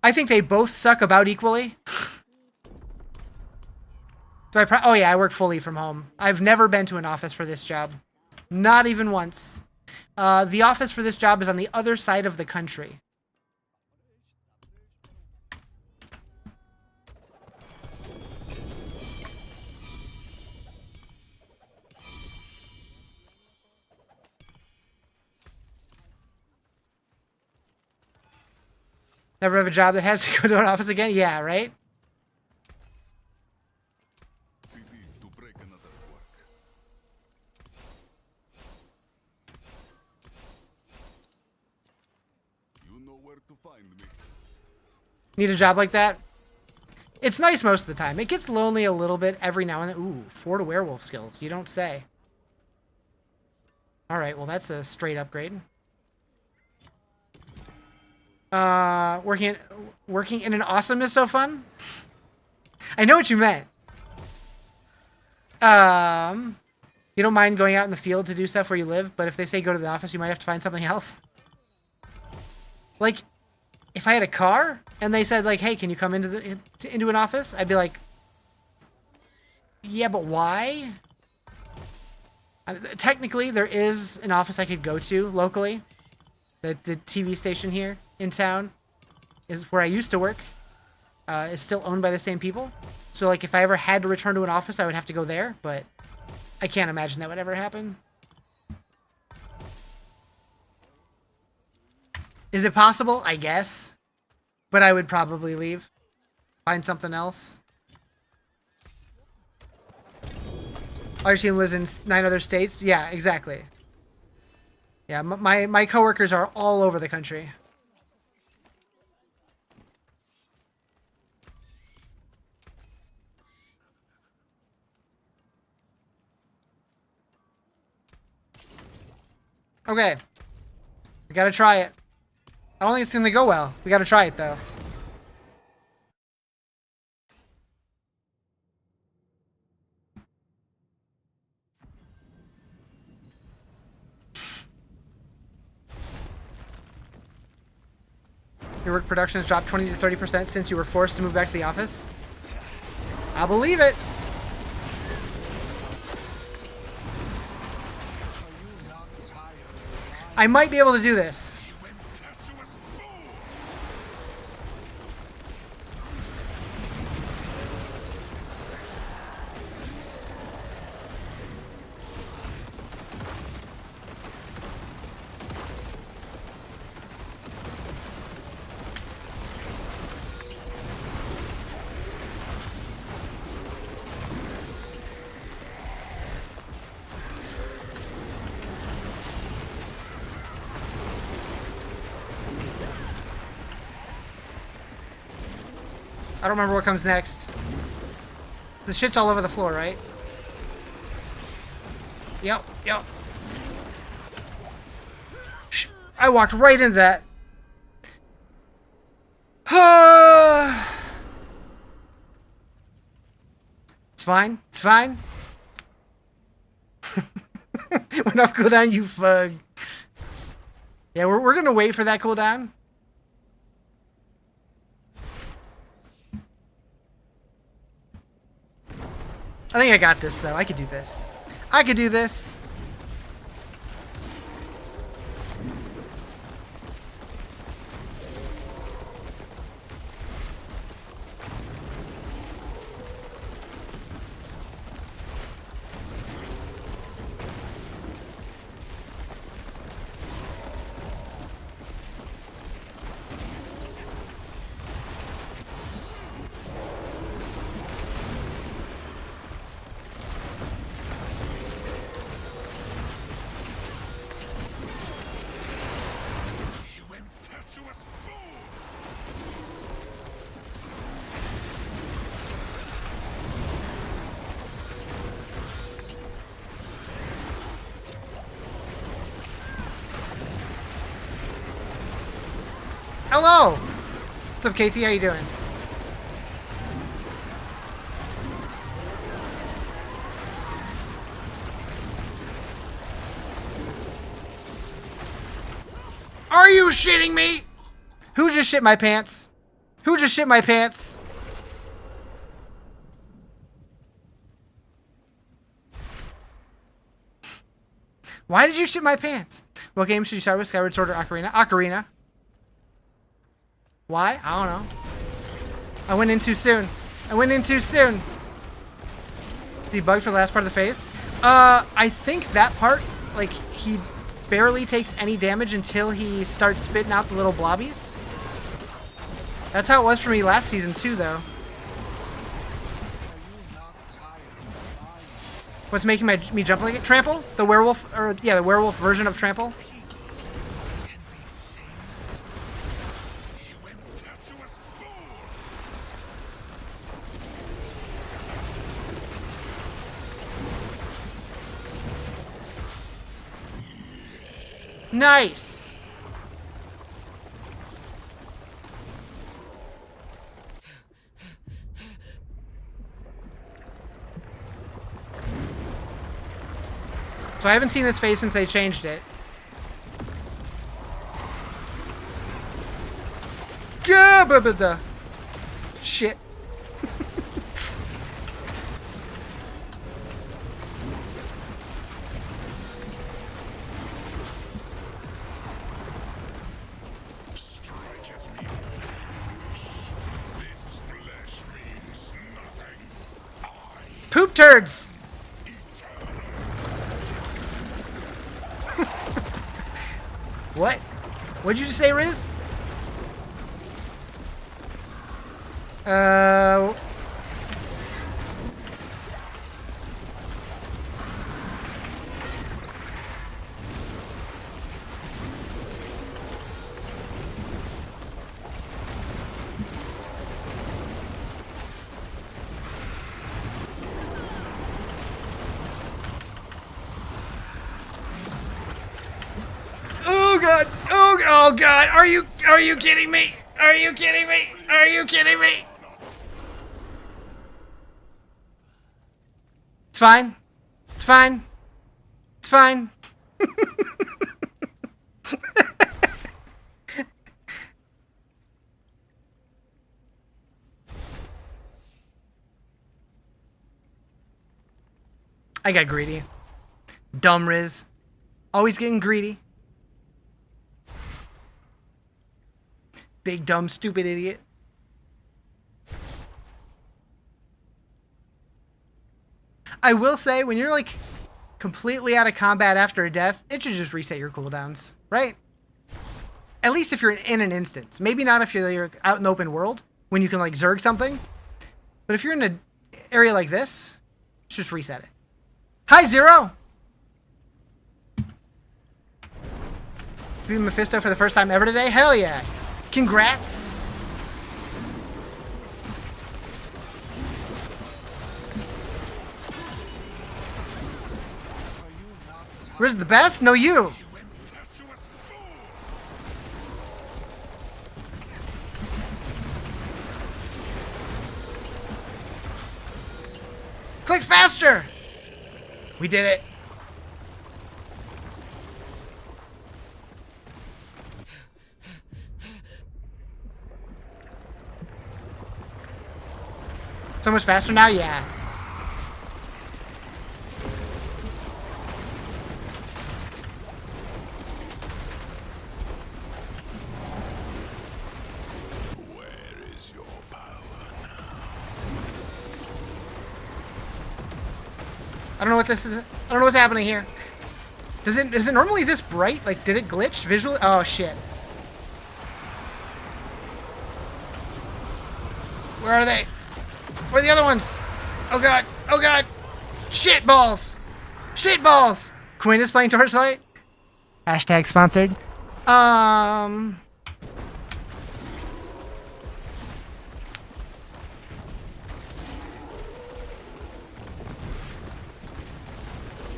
I think they both suck about equally. Oh yeah, I work fully from home. I've never been to an office for this job. Not even once. The office for this job is on the other side of the country. Never have a job that has to go to an office again? Yeah, right? Need a job like that? It's nice most of the time. It gets lonely a little bit every now and then. Ooh, 4 to werewolf skills. You don't say. Alright, well that's a straight upgrade. Working in an awesome is so fun? I know what you meant. You don't mind going out in the field to do stuff where you live, but if they say go to the office, you might have to find something else. Like, if I had a car and they said like, "Hey, can you come into an office?" I'd be like, "Yeah, but why?" Technically, there is an office I could go to locally. The TV station here in town is where I used to work. Is still owned by the same people. So like, if I ever had to return to an office, I would have to go there. But I can't imagine that would ever happen. Is it possible? I guess. But I would probably leave. Find something else. Our team lives in 9 other states? Yeah, exactly. Yeah, my coworkers are all over the country. Okay. We gotta try it. I don't think it's gonna go well. We gotta try it though. Your work production has dropped 20 to 30% since you were forced to move back to the office. I believe it. I might be able to do this. I don't remember what comes next. The shit's all over the floor, right? Yep, yep. I walked right into that. It's fine. It's fine. Went off cooldown, you fug. Yeah, we're gonna wait for that cooldown. I think I got this, though. I could do this. I could do this. Hello! What's up, KT? How you doing? Are you shitting me? Who just shit my pants? Who just shit my pants? Why did you shit my pants? What game should you start with? Skyward Sword or Ocarina? Ocarina. Why? I don't know. I went in too soon. I went in too soon. Debugged for the last part of the phase? I think that part, like, he barely takes any damage until he starts spitting out the little blobbies. That's how it was for me last season too, though. What's making me jump like it? Trample? The werewolf, or yeah, the werewolf version of Trample. Nice! So I haven't seen this face since they changed it. Gah-ba-ba-da. Shit. Poop turds! What? What'd you just say, Riz? God! Oh God! Are you kidding me? Are you kidding me? Are you kidding me? It's fine. It's fine. It's fine. I got greedy. Dumb Riz. Always getting greedy. Big, dumb, stupid idiot. I will say, when you're, like, completely out of combat after a death, it should just reset your cooldowns, right? At least if you're in an instance. Maybe not if you're out in the open world, when you can, like, zerg something. But if you're in an area like this, just reset it. Hi, Zero! Beat Mephisto for the first time ever today? Hell yeah! Congrats! Riz the best? No, you. Click faster! We did it. So much faster now? Yeah. Where is your power now? I don't know what this is. I don't know what's happening here. Is it normally this bright? Like, did it glitch visually? Oh, shit. Where are they? Where are the other ones? Oh, God. Oh, God. Shit balls. Shit balls. Quinn is playing Torchlight. Hashtag sponsored.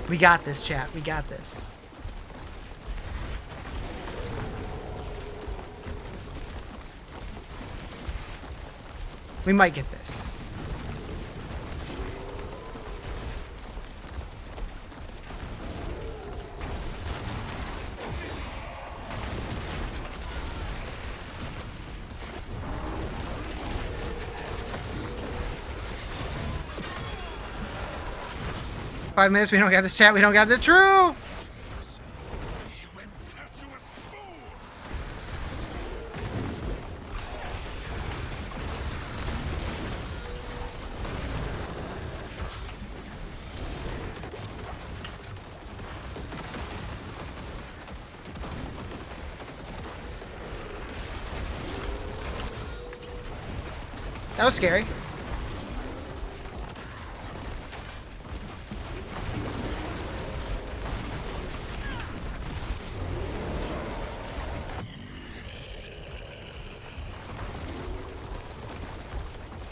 We got this, chat. We got this. We might get this. Five minutes, we don't got this, chat. We don't got this. True! That was scary.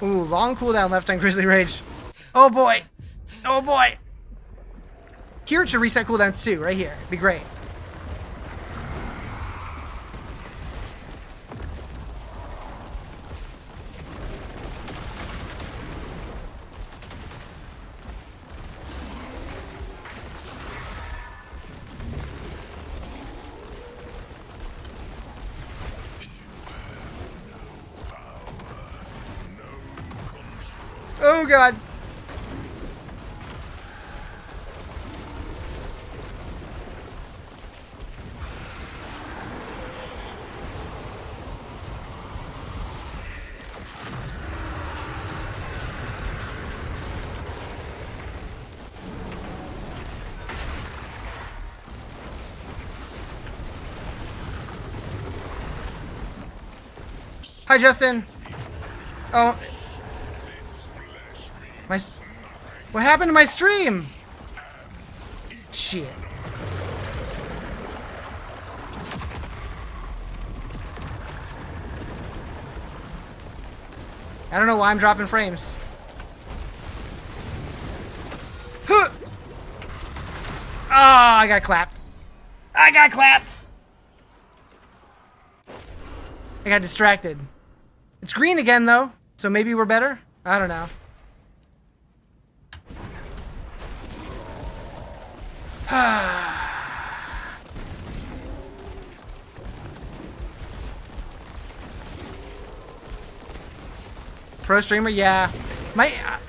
Ooh, long cooldown left on Grizzly Rage. Oh boy. Oh boy. Here it should reset cooldowns too, right here. Be great. Oh god. Hi, Justin. Oh. What happened to my stream? Shit. I don't know why I'm dropping frames. Huh! Ah, I got clapped. I got clapped. I got distracted. It's green again, though, so maybe we're better? I don't know. Pro streamer, yeah.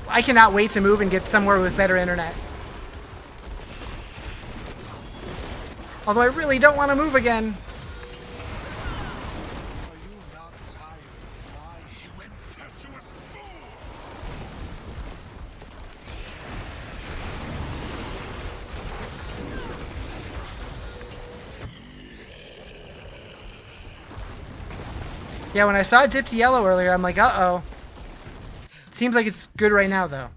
I cannot wait to move and get somewhere with better internet. Although I really don't want to move again. Yeah, when I saw it dip to yellow earlier, I'm like, uh-oh. It seems like it's good right now, though.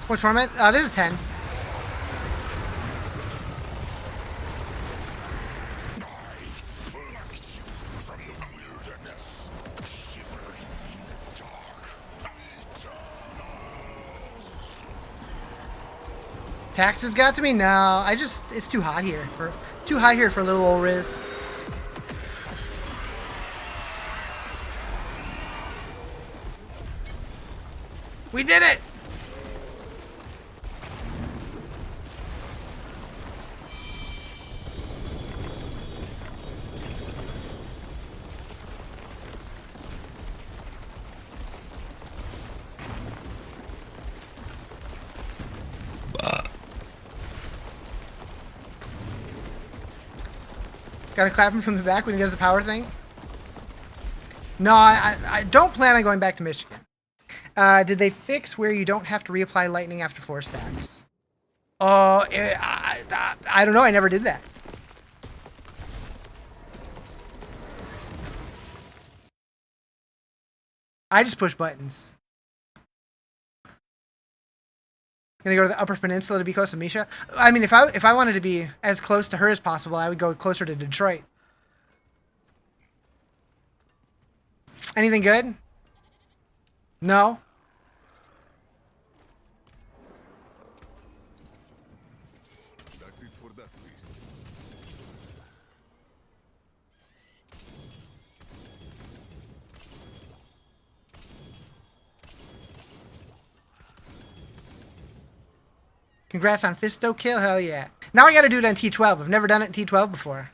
What torment? This is 10. Taxes got to me? No, it's too hot here for little old Riz. We did it! Gotta clap him from the back when he does the power thing. No, I don't plan on going back to Michigan. Did they fix where you don't have to reapply lightning after 4 stacks? Oh, I don't know. I never did that. I just push buttons. Gonna go to the Upper Peninsula to be close to Misha. I mean, if I wanted to be as close to her as possible, I would go closer to Detroit. Anything good? No. That's it for that piece. Congrats on Fisto kill, hell yeah. Now I gotta do it on T12. I've never done it in T12 before.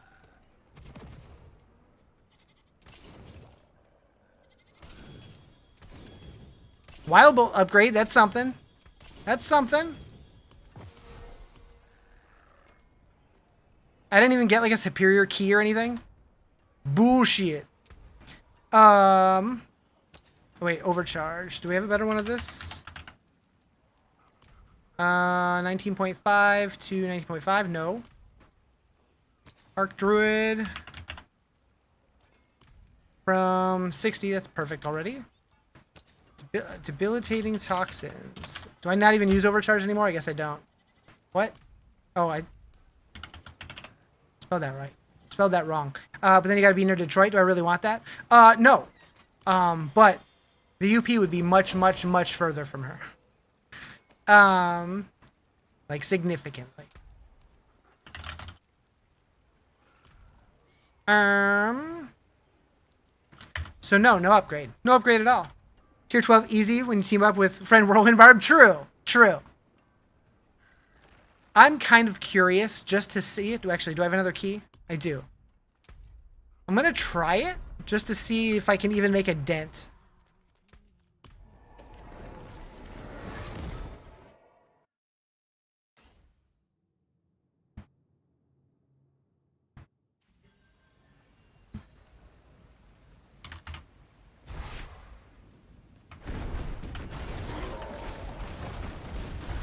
Wild Bolt upgrade, that's something. That's something. I didn't even get like a superior key or anything. Bullshit. Wait, overcharge. Do we have a better one of this? 19.5 to 19.5, no. Arc Druid. From 60, that's perfect already. Debilitating toxins. Do I not even use overcharge anymore? I guess I don't. What? Oh, I spelled that right. Spelled that wrong. But then you gotta be near Detroit. Do I really want that? No. But the UP would be much, much, much further from her. Like significantly. So no upgrade. No upgrade at all. Tier 12 easy when you team up with friend Whirlwind Barb. True. I'm kind of curious just to see it. Do I have another key? I do. I'm going to try it just to see if I can even make a dent.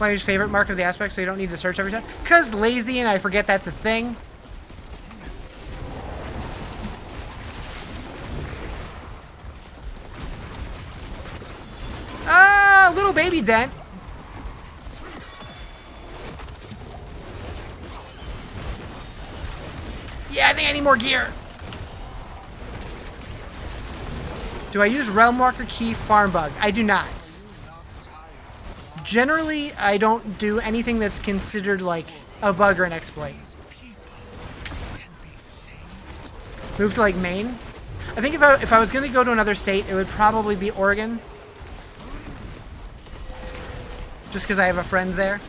My favorite mark of the aspect, so you don't need to search every time. Cause lazy and I forget that's a thing. Little baby dent. Yeah, I think I need more gear. Do I use Realm Walker Key Farm Bug? I do not. Generally, I don't do anything that's considered like a bug or an exploit. Move to like Maine. I think if I was gonna go to another state, it would probably be Oregon. Just because I have a friend there.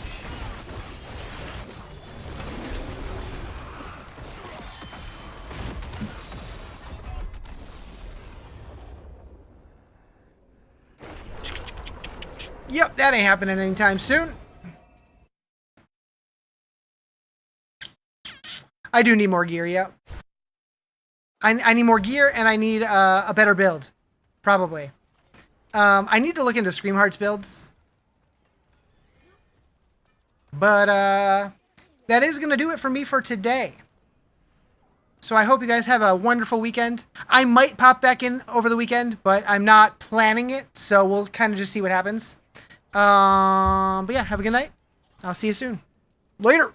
Yep, that ain't happening anytime soon. I do need more gear, yep. I need more gear, and I need a better build. Probably. I need to look into Scream Hearts builds. But, that is going to do it for me for today. So I hope you guys have a wonderful weekend. I might pop back in over the weekend, but I'm not planning it, so we'll kind of just see what happens. But yeah, have a good night. I'll see you soon. Later.